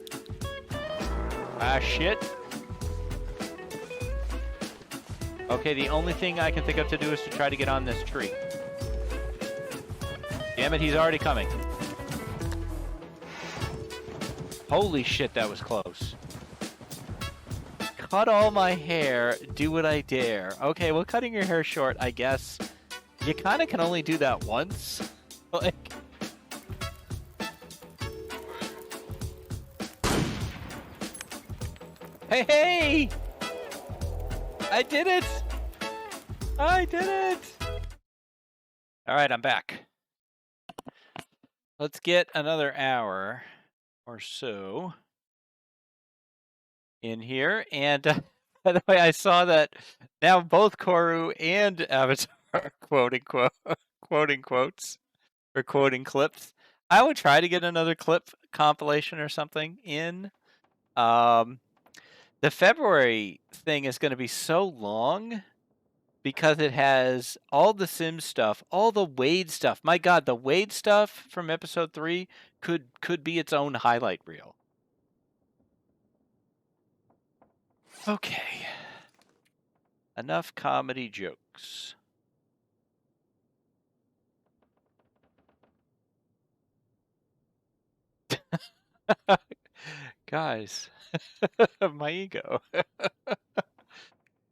Ah, shit. Okay, the only thing I can think of to do is to try to get on this tree. Damn it, he's already coming. Holy shit, that was close. Cut all my hair, do what I dare. Okay, well, cutting your hair short, I guess. You kind of can only do that once. Like... Hey, hey! I did it! I did it! Alright, I'm back. Let's get another hour or so in here. And by the way, I saw that now both Koru and Avatar are quoting quotes or quoting clips. I would try to get another clip compilation or something in. The February thing is going to be so long because it has all the Sims stuff, all the Wade stuff. My God, the Wade stuff from episode 3 could be its own highlight reel. Okay. Enough comedy jokes. Guys, my ego.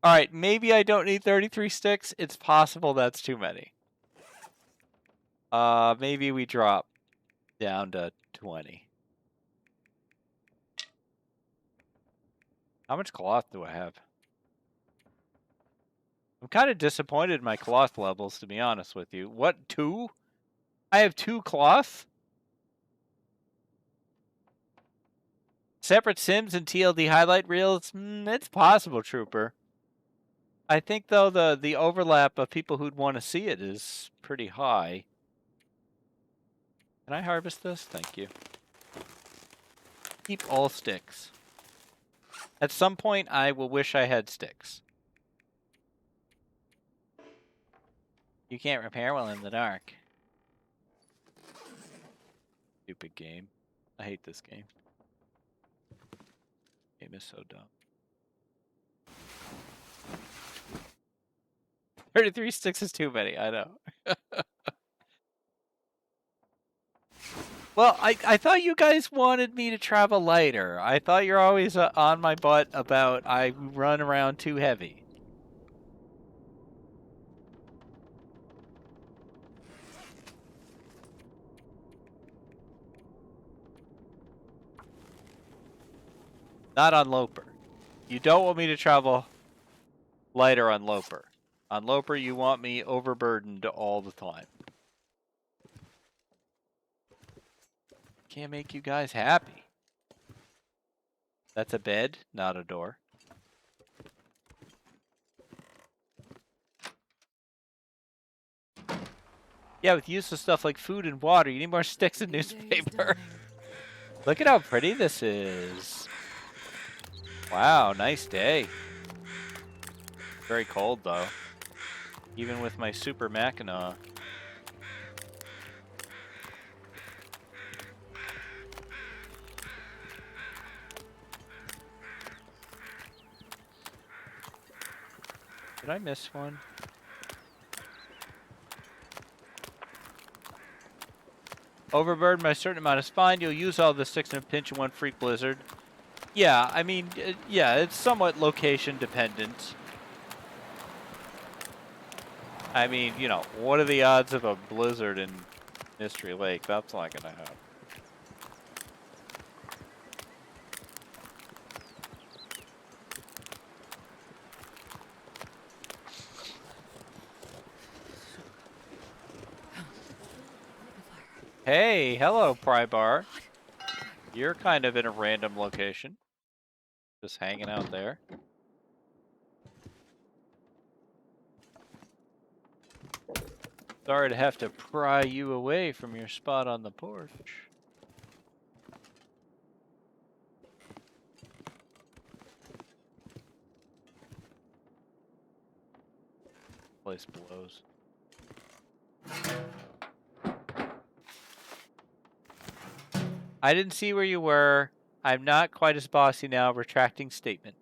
All right, maybe I don't need 33 sticks. It's possible that's too many. Maybe we drop down to 20. How much cloth do I have? I'm kind of disappointed in my cloth levels, to be honest with you. What, 2? I have 2 cloth. Separate sims and TLD highlight reels. It's possible, Trooper. I think though the overlap of people who'd want to see it is pretty high. Can I harvest this? Thank you. Keep all sticks. At some point, I will wish I had sticks. You can't repair well in the dark. Stupid game. I hate this game. Game is so dumb. 33 sticks is too many, I know. Well, I thought you guys wanted me to travel lighter. I thought you're always on my butt about I run around too heavy. Not on Loper. You don't want me to travel lighter on Loper. On Loper, you want me overburdened all the time. Can't make you guys happy. That's a bed, not a door. Yeah, with useless stuff like food and water, you need more sticks and newspaper. Look at how pretty this is. Wow, nice day. Very cold, though. Even with my super Mackinac. Did I miss one? Overburden by a certain amount is fine. You'll use all the sticks in a pinch in one freak blizzard. Yeah, I mean, yeah, it's somewhat location dependent. I mean, you know, what are the odds of a blizzard in Mystery Lake? That's not gonna happen. Hey, hello, Prybar. You're kind of in a random location. Just hanging out there. Sorry to have to pry you away from your spot on the porch. Place blows. I didn't see where you were. I'm not quite as bossy now. Retracting statement.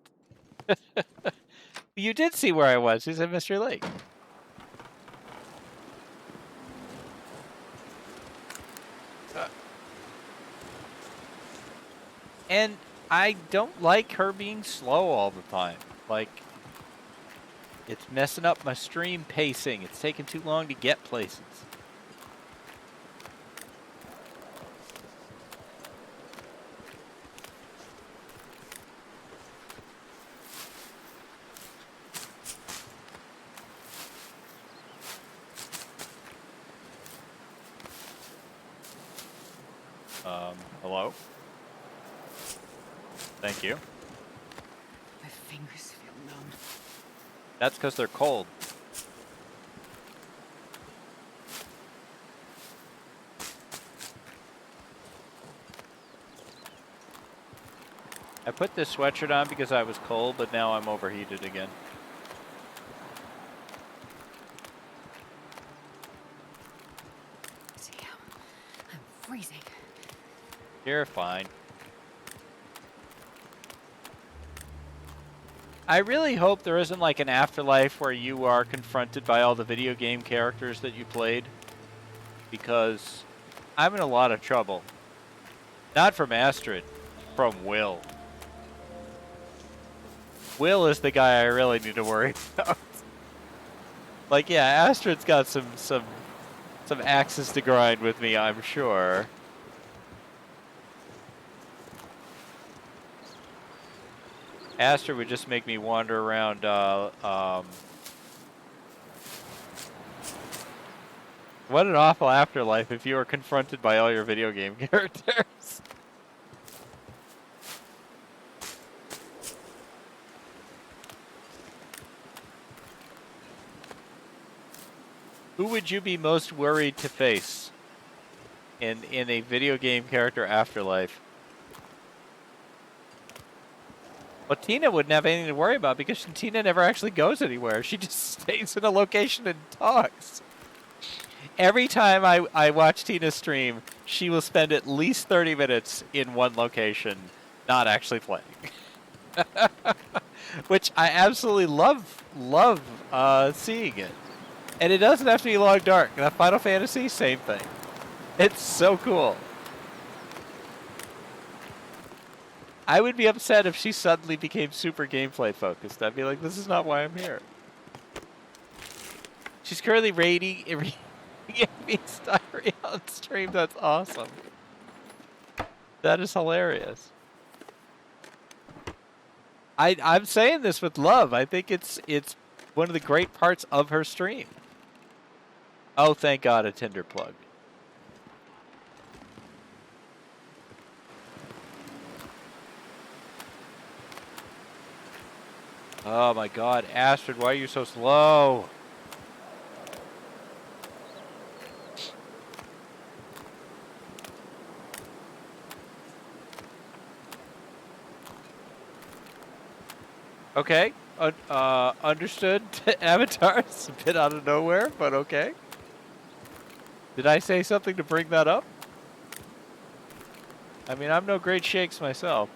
You did see where I was. He's at Mystery Lake. And I don't like her being slow all the time. Like, it's messing up my stream pacing. It's taking too long to get places. Hello? Thank you. My fingers feel numb. That's because they're cold. I put this sweatshirt on because I was cold, but now I'm overheated again. See, I'm freezing. You're fine. I really hope there isn't like an afterlife where you are confronted by all the video game characters that you played, because I'm in a lot of trouble. Not from Astrid, from Will. Will is the guy I really need to worry about. Like, yeah, Astrid's got some axes to grind with me, I'm sure. Astrid would just make me wander around What an awful afterlife if you are confronted by all your video game characters. Who would you be most worried to face in a video game character afterlife? Well, Tina wouldn't have anything to worry about because Tina never actually goes anywhere. She just stays in a location and talks. Every time I watch Tina stream, she will spend at least 30 minutes in one location, not actually playing. Which I absolutely love seeing it. And it doesn't have to be long dark. And Final Fantasy, same thing. It's so cool. I would be upset if she suddenly became super gameplay focused. I'd be like, this is not why I'm here. She's currently rating Amy's diary on stream. That's awesome. That is hilarious. I'm saying this with love. I think it's one of the great parts of her stream. Oh, thank God, a Tinder plug. Oh my God, Astrid, why are you so slow? Okay, understood. Avatar's a bit out of nowhere, but okay. Did I say something to bring that up? I mean, I'm no great shakes myself.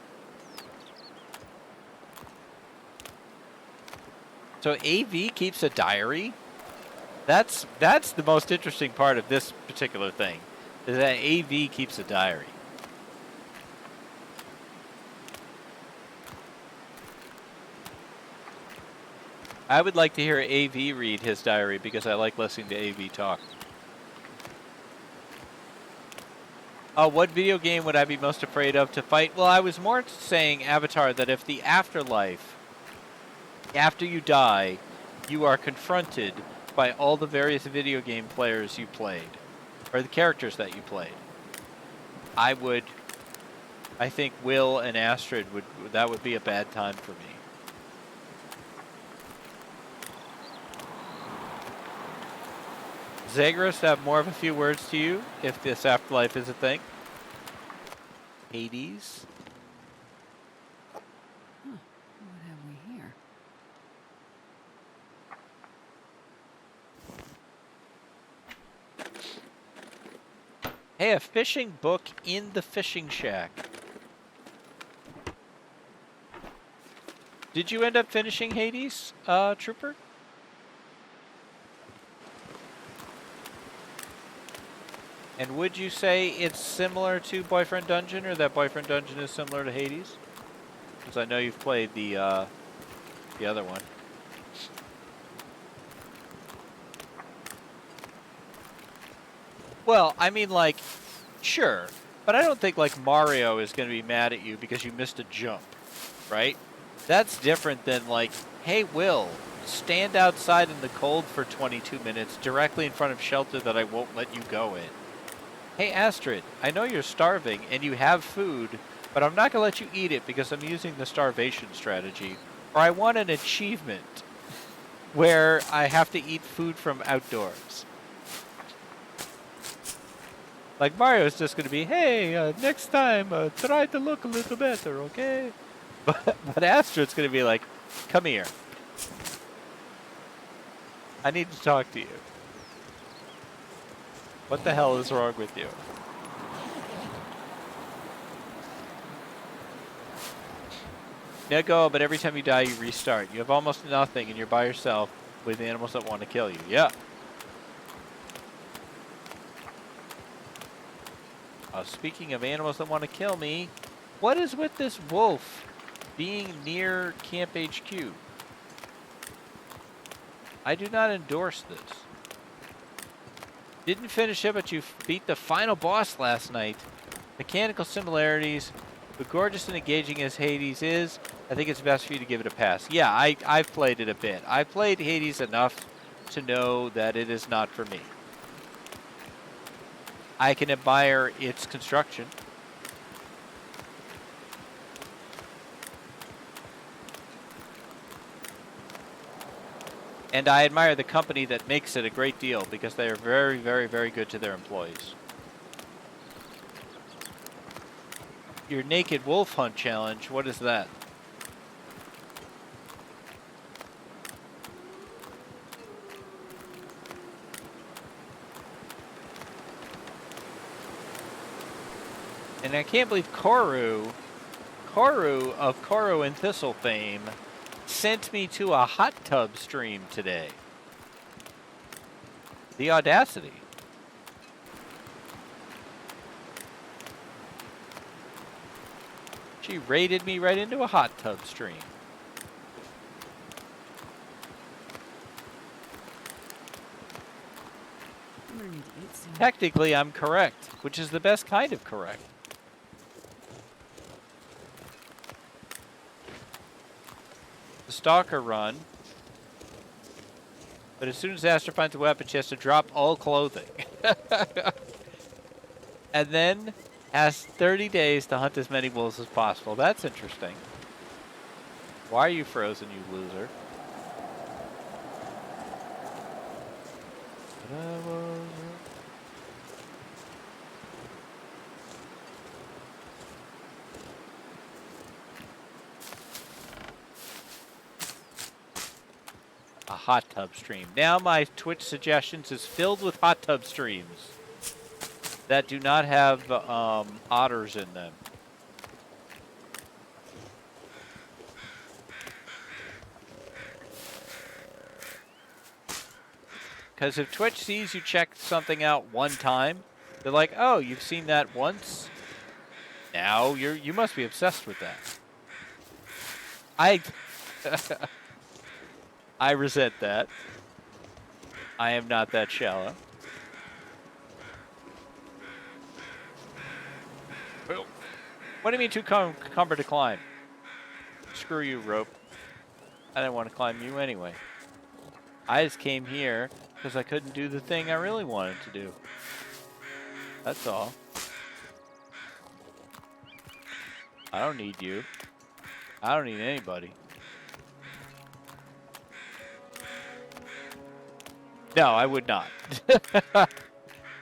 So AV keeps a diary? That's the most interesting part of this particular thing, is that AV keeps a diary. I would like to hear AV read his diary because I like listening to AV talk. What video game would I be most afraid of to fight? Well, I was more saying, Avatar, that if the afterlife, after you die, you are confronted by all the various video game players you played, or the characters that you played. I think Will and Astrid that would be a bad time for me. Zagros, have more of a few words to you, if this afterlife is a thing. Hades. Huh. What have we here? Hey, a fishing book in the fishing shack. Did you end up finishing Hades, Trooper? And would you say it's similar to Boyfriend Dungeon, or that Boyfriend Dungeon is similar to Hades? Because I know you've played the other one. Well, I mean, like, sure, but I don't think like Mario is going to be mad at you because you missed a jump, right? That's different than like, hey, Will, stand outside in the cold for 22 minutes directly in front of shelter that I won't let you go in. Hey, Astrid, I know you're starving and you have food, but I'm not going to let you eat it because I'm using the starvation strategy. Or I want an achievement where I have to eat food from outdoors. Like Mario's just going to be, hey, next time, try to look a little better, okay? But Astrid's going to be like, come here. I need to talk to you. What the hell is wrong with you? Nego, but every time you die, you restart. You have almost nothing, and you're by yourself with animals that want to kill you. Yeah. Speaking of animals that want to kill me, what is with this wolf being near Camp HQ? I do not endorse this. Didn't finish it, but you beat the final boss last night. Mechanical similarities, but gorgeous and engaging as Hades is, I think it's best for you to give it a pass. Yeah, I've played it a bit. I played Hades enough to know that it is not for me. I can admire its construction. And I admire the company that makes it a great deal because they are very, very, very good to their employees. Your naked wolf hunt challenge, what is that? And I can't believe Koru of Koru and Thistle fame, sent me to a hot tub stream today. The audacity. She raided me right into a hot tub stream. I'm gonna need to eat soon. Technically, I'm correct, which is the best kind of correct. The stalker run. But as soon as Aster finds a weapon, she has to drop all clothing. And then has 30 days to hunt as many wolves as possible. That's interesting. Why are you frozen, you loser? A hot tub stream. Now my Twitch suggestions is filled with hot tub streams that do not have otters in them. Because if Twitch sees you check something out one time, they're like, "Oh, you've seen that once? Now you must be obsessed with that." I resent that. I am not that shallow. What do you mean too cumbered to climb? Screw you, Rope. I didn't want to climb you anyway. I just came here because I couldn't do the thing I really wanted to do. That's all. I don't need you. I don't need anybody. No, I would not.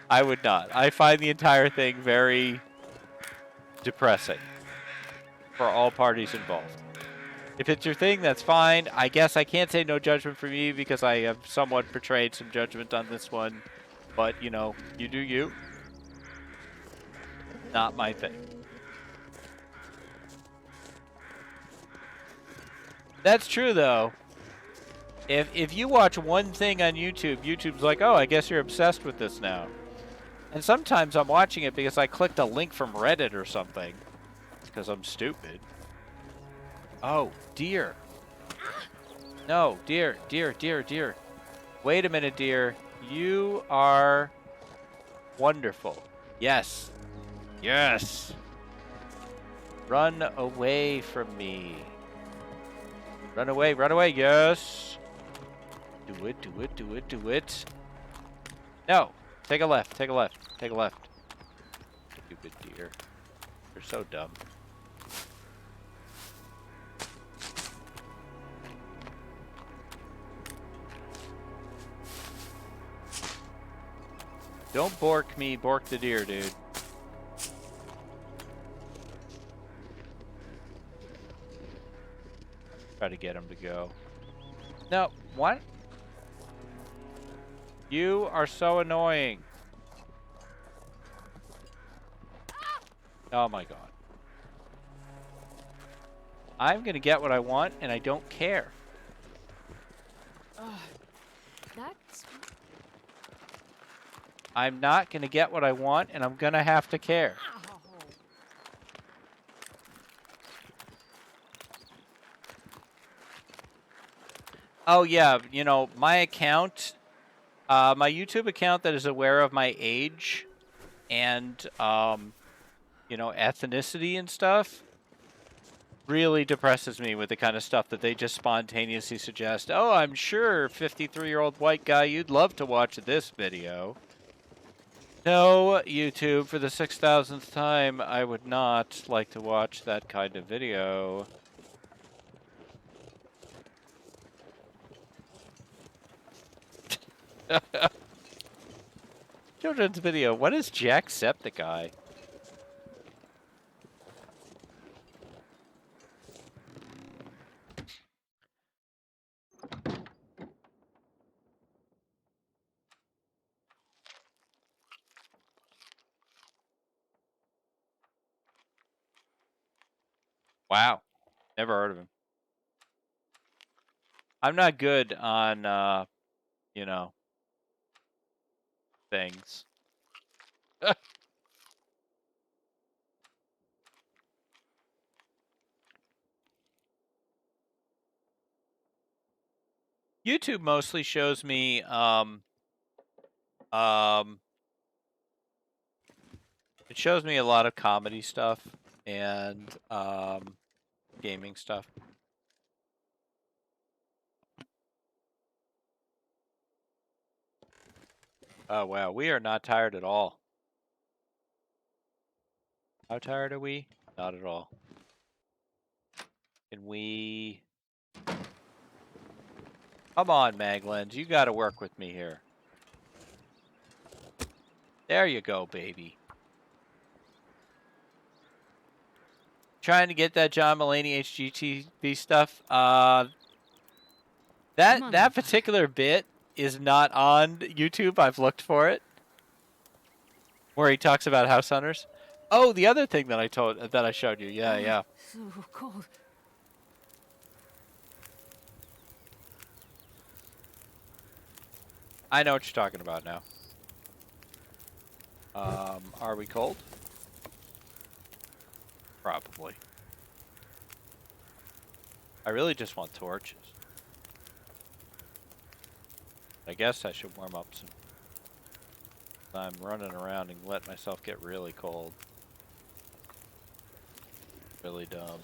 I would not. I find the entire thing very depressing for all parties involved. If it's your thing, that's fine. I guess I can't say no judgment from you because I have somewhat portrayed some judgment on this one. But, you know, you do you. Not my thing. That's true, though. If you watch one thing on YouTube, YouTube's like, oh, I guess you're obsessed with this now. And sometimes I'm watching it because I clicked a link from Reddit or something. Because I'm stupid. Oh, deer. No, deer, deer, deer, deer. Wait a minute, deer. You are wonderful. Yes. Yes. Run away from me. Run away, run away. Yes. Do it, do it, do it, do it. No. Take a left, take a left, take a left. Stupid deer. You're so dumb. Don't bork me, bork the deer, dude. Try to get him to go. No, what? You are so annoying. Oh my god. I'm gonna get what I want and I don't care. That's... I'm not gonna get what I want and I'm gonna have to care. Oh yeah, you know, my account, my YouTube account that is aware of my age and, you know, ethnicity and stuff really depresses me with the kind of stuff that they just spontaneously suggest. Oh, I'm sure, 53-year-old white guy, you'd love to watch this video. No, YouTube, for the 6,000th time, I would not like to watch that kind of video. Children's video. What is Jacksepticeye? Wow. Never heard of him. I'm not good on, you know, things. YouTube mostly shows me, it shows me a lot of comedy stuff and, gaming stuff. Oh, wow. We are not tired at all. How tired are we? Not at all. Can we... Come on, Maglens. You gotta work with me here. There you go, baby. Trying to get that John Mulaney HGTV stuff. That particular bit is not on YouTube. I've looked for it. Where he talks about house hunters. Oh, the other thing that I showed you. Yeah, yeah. So cold. I know what you're talking about now. Are we cold? Probably. I really just want torches. I guess I should warm up some. I'm running around and let myself get really cold. Really dumb.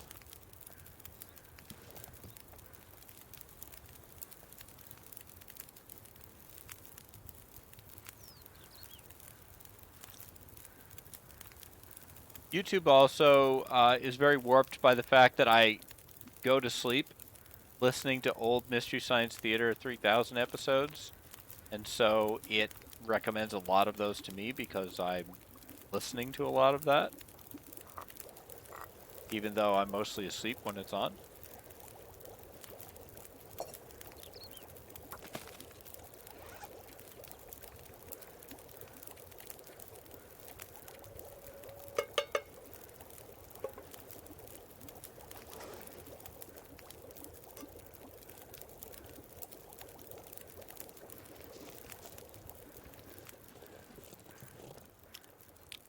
YouTube also is very warped by the fact that I go to sleep listening to old Mystery Science Theater 3000 episodes, and so it recommends a lot of those to me because I'm listening to a lot of that, even though I'm mostly asleep when it's on.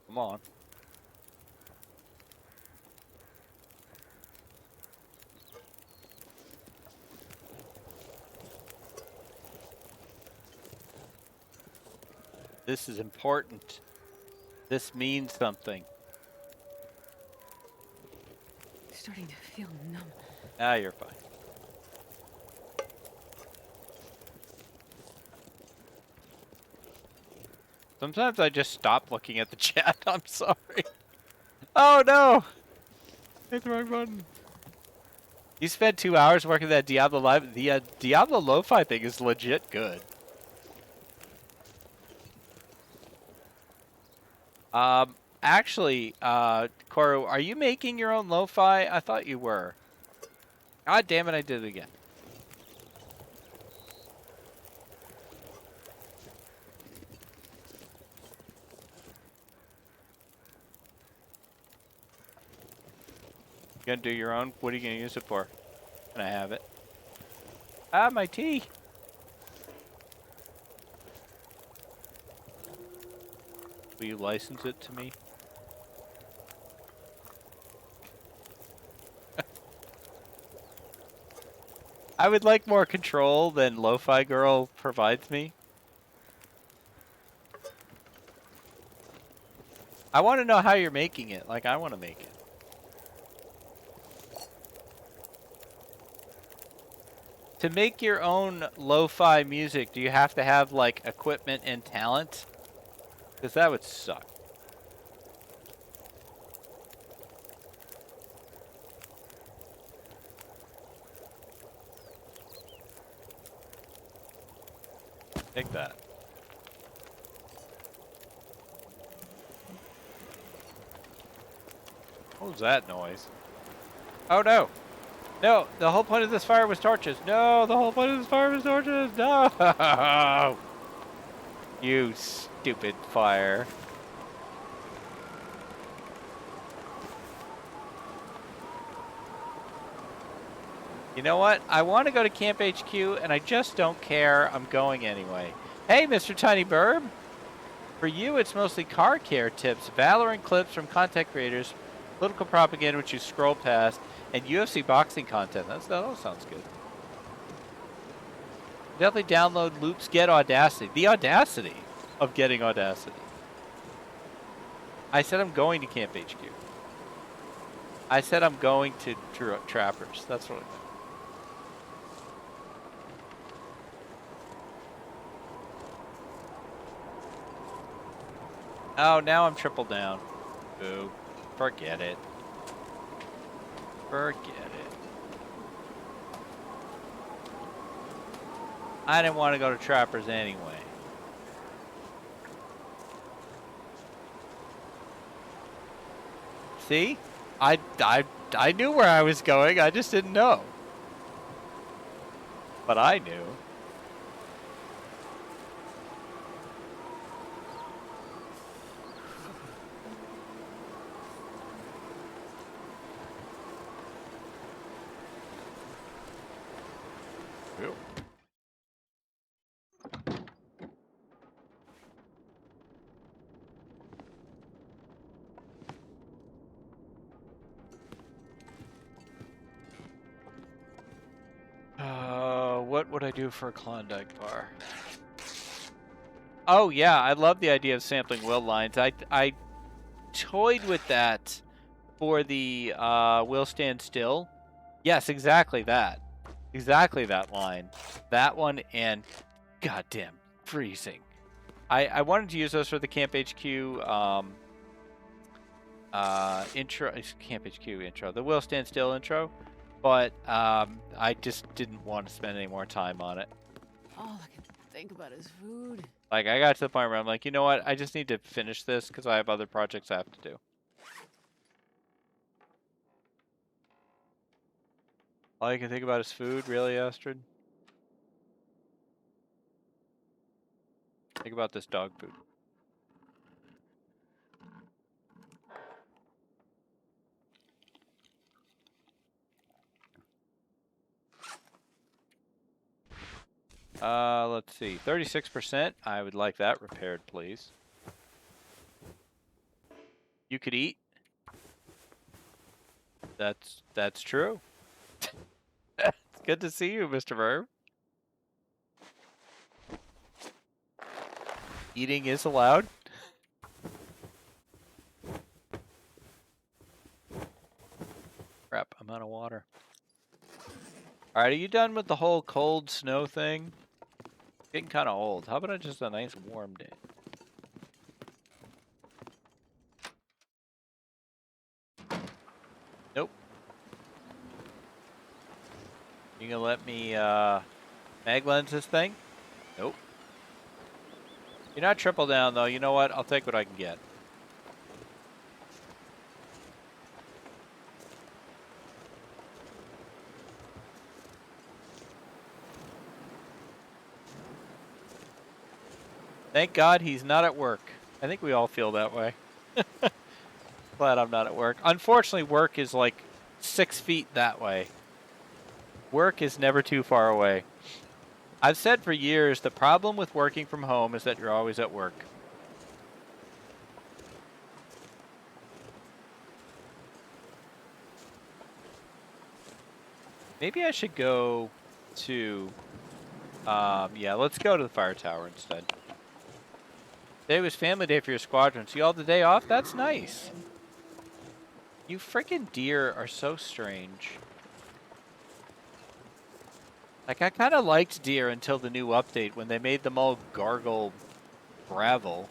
Come on. This is important. This means something. Starting to feel numb. Ah, you're fine. Sometimes I just stop looking at the chat. I'm sorry. Oh no! Hit the wrong button. You spent 2 hours working that Diablo Live. The Diablo Lo-Fi thing is legit good. Actually, Koru, are you making your own Lo-Fi? I thought you were. God damn it, I did it again. You gonna do your own? What are you gonna use it for? Can I have it? Ah, my tea! Will you license it to me? I would like more control than Lo-Fi Girl provides me. I want to know how you're making it. Like, I want to make it. To make your own lo-fi music, do you have to have, like, equipment and talent? Because that would suck. Take that. What was that noise? Oh no! No! The whole point of this fire was torches! No! The whole point of this fire was torches! No! You stupid fire. You know what? I want to go to Camp HQ, and I just don't care. I'm going anyway. Hey, Mr. Tiny Burb! For you, it's mostly car care tips, Valorant clips from content creators, political propaganda which you scroll past, and UFC boxing content. That all sounds good. Definitely download Loops Get Audacity. The audacity of getting Audacity. I said I'm going to Camp HQ. I said I'm going to Trappers. That's what I meant. Oh, now I'm triple down. Boo. Forget it. Forget it. I didn't want to go to Trappers anyway. See? I knew where I was going, I just didn't know. But I knew. What would I do for a Klondike bar? Oh yeah, I love the idea of sampling will lines. I toyed with that for the will stand still. Yes, exactly that. Exactly that line. That one and goddamn freezing. I wanted to use those for the Camp HQ intro, Camp HQ intro, the will stand still intro. But I just didn't want to spend any more time on it. All I can think about is food. Like, I got to the point where I'm like, you know what? I just need to finish this because I have other projects I have to do. All you can think about is food? Really, Astrid? Think about this dog food. Let's see. 36%. I would like that repaired, please. You could eat. That's true. It's good to see you, Mr. Verb. Eating is allowed. Crap, I'm out of water. Alright, are you done with the whole cold snow thing? It's getting kind of old. How about just a nice warm day? Nope. You gonna let me mag lens this thing? Nope. You're not triple down though. You know what? I'll take what I can get. Thank God he's not at work. I think we all feel that way. Glad I'm not at work. Unfortunately, work is like 6 feet that way. Work is never too far away. I've said for years the problem with working from home is that you're always at work. Maybe I should go to... yeah, let's go to the fire tower instead. Today was family day for your squadron, so you all had the day off? That's nice. You freaking deer are so strange. Like, I kind of liked deer until the new update when they made them all gargle gravel.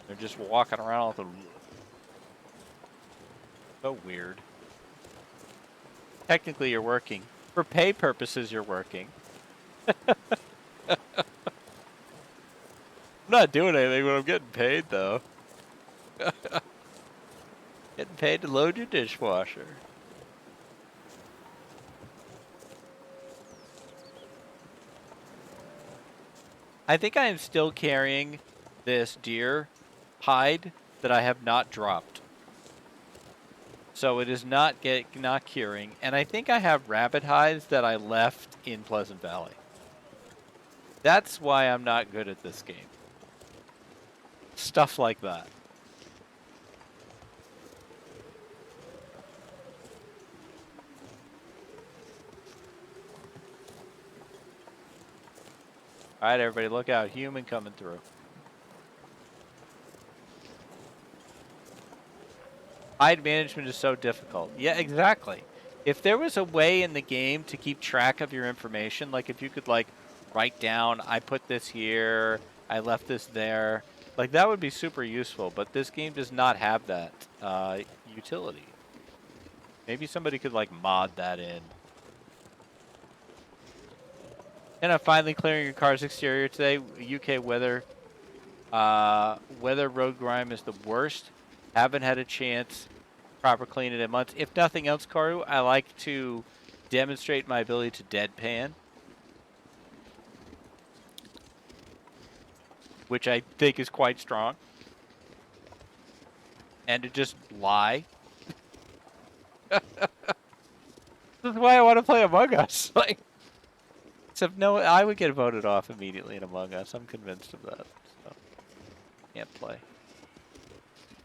They're just walking around with a... So weird. Technically, you're working. For pay purposes, you're working. I'm not doing anything when I'm getting paid, though. Getting paid to load your dishwasher. I think I am still carrying this deer hide that I have not dropped. So it is not curing. And I think I have rabbit hides that I left in Pleasant Valley. That's why I'm not good at this game. Stuff like that. Alright, everybody, look out. Human coming through. Hide management is so difficult. Yeah, exactly. If there was a way in the game to keep track of your information, like if you could, like, write down, I put this here, I left this there, like, that would be super useful, but this game does not have that utility. Maybe somebody could, like, mod that in. And I'm finally clearing your car's exterior today. UK weather road grime is the worst. Haven't had a chance proper clean it in months. If nothing else, Karu, I like to demonstrate my ability to deadpan, which I think is quite strong, and to just lie. This is why I want to play Among Us. Like, except no, I would get voted off immediately in Among Us. I'm convinced of that. So, can't play.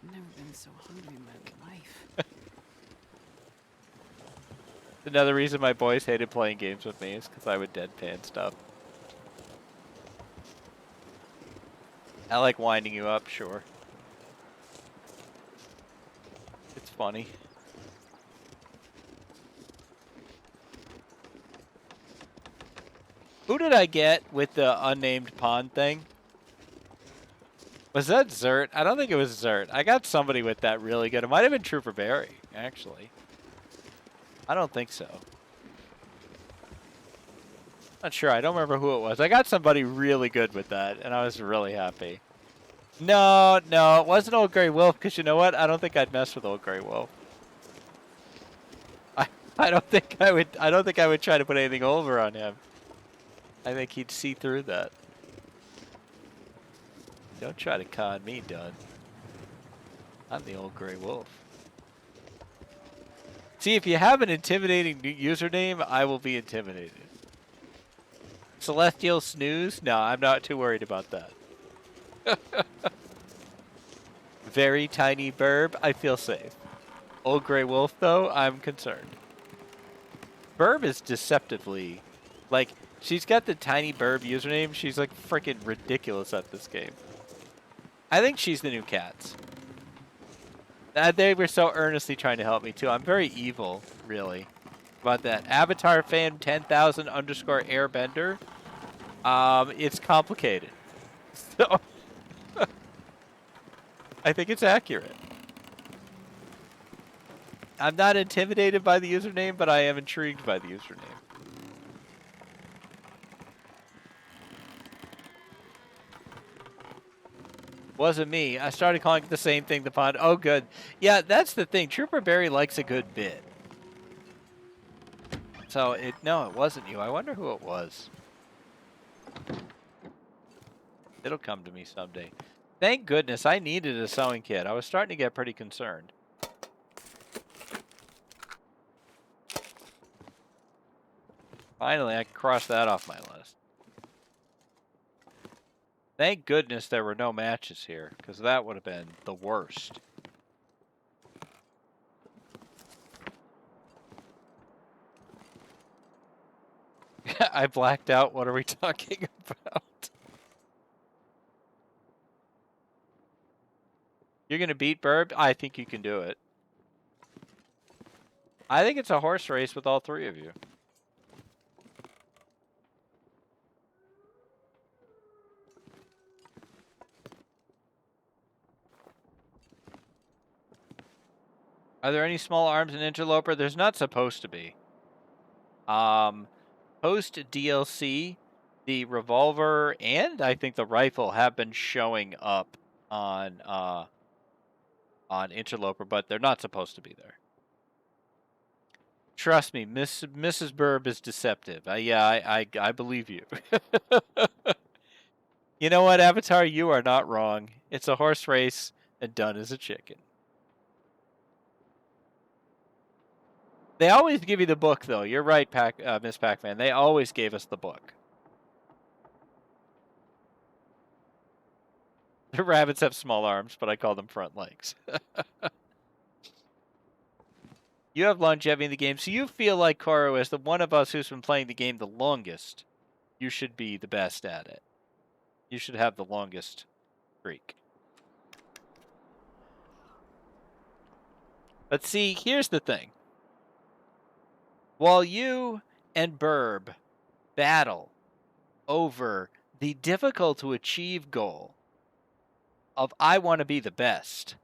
I've never been so hungry in my life. Another reason my boys hated playing games with me is because I would deadpan stuff. I like winding you up, sure. It's funny. Who did I get with the unnamed pond thing? Was that Zert? I don't think it was Zert. I got somebody with that really good. It might have been Trooper Barry, actually. I don't think so. Not sure. I don't remember who it was. I got somebody really good with that, and I was really happy. No, it wasn't Old Grey Wolf, because you know what? I don't think I'd mess with Old Grey Wolf. I don't think I would try to put anything over on him. I think he'd see through that. Don't try to con me, Dunn. I'm the Old Grey Wolf. See, if you have an intimidating username, I will be intimidated. Celestial Snooze? No, I'm not too worried about that. Very tiny burb, I feel safe. Old Grey Wolf, though, I'm concerned. Burb is deceptively... Like, she's got the tiny burb username. She's, like, freaking ridiculous at this game. I think she's the new Cats. They were so earnestly trying to help me, too. I'm very evil, really, about that. Avatar fan 10,000 _ airbender. It's complicated. So, I think it's accurate. I'm not intimidated by the username, but I am intrigued by the username. Wasn't me. I started calling it the same thing, the pond. Oh, good. Yeah, that's the thing. Trooper Barry likes a good bit. So, no, it wasn't you. I wonder who it was. It'll come to me someday. Thank goodness I needed a sewing kit. I was starting to get pretty concerned. Finally, I can cross that off my list. Thank goodness there were no matches here, because that would have been the worst. I blacked out. What are we talking about? You're going to beat Burb? I think you can do it. I think it's a horse race with all three of you. Are there any small arms in Interloper? There's not supposed to be. Post DLC, the revolver and I think the rifle have been showing up on Interloper, but they're not supposed to be there. Trust me, Mrs. Burb is deceptive. I believe you. You know what, Avatar? You are not wrong. It's a horse race, and Dunn is a chicken. They always give you the book, though. You're right, Miss Pac-Man. They always gave us the book. The rabbits have small arms, but I call them front legs. You have longevity in the game, so you feel like, Koro, as the one of us who's been playing the game the longest, you should be the best at it. You should have the longest streak. But see, here's the thing. While you and Burb battle over the difficult to achieve goal of I want to be the best,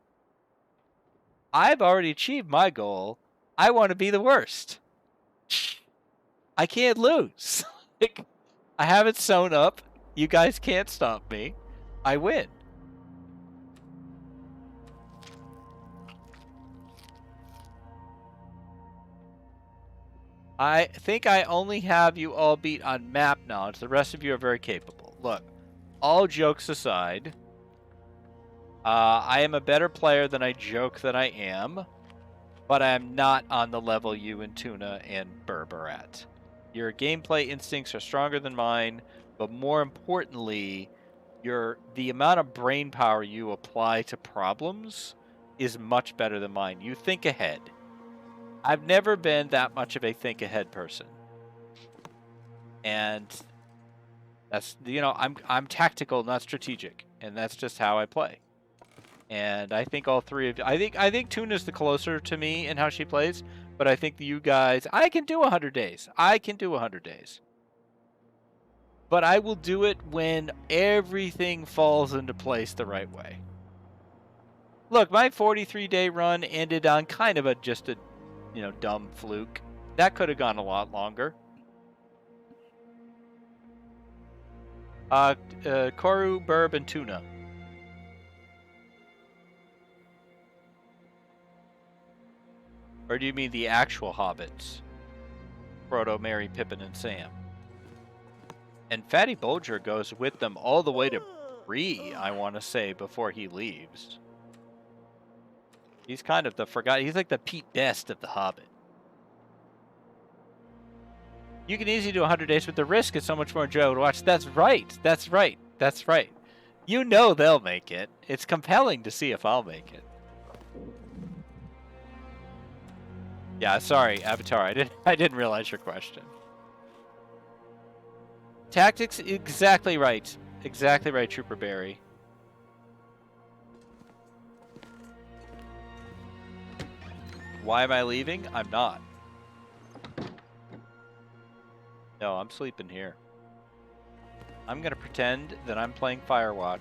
I've already achieved my goal. I want to be the worst. I can't lose. I have it sewn up. You guys can't stop me. I win. I think I only have you all beat on map knowledge. The rest of you are very capable. Look, all jokes aside, I am a better player than I joke that I am, but I am not on the level you and Tuna and Burb are at. Your gameplay instincts are stronger than mine, but more importantly, the amount of brain power you apply to problems is much better than mine. You think ahead. I've never been that much of a think ahead person. And that's, I'm tactical, not strategic, and that's just how I play. And I think all three of you, I think Tuna's the closer to me in how she plays, but I think you guys, I can do 100 days. I can do 100 days. But I will do it when everything falls into place the right way. Look, my 43-day run ended on kind of just a dumb fluke. That could have gone a lot longer. Koru, Burb, and Tuna. Or do you mean the actual hobbits? Frodo, Merry, Pippin, and Sam. And Fatty Bolger goes with them all the way to Bree, I want to say, before he leaves. He's kind of he's like the Pete Best of the Hobbit. You can easily do 100 days, but the risk is so much more enjoyable to watch. That's right. That's right. That's right. You know they'll make it. It's compelling to see if I'll make it. Yeah, sorry, Avatar. I didn't realize your question. Tactics, exactly right. Exactly right, Trooper Barry. Why am I leaving? I'm not. No, I'm sleeping here. I'm gonna pretend that I'm playing Firewatch,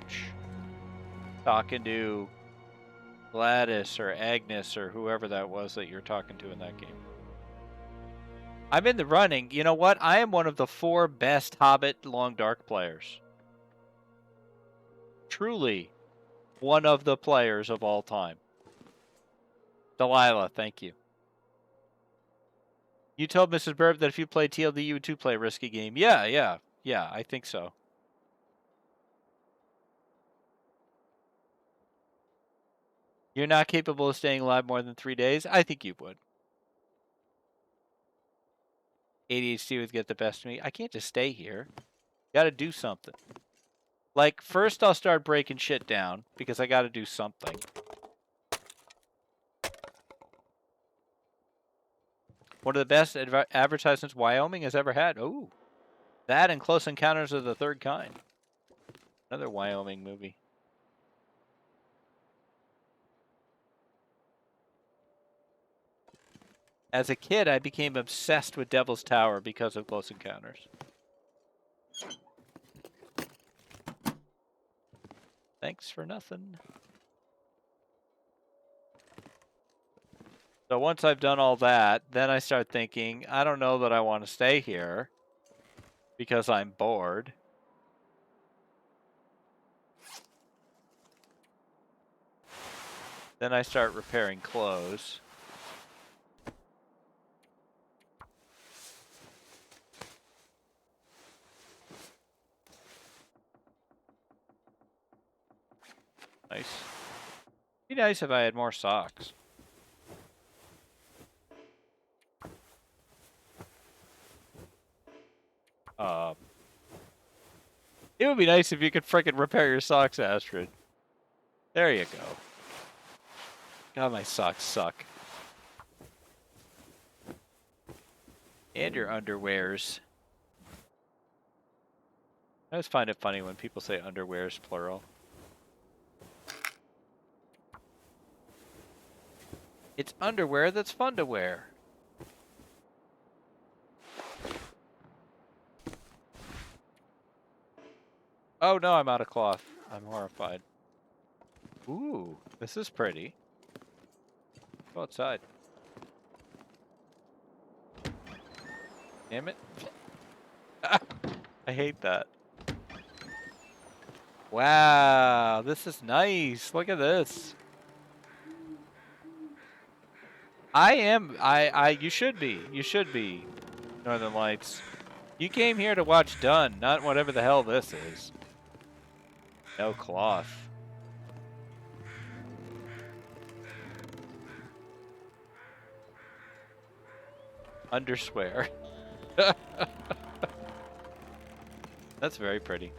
talking to Gladys or Agnes or whoever that was that you're talking to in that game. I'm in the running. You know what? I am one of the 4 best Hobbit Long Dark players. Truly one of the players of all time. Delilah, thank you. You told Mrs. Burb that if you played TLD, you would too play a risky game. Yeah, I think so. You're not capable of staying alive more than 3 days? I think you would. ADHD would get the best of me. I can't just stay here. Gotta do something. Like, first I'll start breaking shit down, because I gotta do something. One of the best advertisements Wyoming has ever had. Ooh. That and Close Encounters of the Third Kind. Another Wyoming movie. As a kid, I became obsessed with Devil's Tower because of Close Encounters. Thanks for nothing. So once I've done all that, then I start thinking, I don't know that I want to stay here because I'm bored. Then I start repairing clothes. Nice. Be nice if I had more socks. It would be nice if you could frickin' repair your socks, Astrid. There you go. God, my socks suck. And your underwears. I always find it funny when people say underwears plural. It's underwear that's fun to wear. Oh no, I'm out of cloth. I'm horrified. Ooh, this is pretty. Go outside. Damn it. I hate that. Wow, this is nice. Look at this. You should be. You should be, Northern Lights. You came here to watch Dunn, not whatever the hell this is. No cloth. Underswear. That's very pretty.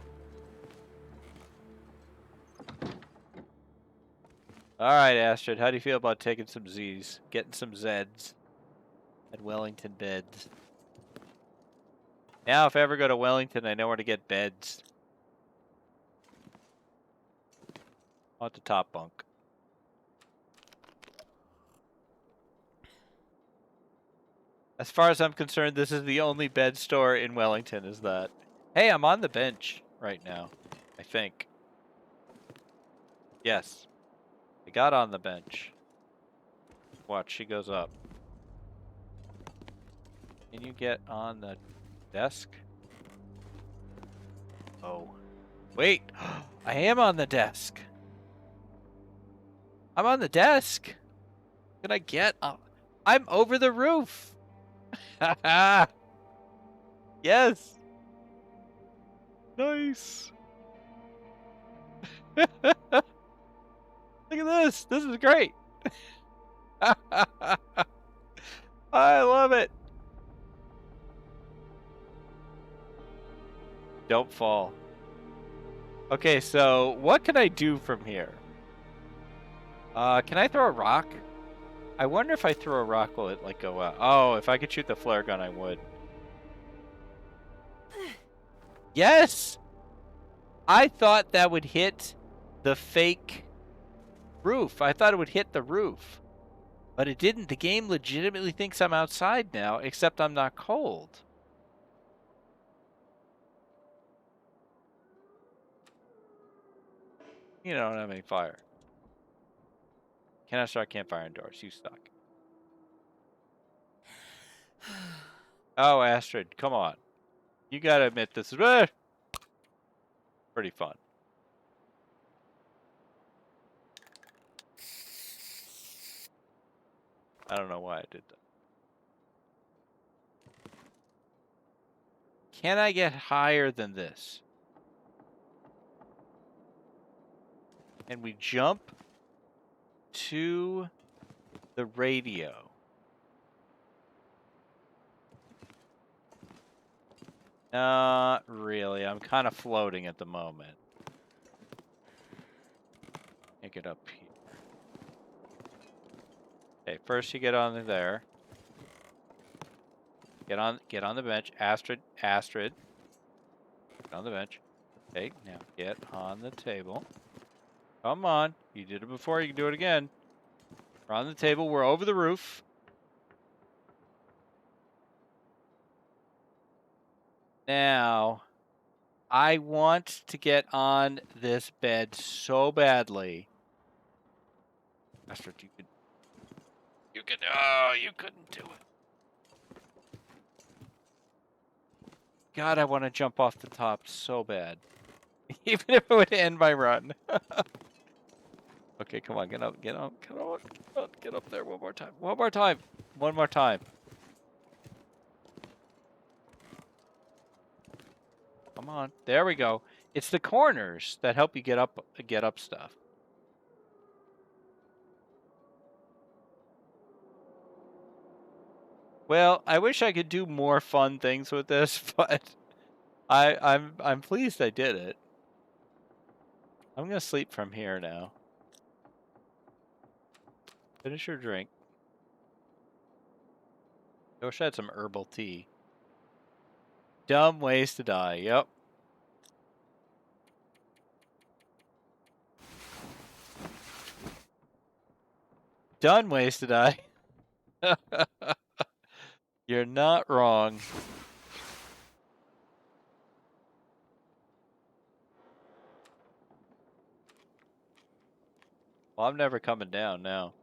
Alright, Astrid, how do you feel about taking some Z's? Getting some Z's at Wellington Beds. Now, if I ever go to Wellington, I know where to get beds. On the top bunk. As far as I'm concerned, this is the only bed store in Wellington, is that. Hey, I'm on the bench right now, I think. Yes. I got on the bench. Watch, she goes up. Can you get on the desk? Oh. Wait! I am on the desk! I'm on the desk! Can I get up? I'm over the roof! Yes! Nice! Look at this! This is great! I love it! Don't fall. Okay, so what can I do from here? Can I throw a rock? I wonder if I throw a rock, will it like go out? Oh, if I could shoot the flare gun, I would. Yes! I thought that would hit the fake roof. I thought it would hit the roof. But it didn't. The game legitimately thinks I'm outside now, except I'm not cold. You don't have any fire. Cannot start campfire indoors. You suck. Oh, Astrid, come on. You gotta admit this is pretty fun. I don't know why I did that. Can I get higher than this? And we jump to the radio. Not really. I'm kind of floating at the moment. Take it up here. Okay, first you get on there. Get on the bench. Astrid. Get on the bench. Okay, now get on the table. Come on. You did it before, you can do it again. We're on the table, we're over the roof. Now, I want to get on this bed so badly. Astrid, You could. Oh, you couldn't do it. God, I want to jump off the top so bad. Even if it would end my run. Okay, come on, get up, get up, get up, get up, get up there one more time. One more time. One more time. Come on. There we go. It's the corners that help you get up stuff. Well, I wish I could do more fun things with this, but I'm pleased I did it. I'm gonna sleep from here now. Finish your drink. I wish I had some herbal tea. Dumb ways to die. Yep. Done ways to die. You're not wrong. Well, I'm never coming down now.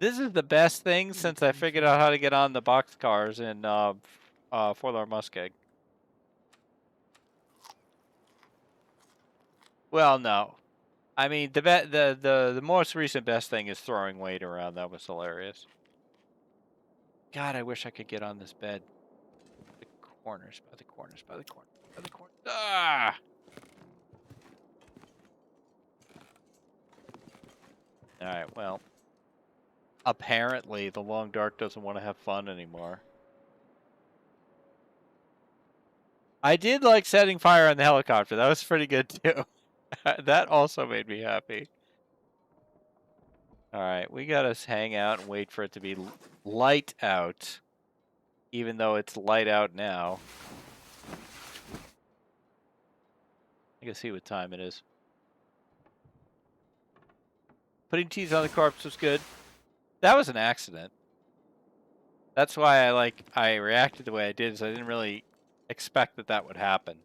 This is the best thing since I figured out how to get on the box cars in Forlorn Muskeg. Well, no. I mean, the most recent best thing is throwing weight around. That was hilarious. God, I wish I could get on this bed. The corners, by the corners, by the corners, by the corners. Ah! Alright, well. Apparently, the Long Dark doesn't want to have fun anymore. I did like setting fire on the helicopter. That was pretty good, too. That also made me happy. Alright, we gotta hang out and wait for it to be light out. Even though it's light out now. I can see what time it is. Putting teas on the corpse was good. That was an accident. That's why I reacted the way I did, so I didn't really expect that would happen.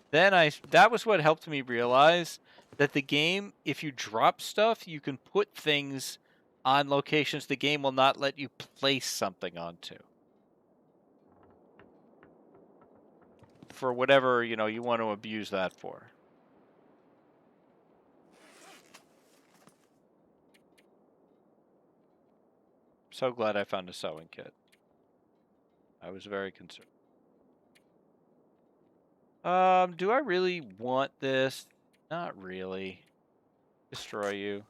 Then that was what helped me realize that the game, if you drop stuff, you can put things on locations the game will not let you place something onto. For whatever, you want to abuse that for. So glad I found a sewing kit. I was very concerned. Do I really want this? Not really. Destroy you.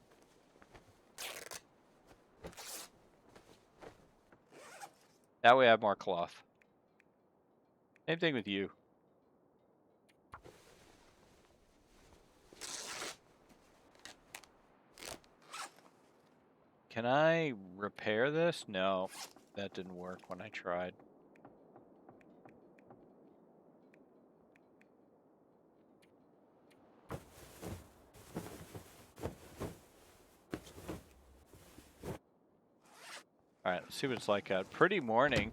That way I have more cloth. Same thing with you. Can I repair this? No, that didn't work when I tried. Alright, let's see what it's like out. Pretty morning.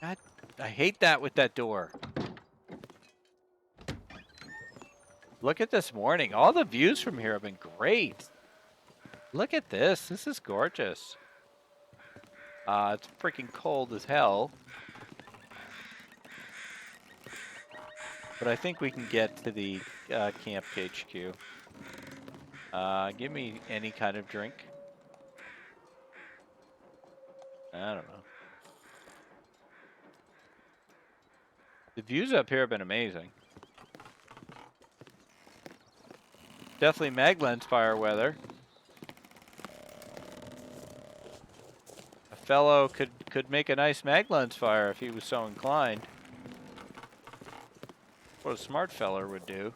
God, I hate that with that door. Look at this morning. All the views from here have been great. Look at this. This is gorgeous. It's freaking cold as hell. But I think we can get to the camp HQ. Give me any kind of drink. I don't know. The views up here have been amazing. Definitely mag lens fire weather. A fellow could make a nice mag lens fire if he was so inclined. What a smart feller would do.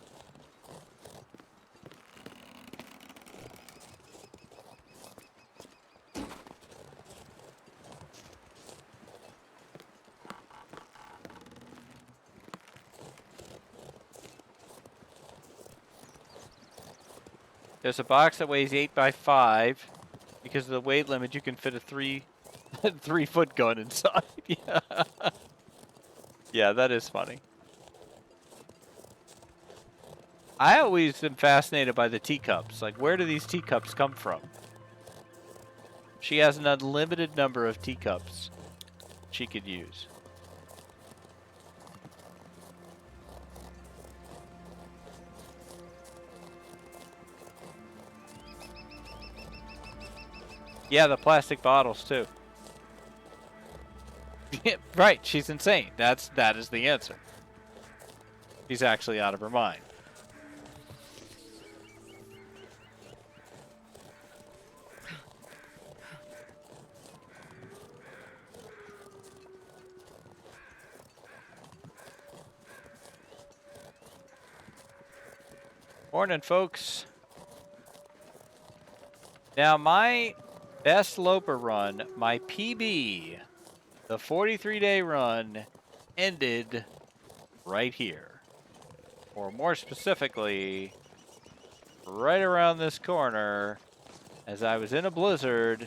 There's a box that weighs 8 by 5. Because of the weight limit, you can fit a 3-foot gun inside. Yeah. Yeah, that is funny. I always am fascinated by the teacups. Like, where do these teacups come from? She has an unlimited number of teacups she could use. Yeah, the plastic bottles too. Right, she's insane. That is the answer. She's actually out of her mind. Morning, folks. Now, my best Loper run, my PB, the 43-day run, ended right here. Or more specifically, right around this corner, as I was in a blizzard,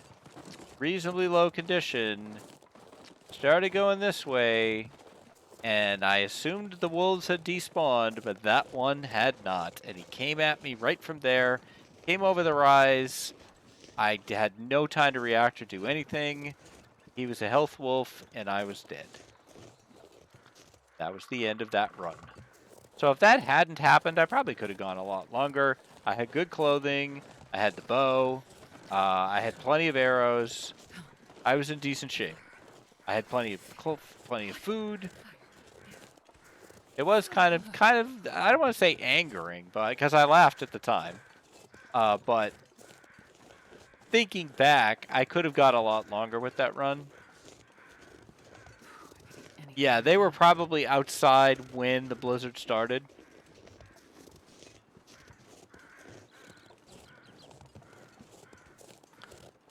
reasonably low condition, started going this way, and I assumed the wolves had despawned, but that one had not. And he came at me right from there, came over the rise. I had no time to react or do anything. He was a health wolf, and I was dead. That was the end of that run. So if that hadn't happened, I probably could have gone a lot longer. I had good clothing. I had the bow. I had plenty of arrows. I was in decent shape. I had plenty of food. It was kind of, I don't want to say angering, but because I laughed at the time. But thinking back, I could have got a lot longer with that run. Yeah, they were probably outside when the blizzard started.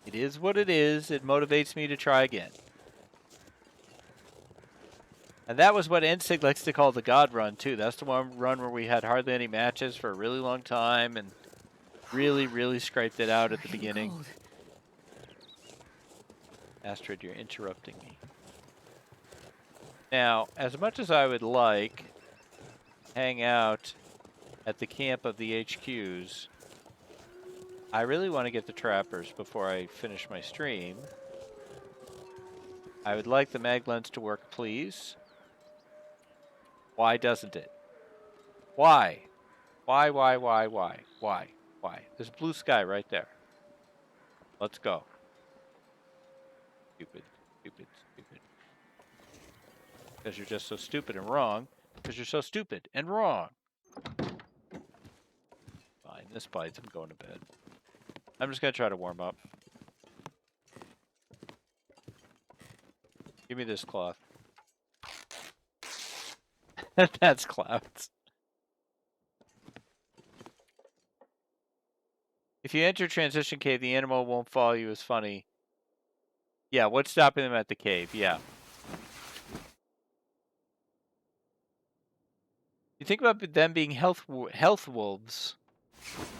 It is what it is. It motivates me to try again. And that was what Ensig likes to call the God Run, too. That's the one run where we had hardly any matches for a really long time and really, really scraped it out at the beginning. Cold. Astrid, you're interrupting me. Now, as much as I would like hang out at the camp of the HQs, I really want to get the trappers before I finish my stream. I would like the mag lens to work, please. Why doesn't it? Why? Why? There's blue sky right there. Let's go. Stupid. Because you're just so stupid and wrong. Because you're so stupid and wrong. Fine, this bites. I'm going to bed. I'm just going to try to warm up. Give me this cloth. That's clouds. If you enter transition cave, the animal won't follow you is funny. Yeah, what's stopping them at the cave? Yeah. You think about them being health wolves.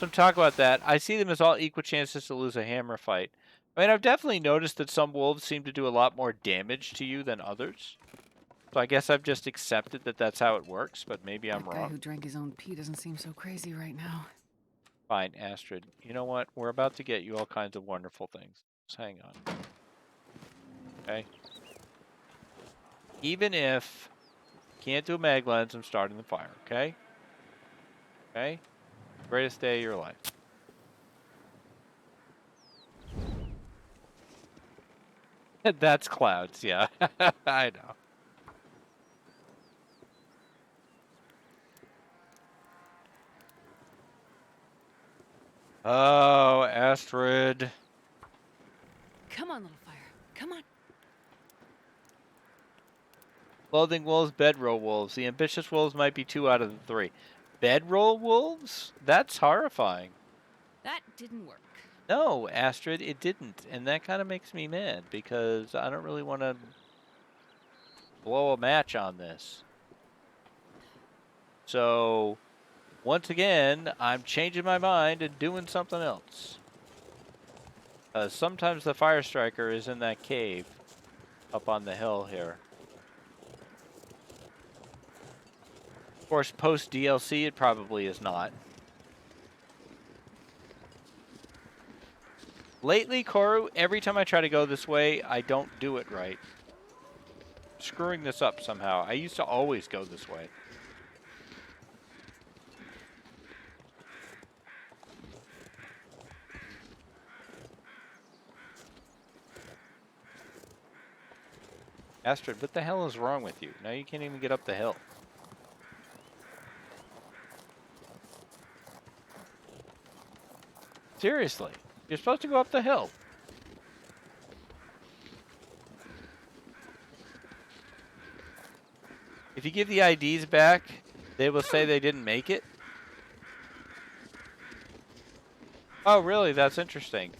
Some talk about that. I see them as all equal chances to lose a hammer fight. I mean, I've definitely noticed that some wolves seem to do a lot more damage to you than others. So I guess I've just accepted that that's how it works, but maybe I'm That guy wrong. who drank his own pee doesn't seem so crazy right now. Fine, Astrid. You know what? We're about to get you all kinds of wonderful things. Just hang on. Okay? Even if you can't do a mag lens, I'm starting the fire, okay? Okay? Greatest day of your life. That's clouds, yeah. I know. Oh, Astrid. Come on, little fire. Come on. Clothing wolves, bedroll wolves. The ambitious wolves might be 2 out of the 3. Bedroll wolves? That's horrifying. That didn't work. No, Astrid, it didn't. And that kind of makes me mad because I don't really want to blow a match on this. So, once again, I'm changing my mind and doing something else. Sometimes the fire striker is in that cave up on the hill here. Of course, post DLC, it probably is not. Lately, Koru, every time I try to go this way, I don't do it right. Screwing this up somehow. I used to always go this way. Astrid, what the hell is wrong with you? Now you can't even get up the hill. Seriously, you're supposed to go up the hill. If you give the IDs back, they will say they didn't make it. Oh, really? That's interesting.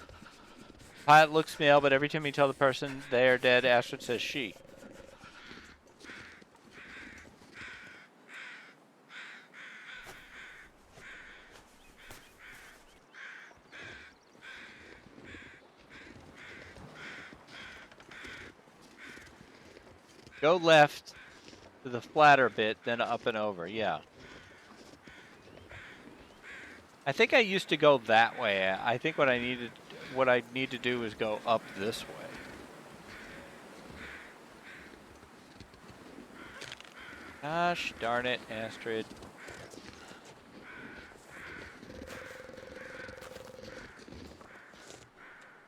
Pilot looks male, but every time you tell the person they are dead, Astrid says she. Go left to the flatter bit, then up and over. Yeah. I think I used to go that way. I think what I need to do is go up this way. Gosh darn it, Astrid.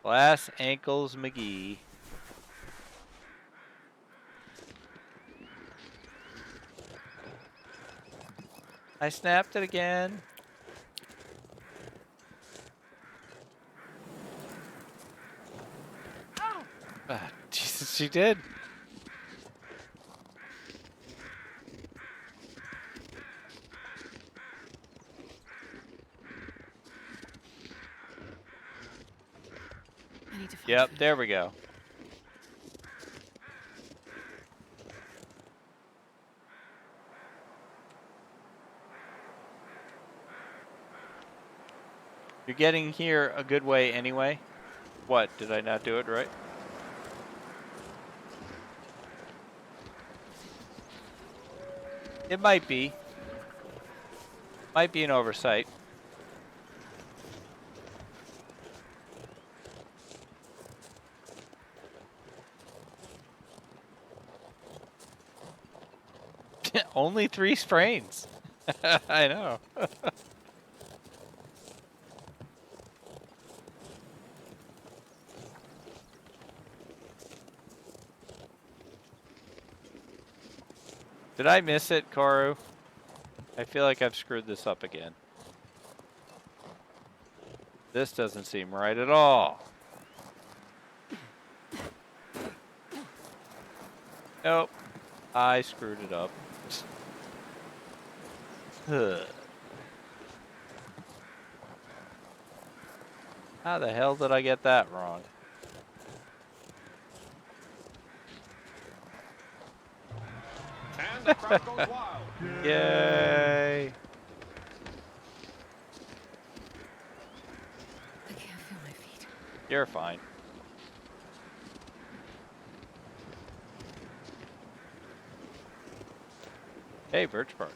Glass ankles McGee. I snapped it again. Jesus, she did. I need to find Yep, food. there we go. You're getting here a good way anyway. What? Did I not do it right? It might be. Might be an oversight. Only 3 sprains. I know. Did I miss it, Koru? I feel like I've screwed this up again. This doesn't seem right at all. Nope. I screwed it up. How the hell did I get that wrong? And the crowd goes wild. Yay! I can't feel my feet. You're fine. Hey, Birch Bark.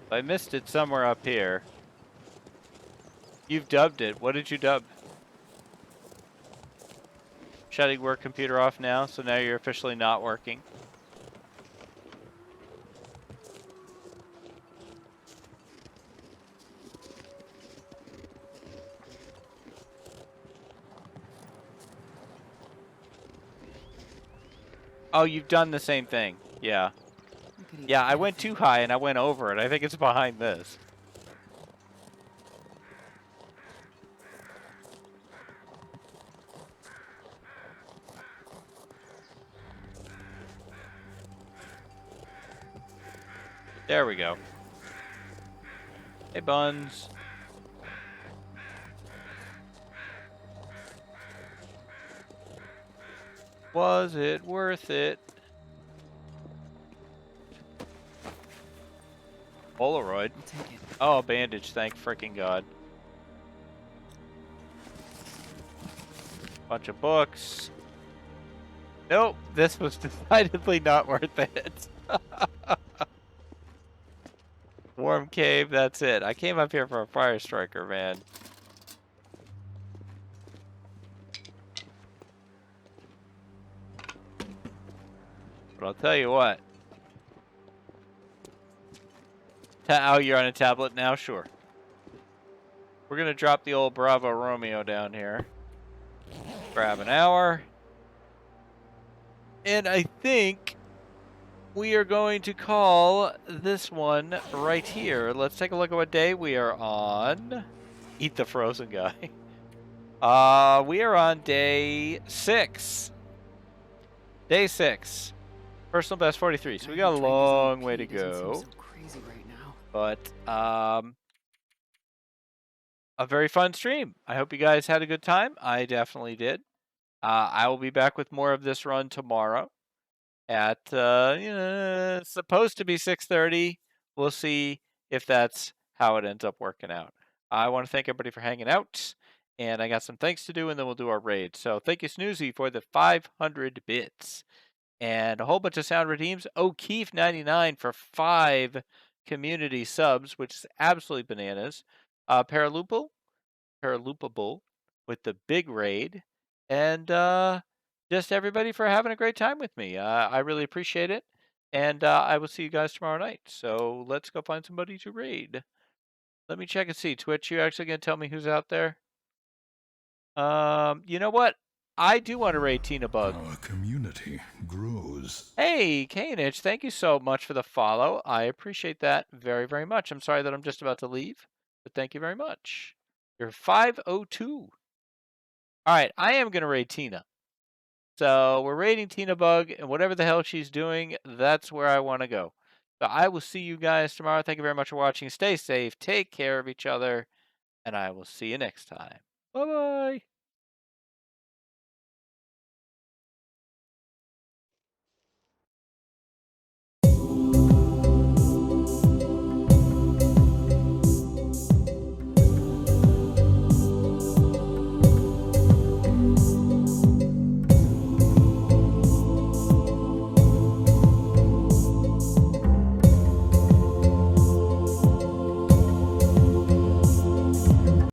I missed it somewhere up here. You've dubbed it. What did you dub? Shutting work computer off now, so now you're officially not working. Oh, you've done the same thing. Yeah. I could eat Yeah, I anything. went too high and I went over it. I think it's behind this. There we go. Hey, Buns. Was it worth it? Polaroid. I'll take it. Oh, a bandage. Thank freaking God. Bunch of books. Nope. This was decidedly not worth it. Warm cave. That's it. I came up here for a fire striker, man. But I'll tell you what. Oh, you're on a tablet now? Sure. We're going to drop the old Bravo Romeo down here. Grab an hour. And I think we are going to call this one right here. Let's take a look at what day we are on. Eat the frozen guy. We are on day 6. Day 6. Personal best 43. So we got a long way to go. So crazy right now. But a very fun stream. I hope you guys had a good time. I definitely did. I will be back with more of this run tomorrow at it's supposed to be 6:30. We'll see if that's how it ends up working out. I want to thank everybody for hanging out, and I got some thanks to do, and then we'll do our raid. So thank you, Snoozy, for the 500 bits and a whole bunch of sound redeems. O'Keefe99 for 5 community subs, which is absolutely bananas. Paraloopable with the big raid, and just everybody for having a great time with me. I really appreciate it, and I will see you guys tomorrow night. So let's go find somebody to raid. Let me check and see. Twitch, you actually gonna tell me who's out there? You know what? I do want to raid Tina Bug. Our community grows. Hey, Kanich, thank you so much for the follow. I appreciate that very, very much. I'm sorry that I'm just about to leave, but thank you very much. You're 502. All right, I am going to raid Tina. So we're raiding Tina Bug, and whatever the hell she's doing, that's where I want to go. So I will see you guys tomorrow. Thank you very much for watching. Stay safe. Take care of each other, and I will see you next time. Bye-bye.